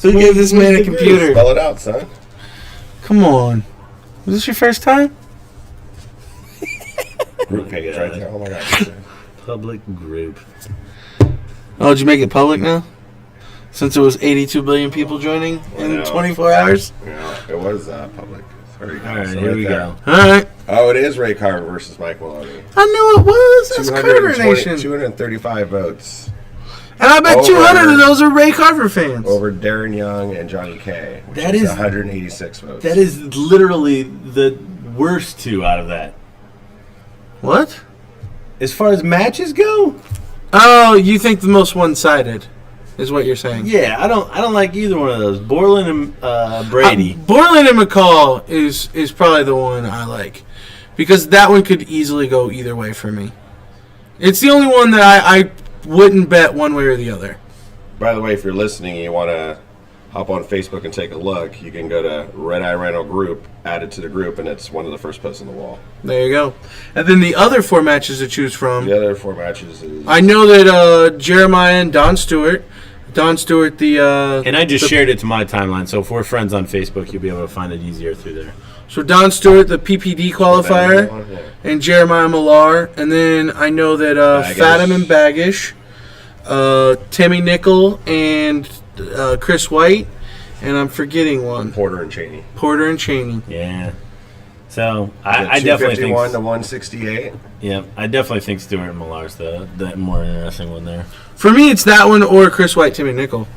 Who gave this man a computer? Spell it out, son. Come on. Was this your first time? Group page right there. Oh my god. Public group. Oh, did you make it public now? Since it was 82 billion people joining in Wow. 24 hours? Yeah, it was public. There you go. All right, So here right we there. go. All right. Oh, it is Ray Carver versus Mike Maloney. I knew it was. That's Carver Nation. 235 votes And I bet Over. 200 of those are Ray Carver fans. over Darren Young and Johnny K. Which That is is- 186 votes. That is literally the worst 2 out of that. What? As far as matches go, Oh, you think the most one-sided is what you're saying? yeah, I don't like either one of those. Borland and Brady. Borland and McCall is probably the one I like. Because that one could easily go either way for me. It's the only one that I wouldn't bet one way or the other. By the way, if you're listening and you want to hop on Facebook and take a look, you can go to Red Eye Rhino Group, add it to the group, and it's one of the first posts on the wall. There you go. And then the other 4 matches to choose from. The other 4 matches is... I know that Jeremiah and Don Stewart, and I just shared it to my timeline, so if we're friends on Facebook, you'll be able to find it easier through there. So Don Stewart, the PPD qualifier, and Jeremiah Millar. And then I know that Fathom and Baggish, Timmy Nickel, and Chris White, and I'm forgetting one. Porter and Cheney. Yeah. So I definitely think 251 to 168. Yeah, I definitely think Stewart and Millar's the more interesting one there. For me, it's that one or Chris White, Timmy Nickel.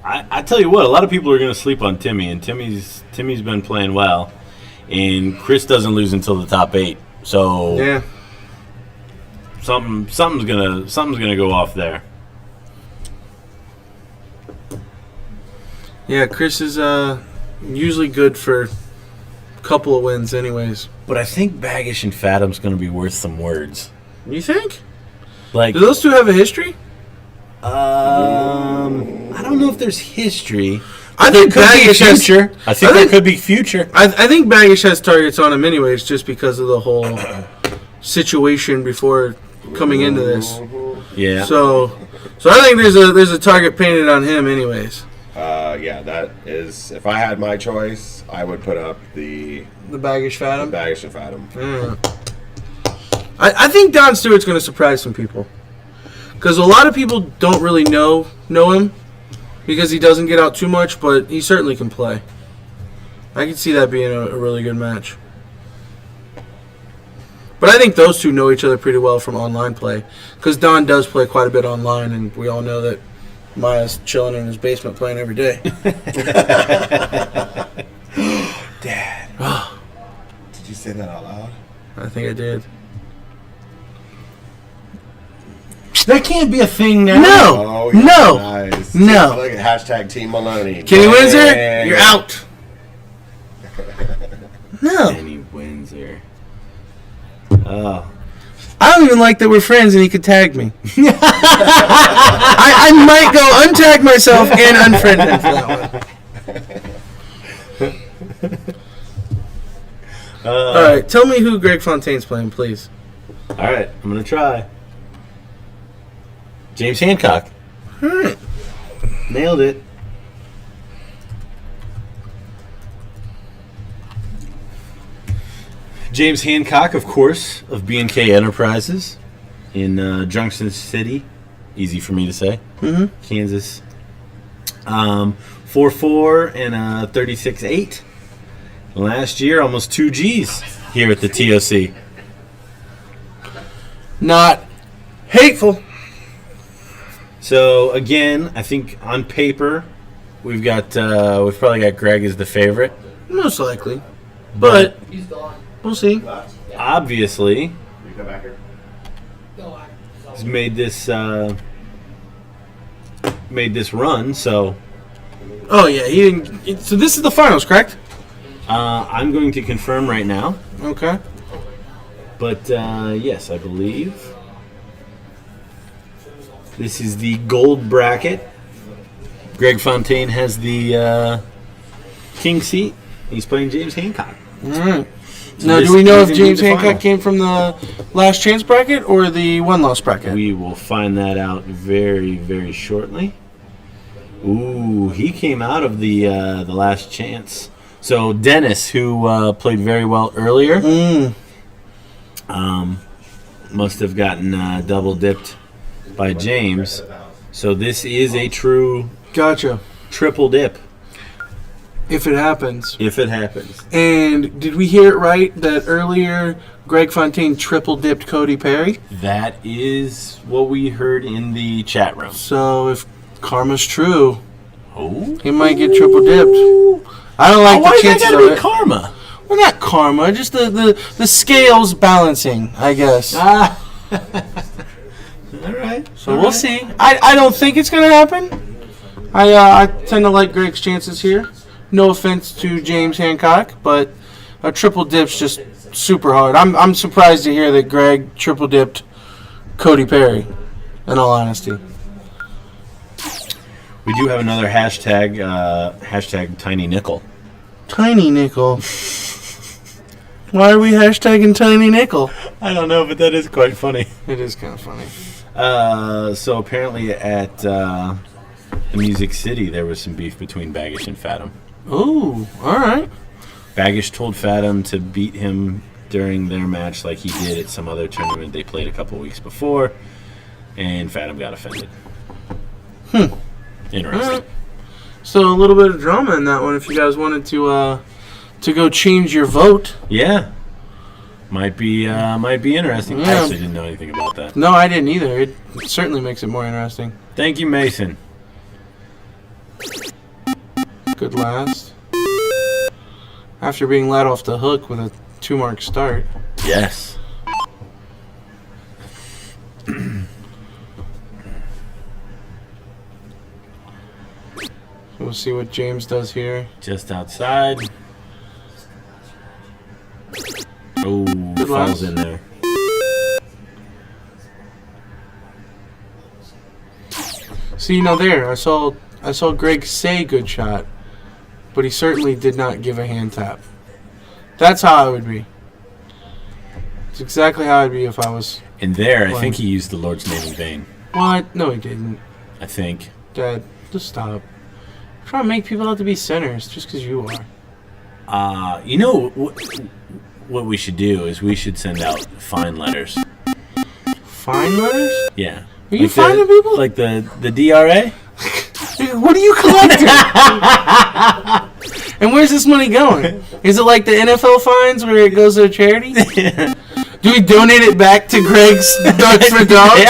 I tell you what, a lot of people are going to sleep on Timmy, and Timmy's been playing well, and Chris doesn't lose until the top 8. So yeah, something's gonna go off there. Yeah, Chris is usually good for a couple of wins, anyways. But I think Baggish and Fathom's going to be worth some words. You think? Like, do those two have a history? I don't know if there's history. I think Baggish has future. I think there could be future. I think Baggish has targets on him anyways, just because of the whole situation before coming into this. Yeah. So I think there's a target painted on him anyways. Yeah, that is. If I had my choice, I would put up the Baggish Fathom. Baggish and Fathom. I think Don Stewart's going to surprise some people. Because a lot of people don't really know him because he doesn't get out too much, but he certainly can play. I can see that being a really good match. But I think those two know each other pretty well from online play. Because Don does play quite a bit online, and we all know that Maya's chilling in his basement playing every day. Dad. Did you say that out loud? I think I did. That can't be a thing now. No. Oh, No. Nice. No. Look at hashtag Team Maloney. Kenny Windsor, Dang. you're out. No. Kenny Windsor. I don't even like that we're friends and he could tag me. I might go untag myself and unfriend him for that one. All right, tell me who Greg Fontaine's playing, please. All right, I'm going to try. James Hancock. All right. Nailed it. James Hancock, of course, of B&K Enterprises in Junction City. Easy for me to say. Mm-hmm. Kansas. 4.4 and a 36.8. Last year, almost 2 Gs here at the TOC. Not hateful. So again, I think on paper, we've probably got Greg as the favorite. Most likely. But we'll see. Obviously, he's made this run. So, oh yeah, he didn't. So this is the finals, correct? I'm going to confirm right now. Okay. But yes, I believe this is the gold bracket. Greg Fontaine has the king seat. He's playing James Hancock. All right. So now, do we know if is James the Hancock final. came from the last chance bracket or the one-loss bracket? We will find that out very, very shortly. Ooh, he came out of the last chance. So Dennis, who played very well earlier, must have gotten double dipped by James. So this is a true Gotcha. triple dip. If it happens. If it happens. And did we hear it right that earlier Greg Fontaine triple dipped Cody Perry? That is what we heard in the chat room. So if karma's true, Oh, he might get triple dipped. I don't like why the is that chances gotta of be it. karma? Well, not karma, just the scales balancing, I guess. All right. So we'll see. I don't think it's going to happen. I tend to like Greg's chances here. No offense to James Hancock, but a triple dip's just super hard. I'm surprised to hear that Greg triple dipped Cody Perry, in all honesty. We do have another hashtag, hashtag Tiny Nickel. Tiny Nickel. Why are we hashtagging Tiny Nickel? I don't know, but that is quite funny. It is kind of funny. So apparently at the Music City, there was some beef between Baggish and Fathom. Ooh, all right. Baggish told Fathom to beat him during their match like he did at some other tournament they played a couple weeks before, and Fathom got offended. Interesting. All right. So a little bit of drama in that one if you guys wanted to go change your vote. Yeah. Might be interesting. I Yeah. actually didn't know anything about that. No, I didn't either. It certainly makes it more interesting. Thank you, Mason. Good last. After being let off the hook with a 2-mark start. Yes. We'll see what James does here. Just outside. Oh, Good falls last. in there. See, now there, I saw Greg say good shot, but he certainly did not give a hand tap. That's how I would be. It's exactly how I'd be if I was... And there, I Fine. think he used the Lord's name in vain. What? No, he didn't. I think. Dad, just stop. Try to make people out to be sinners just because you are. You know what we should do is we should send out fine letters. Fine letters? Yeah. Are you Like finding people? Like the DRA? What are you collecting? And where's this money going? Is it like the NFL fines where it goes to a charity? Do we donate it back to Greg's Dogs for Dogs?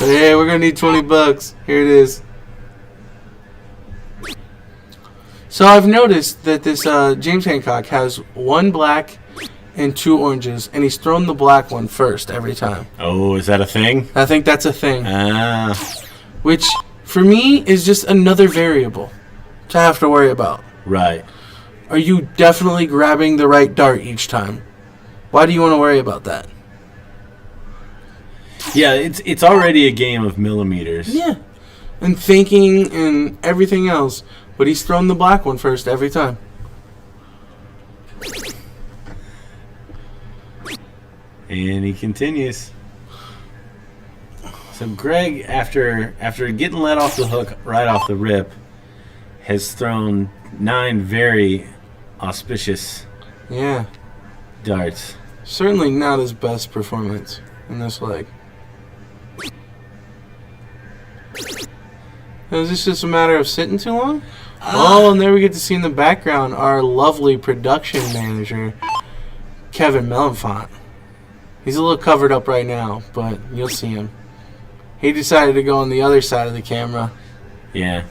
Yeah, we're going to need $20. Here it is. So I've noticed that this James Hancock has 1 black and 2 oranges, and he's thrown the black one first every time. Oh, is that a thing? I think that's a thing. Which, for me, is just another variable to have to worry about. Right. Are you definitely grabbing the right dart each time? Why do you want to worry about that? Yeah, it's already a game of millimeters. Yeah. And thinking and everything else. But he's thrown the black one first every time. And he continues. So Greg, after getting let off the hook right off the rip, has thrown 9 very auspicious darts. Certainly not his best performance in this leg. Is this just a matter of sitting too long? Oh, and there we get to see in the background our lovely production manager, Kevin Melanfont. He's a little covered up right now, but you'll see him. He decided to go on the other side of the camera. Yeah.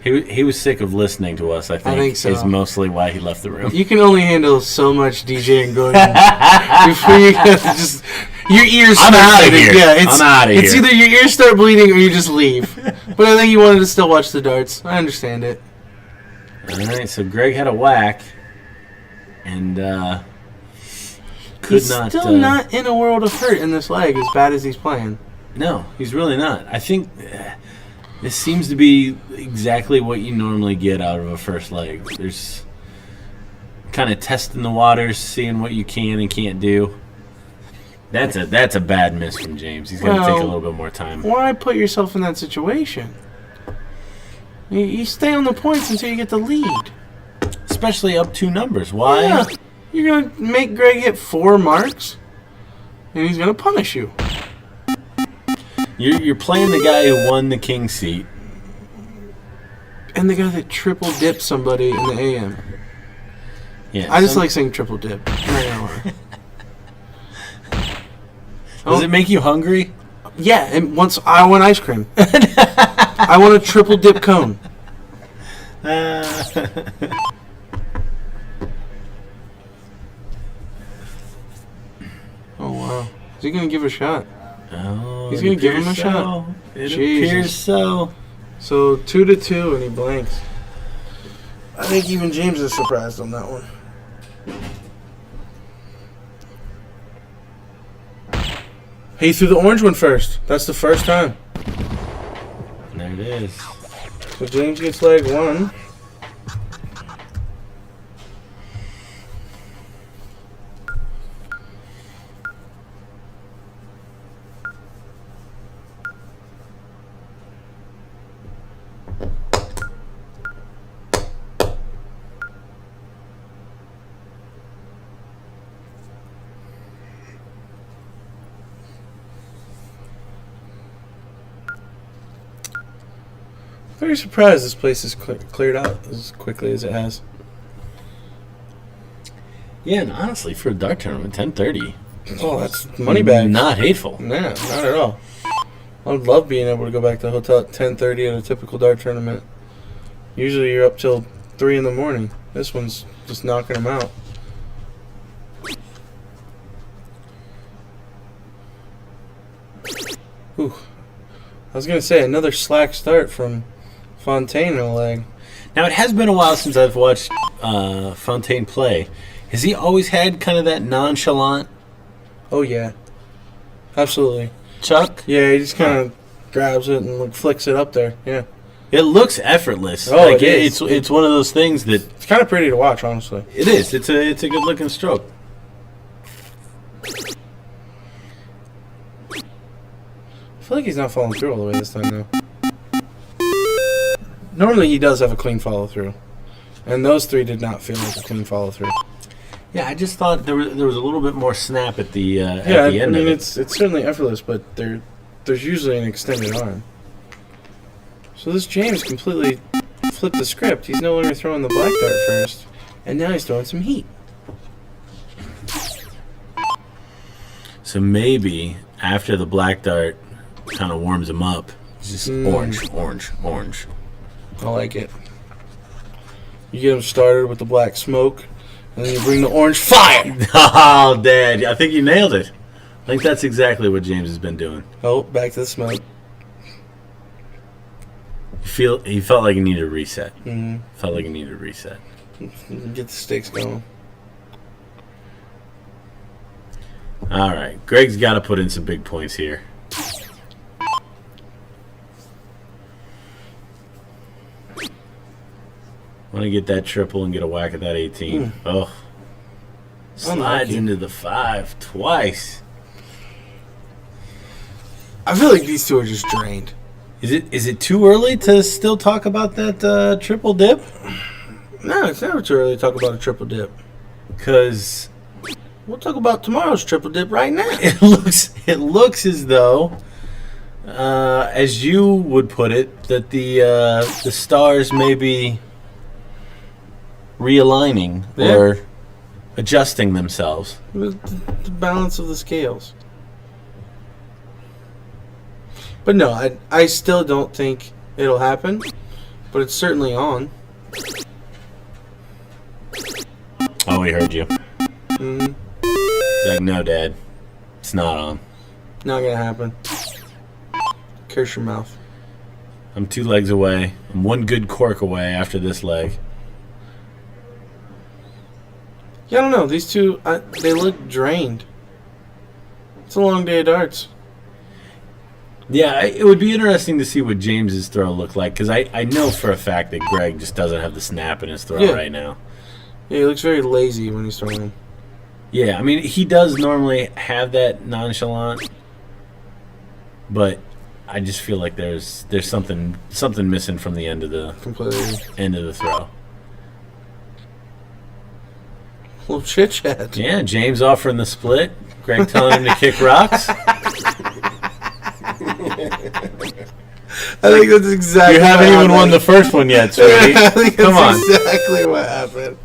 He was sick of listening to us, I think so. Is mostly why he left the room. You can only handle so much DJing Gordon before you just your ears start I'm outta bleeding. here. Yeah, I'm outta it's here. either your ears start bleeding or you just leave. But I think he wanted to still watch the darts. I understand it. All right, so Greg had a whack, and He's still not in a world of hurt in this leg as bad as he's playing. No, he's really not. I think this seems to be exactly what you normally get out of a first leg. There's kind of testing the waters, seeing what you can and can't do. That's a bad miss from James. He's going to take a little bit more time. Why put yourself in that situation? You stay on the points until you get the lead. Especially up 2 numbers. Why? Yeah. You're going to make Greg hit 4 marks, and he's going to punish you. You're playing the guy who won the king seat. And the guy that triple dipped somebody in the AM. Yeah, I just like saying triple dip. I'm not gonna lie. Does it make you hungry? Yeah, and once I want ice cream. I want a triple dip cone. Oh, wow. Is he going to give it a shot? Oh, He's going to give him a shot. It Jesus. appears so. So 2-2, and he blanks. I think even James is surprised on that one. He threw the orange one first. That's the first time. And there it is. So James gets leg 1. Very surprised this place is cleared out as quickly as it has. Yeah, and honestly, for a dart tournament, 10:30. Oh, that's money back. Not hateful. Nah, not at all. I would love being able to go back to the hotel at 10:30 at a typical dart tournament. Usually you're up till 3 in the morning. This one's just knocking them out. Ooh. I was going to say, another slack start from Fontaine in a leg. Now, it has been a while since I've watched Fontaine play. Has he always had kind of that nonchalant Oh, yeah. Absolutely. chuck? Yeah, he just kind of grabs it and like, flicks it up there. Yeah. It looks effortless. Oh, like it is. It's one of those things that It's kind of pretty to watch, honestly. it is. It's a good looking stroke. I feel like he's not following through all the way this time, though. Normally he does have a clean follow-through. And those 3 did not feel like a clean follow-through. Yeah, I just thought there was a little bit more snap at the at Yeah, the I end mean, of it. it's certainly effortless, but there's usually an extended arm. So this James completely flipped the script. He's no longer throwing the black dart first, and now he's throwing some heat. So maybe after the black dart kind of warms him up, it's just orange, orange, orange. I like it. You get him started with the black smoke, and then you bring the orange fire. Oh, Dad, I think you nailed it. I think that's exactly what James has been doing. Oh, back to the smoke. He felt like he needed a reset. Mm-hmm. Felt like he needed a reset. Get the stakes going. All right, Greg's got to put in some big points here. Want to get that triple and get a whack at that 18. Oh, slides Unlucky. into the 5 twice. I feel like these 2 are just drained. Is it too early to still talk about that triple dip? No, it's never too early to talk about a triple dip. Because We'll talk about tomorrow's triple dip right now. it looks as though, as you would put it, that the stars may be realigning or adjusting themselves. The balance of the scales. But no, I still don't think it'll happen. But it's certainly on. Oh, we heard you. Mm, He's like, no, Dad, it's not on. not gonna happen. Curse your mouth. I'm 2 legs away. I'm 1 good cork away after this leg. Yeah, I don't know. These 2, they look drained. It's a long day of darts. Yeah, it would be interesting to see what James's throw looked like, because I know for a fact that Greg just doesn't have the snap in his throw right now. Yeah, he looks very lazy when he's throwing. Yeah, I mean, he does normally have that nonchalant, but I just feel like there's something missing from the end of the Completely. throw. Little chit chat. Yeah, James offering the split, Greg telling him to kick rocks. I think that's exactly. You haven't even won the first one yet, sweetie. I think Come on. that's exactly what happened.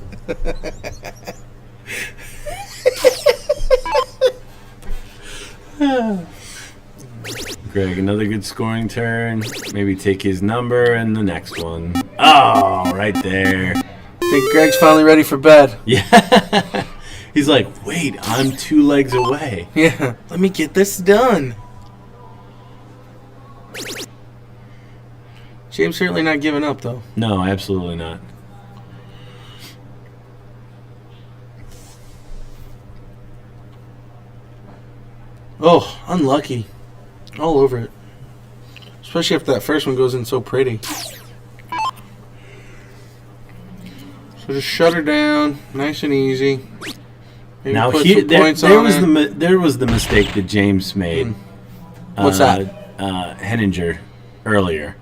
Greg, another good scoring turn. Maybe take his number and the next one. Oh, right there. I think Greg's finally ready for bed. Yeah. He's like, wait, I'm 2 legs away. Yeah, let me get this done. James certainly not giving up, though. No, absolutely not. Oh, unlucky. All over it. Especially if that first one goes in so pretty. So just shut her down, nice and easy. Maybe Now put here, some there, points there on was it. there was the mistake that James made. What's that? Henninger earlier.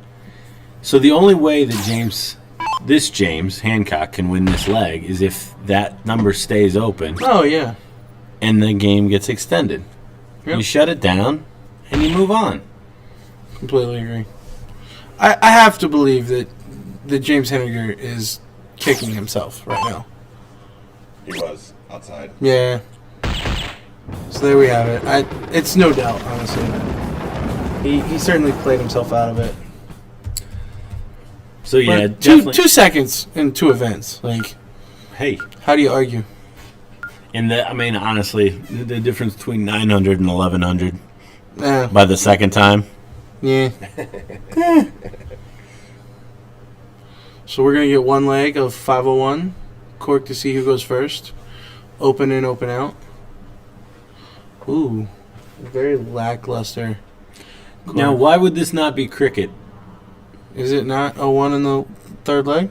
So the only way that James Hancock can win this leg is if that number stays open Oh yeah. and the game gets extended. Yep. You shut it down and you move on. Completely agree. I have to believe that James Henniger is kicking himself right now. He was outside. Yeah. So there we have it. It's no doubt, honestly. He certainly played himself out of it. So yeah, But definitely. 2 seconds in 2 events. Like, Hey, how do you argue? and honestly, the difference between 900 and 1100 Eh, by the second time. yeah. So we're gonna get one leg of 501. Cork to see who goes first. Open in, open out. Ooh, very lackluster. Now, why would this not be cricket? Is it not a 1 in the third leg?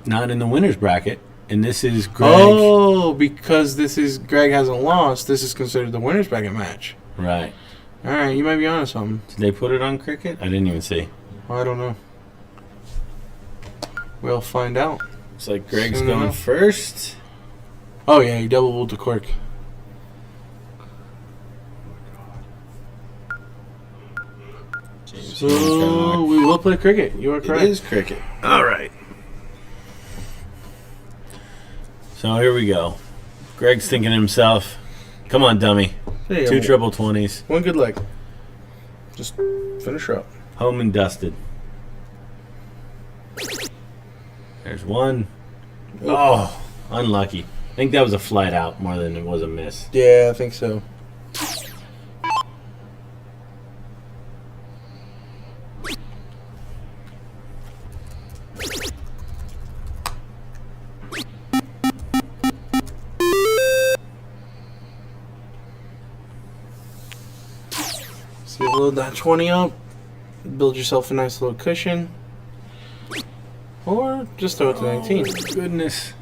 Not in the winner's bracket, and this is Greg. Oh, because this is Greg hasn't lost. This is considered the winner's bracket match. Right. All right, you might be onto something. Did they put it on cricket? I didn't even see. Well, I don't know. We'll find out. Looks like Greg's Soon going enough. first. Oh yeah, he double ruled to Cork. James So Hancock. we will play cricket. You are It correct. is cricket. All right. So here we go. Greg's thinking to himself, come on, dummy. Hey, 2 triple 20s. One good leg. Just finish her up. Home and dusted. There's one. Oh, unlucky. I think that was a flight out more than it was a miss. Yeah, I think so. So you load that 20 up, build yourself a nice little cushion, or just throw it to 19. Goodness.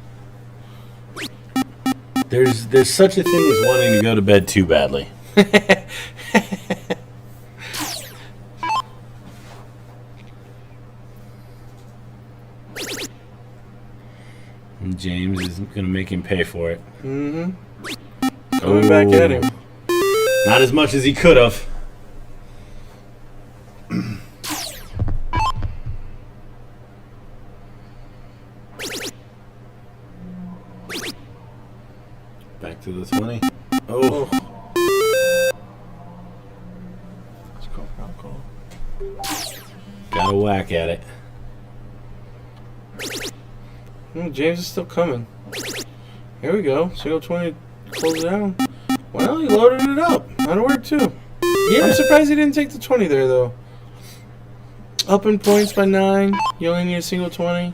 There's such a thing as wanting to go to bed too badly. And James is going to make him pay for it. Mm-hmm. Coming back at him. Not as much as he could have. Back to the 20. Oh. Let's go, alcohol. Got a whack at it. James is still coming. Here we go. Single 20, close down. Well, he loaded it up. That'll work too. Yeah. I'm surprised he didn't take the 20 there, though. Up in points by 9. You only need a single 20.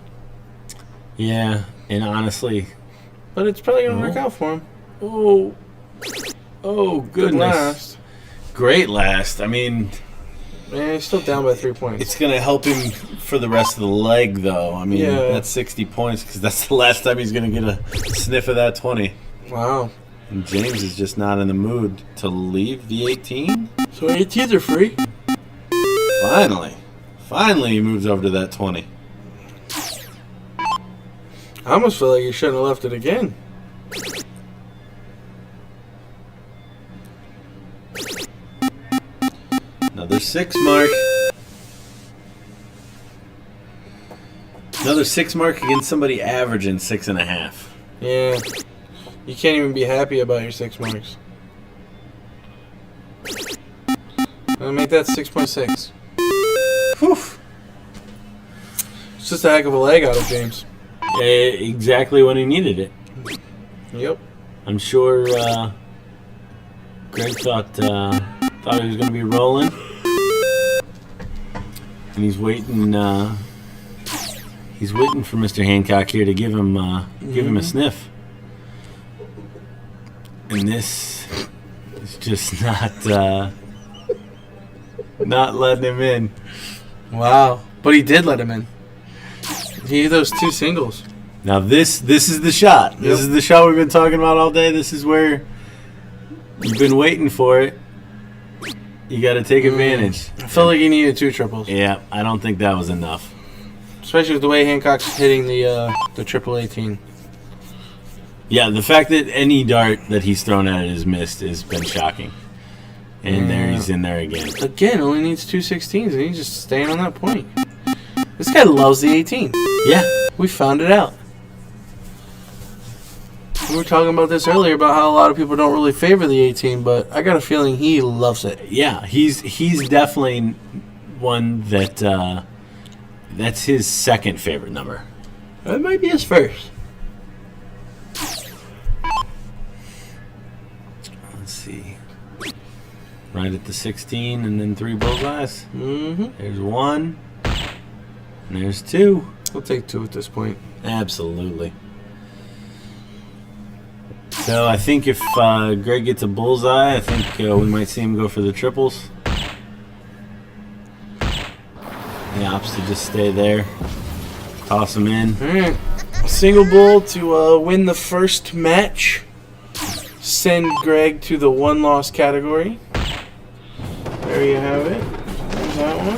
Yeah, and honestly, But it's probably going to work out for him. oh Good goodness, last. great last. I mean, Man, he's still down by 3 points. it's gonna help him for the rest of the leg, though. I mean, Yeah. that's 60 points because that's the last time he's gonna get a sniff of that 20. Wow. And James is just not in the mood to leave the 18. So 18s are free. Finally, he moves over to that 20. I almost feel like he shouldn't have left it again. Another 6 mark. Another 6 mark against somebody averaging 6.5. Yeah. You can't even be happy about your 6 marks. I'll make that 6.6. Whew. It's just a heck of a leg out of James. Exactly when he needed it. Yep. I'm sure Greg thought he was going to be rolling, and he's waiting. He's waiting for Mr. Hancock here to give him a sniff. And this It's just not letting him in. Wow. But he did let him in. He hit those 2 singles. Now this is the shot. This is the shot we've been talking about all day. This is where you've been waiting for it. You got to take advantage. I felt like he needed 2 triples. Yeah, I don't think that was enough. Especially with the way Hancock's hitting the triple 18. Yeah, the fact that any dart that he's thrown at it is missed has been shocking. And there he's in there again. Again, only needs 2 16s, and he's just staying on that point. This guy loves the 18. Yeah. We found it out. We were talking about this earlier about how a lot of people don't really favor the 18, but I got a feeling he loves it. Yeah, he's definitely one that that's his second favorite number. That might be his first. Let's see. Right at the 16 and then 3 bullseyes. Mm-hmm. There's 1. And there's 2. We'll take 2 at this point. Absolutely. So I think if Greg gets a bullseye, I think we might see him go for the triples. He opts to just stay there. Toss him in. All right. Single bull to win the first match. Send Greg to the 1-loss category. There you have it. There's that one.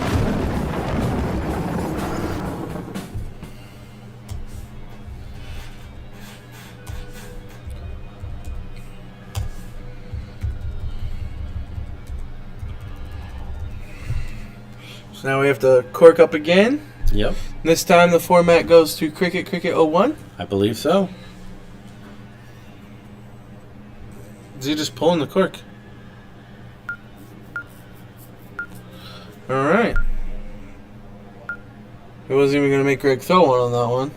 So now we have to cork up again. Yep. This time the format goes to Cricket 01. I believe so. Is he just pulling the cork? Alright. He wasn't even going to make Greg throw one on that one.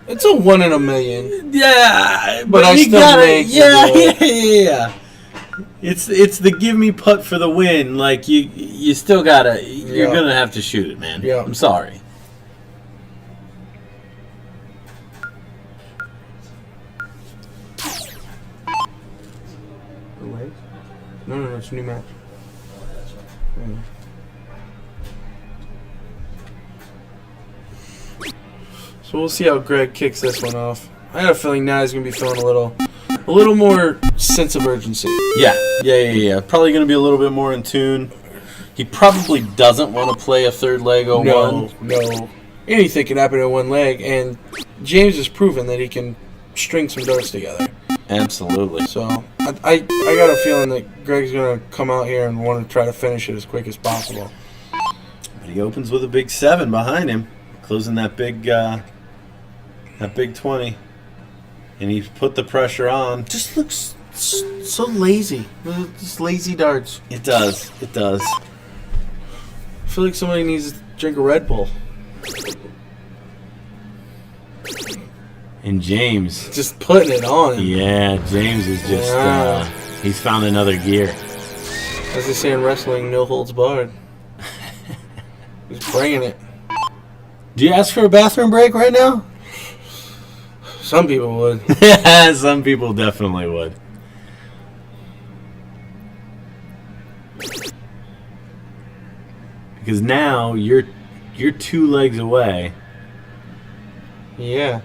It's a 1 in a million. Yeah, But I you still gotta, make yeah. It's the give me putt for the win. Like you still gotta. You're Yeah. gonna have to shoot it, man. Yeah. I'm sorry. No, it's a new match. So we'll see how Greg kicks this one off. I got a feeling now he's going to be feeling a little more sense of urgency. Yeah. Probably gonna be a little bit more in tune. He probably doesn't want to play a third leg 01. No. Anything can happen in one leg, and James has proven that he can string some darts together. Absolutely. So I got a feeling that Greg's going to come out here and want to try to finish it as quick as possible. But he opens with a big 7 behind him, closing that big 20, and he's put the pressure on. Just looks so lazy. Just lazy darts. It does. I feel like somebody needs to drink a Red Bull. And James, Just putting it on him. yeah, James is just Wow. he's found another gear. As they say in wrestling, no holds barred. He's bringing it. Do you ask for a bathroom break right now? Some people would. Some people definitely would. Because now you're 2 legs away Yeah.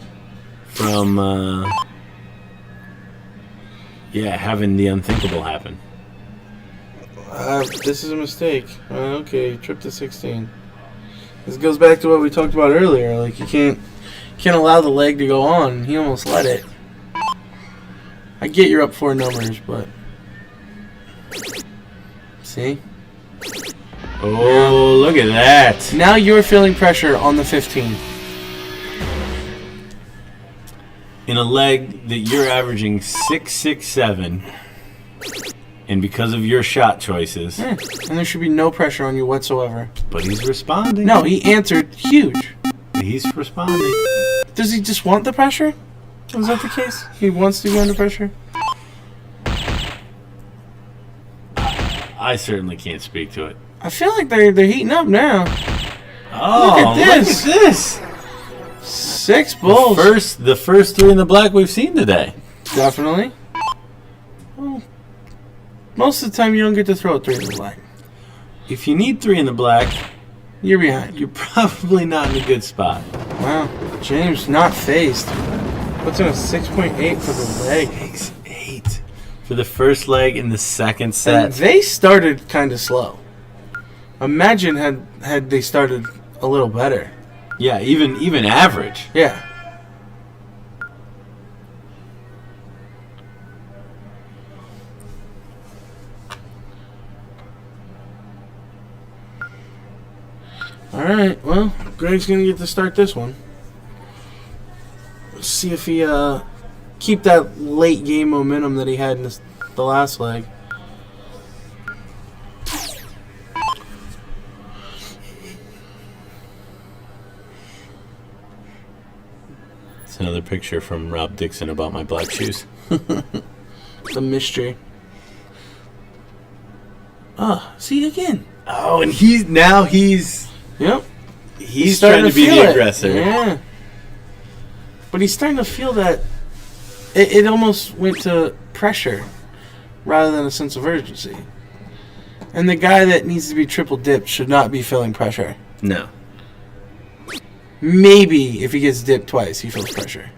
from having the unthinkable happen. This is a mistake. Okay, trip to 16. This goes back to what we talked about earlier. Like, you can't allow the leg to go on. He almost let it. I get you're up 4 numbers, but see? Oh, look at that. Now you're feeling pressure on the 15. In a leg that you're averaging 6.67, and because of your shot choices. And there should be no pressure on you whatsoever. But he's responding. No, he answered huge. He's responding. Does he just want the pressure? Is that the case? He wants to go under pressure? I certainly can't speak to it. I feel like they're heating up now. Oh, Look at this. 6 bulls. The first 3 in the black we've seen today. Definitely. Well, most of the time you don't get to throw a 3 in the black. If you need 3 in the black, You're behind. you're probably not in a good spot. Wow. James not phased. What's in a 6.8 for the leg? 6-8 for the first leg in the second And set. they started kind of slow. Imagine had they started a little better. Yeah, even average. Yeah. All right. Well, Greg's gonna get to start this one. Let's see if he keep that late game momentum that he had in the last leg. It's another picture from Rob Dixon about my black shoes. The mystery. Ah, see again. Oh, and he's Yep. he's trying to be feel the it. aggressor. Yeah. But he's starting to feel that it almost went to pressure rather than a sense of urgency. And the guy that needs to be triple dipped should not be feeling pressure. No. Maybe if he gets dipped twice, he feels pressure.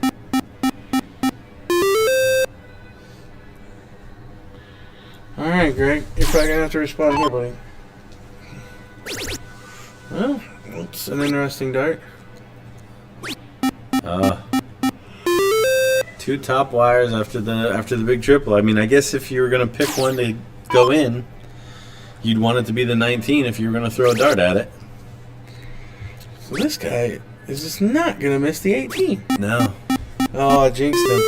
All right, Greg. You're probably going to have to respond here, buddy. Well, it's an interesting dart. 2 top wires after the big triple. I mean, I guess if you were going to pick one to go in, you'd want it to be the 19 if you were going to throw a dart at it. So this guy is just not going to miss the 18. No. Oh, I jinxed him.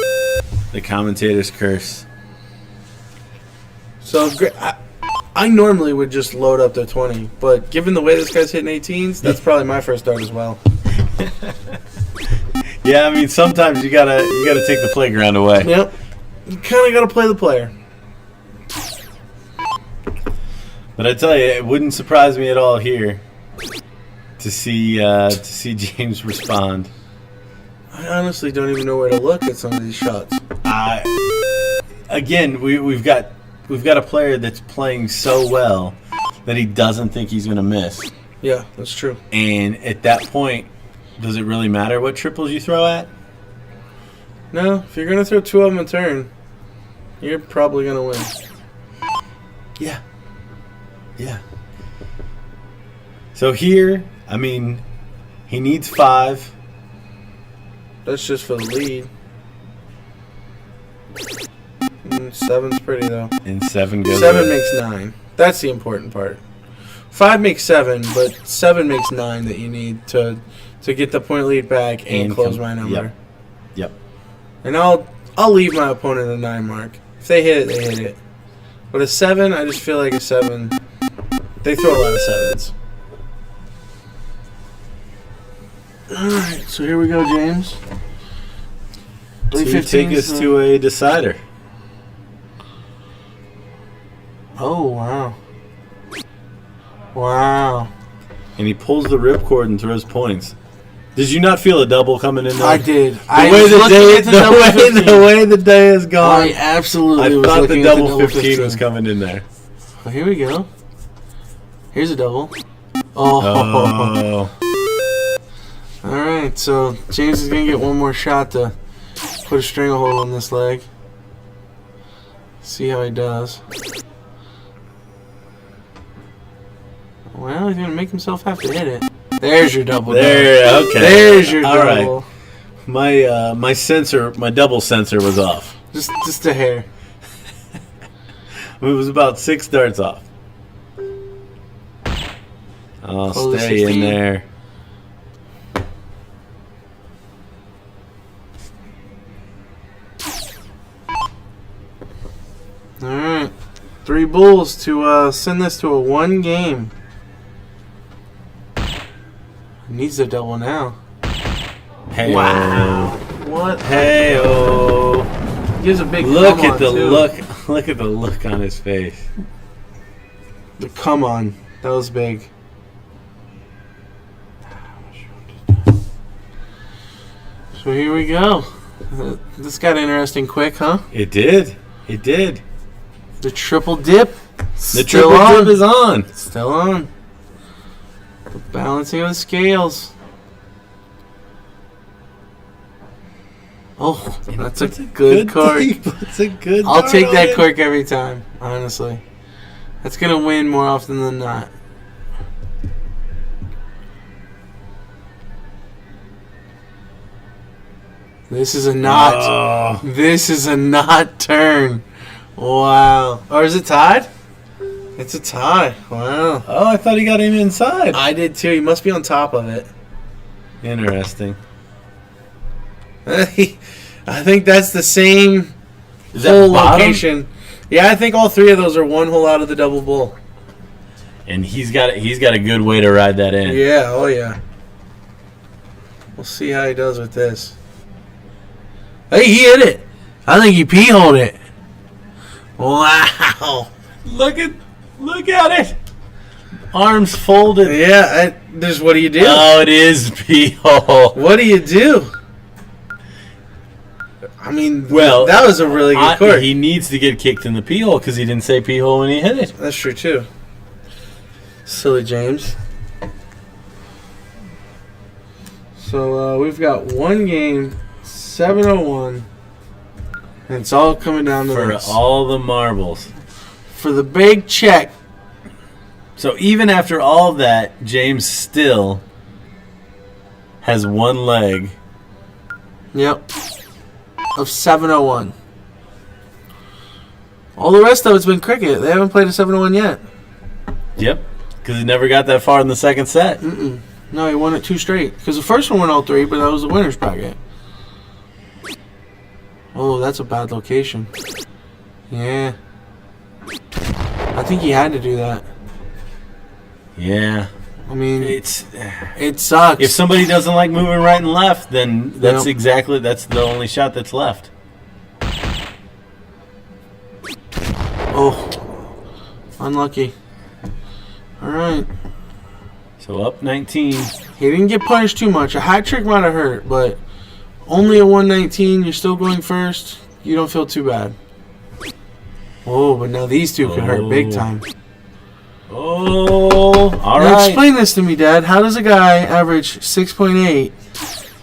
The commentator's curse. So I normally would just load up to 20, but given the way this guy's hitting 18s, that's probably my first dart as well. Yeah, I mean, sometimes you gotta take the playground away. Yep. You kind of got to play the player. But I tell you, it wouldn't surprise me at all here to see James respond. I honestly don't even know where to look at some of these shots. Again, we've got a player that's playing so well that he doesn't think he's going to miss. Yeah, that's true. And at that point, does it really matter what triples you throw at? No, if you're going to throw 2 of them a turn, you're probably going to win. Yeah. Yeah. So here, I mean, he needs 5. That's just for the lead. 7's pretty, though. And 7 goes 7 in. makes 9. That's the important part. 5 makes 7, but 7 makes 9 that you need to get the point lead back and close my number. Yep. And I'll leave my opponent a 9 mark. If they hit it, they hit it. But a 7, I just feel like a 7. They throw a lot of 7s. Alright, so here we go, James. To 315 take us to a decider. Oh, wow. Wow. And he pulls the ripcord and throws points. Did you not feel a double coming in there? I did. The way the day has gone, I absolutely was thought the looking at double 15 was coming in there. Well, here we go. Here's a double. Oh. All right, so James is going to get one more shot to put a stranglehold on this leg. See how he does. Well, he's going to make himself have to hit it. There's your double. Okay. There's your All double. Right. My sensor, my double sensor was off. Just a hair. It was about 6 darts off. Oh, Close to stay 16. in there. All right. 3 bulls to send this to a 1 game. Needs a double now. Hey, Wow. What? Hey-oh. Gives a big Look come at on, the too. look. Look at the look on his face. The come on. That was big. So here we go. This got interesting quick, huh? It did. It did. The triple dip. The triple dip is on. Still on. The balancing of the scales. Oh, that's a good cork. That's a good. I'll take that cork every time, honestly. That's going to win more often than not. This is a knot. Oh. This is a knot turn. Wow. Or is it tied? It's a tie. Wow. Oh, I thought he got him inside. I did too. He must be on top of it. Interesting. I think that's the same Is that hole bottom? location. Yeah, I think all three of those are one hole out of the double bull. And he's got a good way to ride that in. Yeah, oh yeah. We'll see how he does with this. Hey, he hit it. I think he pee-holed it. Wow. Look at it. Arms folded. Yeah, what do you do? Oh, it is pee-hole. What do you do? I mean, Well, that was a really good cork. He needs to get kicked in the pee-hole because he didn't say pee-hole when he hit it. That's true, too. Silly James. So, we've got one game, 7-01. And it's all coming down to For this. all the marbles. For the big check. So even after all of that, James still has one leg. Yep. Of 7-01. All the rest of it's been cricket. They haven't played a 7-01 yet. Yep. Because he never got that far in the second set. No, he won it 2 straight. Because the first one went all 3, but that was the winner's bracket. Oh, that's a bad location. Yeah. I think he had to do that. Yeah. I mean, It sucks. if somebody doesn't like moving right and left, then that's Yep. that's the only shot that's left. Oh, unlucky. All right. So up 19. He didn't get punished too much. A hat trick might have hurt, but only a 119. You're still going first. You don't feel too bad. Oh, but now these two could hurt big time. Oh, all Now right. explain this to me, Dad. How does a guy average 6.8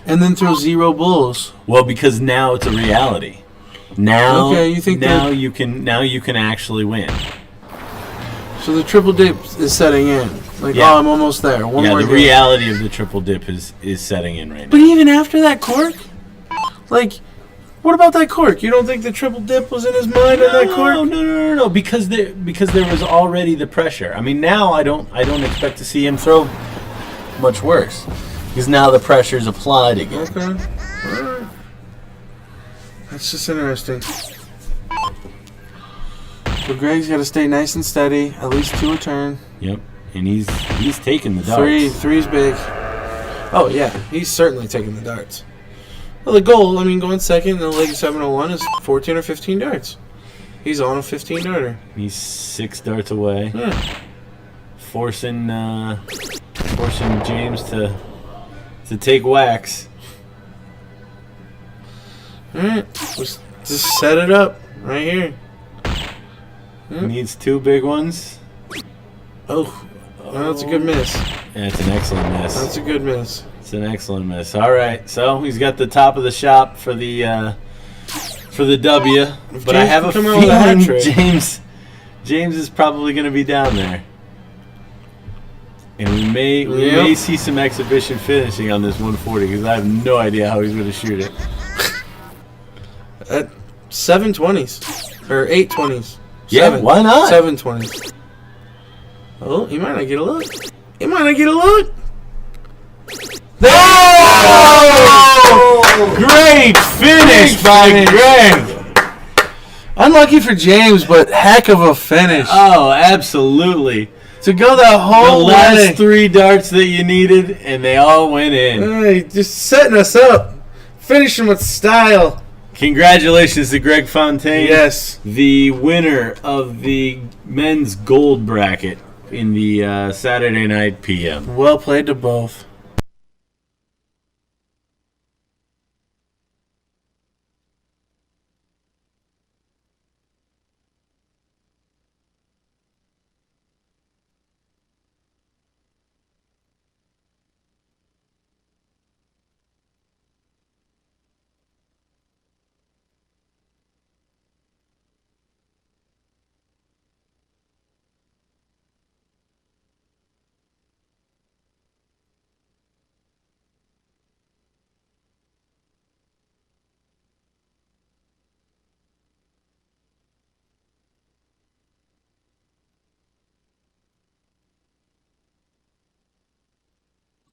and then throw 0 bulls? Well, because now it's a reality. Now, Okay, you think now that- you can actually win. So the triple dip is setting in. Like, Yeah. oh, I'm almost there. One Yeah, more the game. reality of the triple dip is setting in right But now. even after that cork, like, what about that cork? You don't think the triple dip was in his mind on that cork? No, because there was already the pressure. I mean, now I don't expect to see him throw much worse because now the pressure's applied again. Okay. All right. That's just interesting. So Greg's got to stay nice and steady, at least 2 a turn. Yep, and he's taking the darts. Three's big. Oh yeah, he's certainly taking the darts. Well, the goal, I mean, going second in the leg 701 is 14 or 15 darts. He's on a 15 darter. He's 6 darts away, Yeah. forcing James to take wax. All right, just set it up right here. Needs 2 big ones. Oh, that's a good miss. That's an excellent miss. That's a good miss. It's an excellent miss. All right, so he's got the top of the shop for the W. But I James have a can come out with a hat feeling trick. James is probably going to be down there, and we may see some exhibition finishing on this 140 because I have no idea how he's going to shoot it. At 720s or 820s. Yeah, why not? 720s. Oh, he might not get a look. He might not get a look. Oh! Great finish by Greg. Unlucky for James, but heck of a finish. Oh, absolutely. To go that The whole last way. 3 darts that you needed, and they all went in. Hey, just setting us up. Finishing with style. Congratulations to Greg Fontaine. Yes. The winner of the men's gold bracket in the Saturday night PM. Well played to both.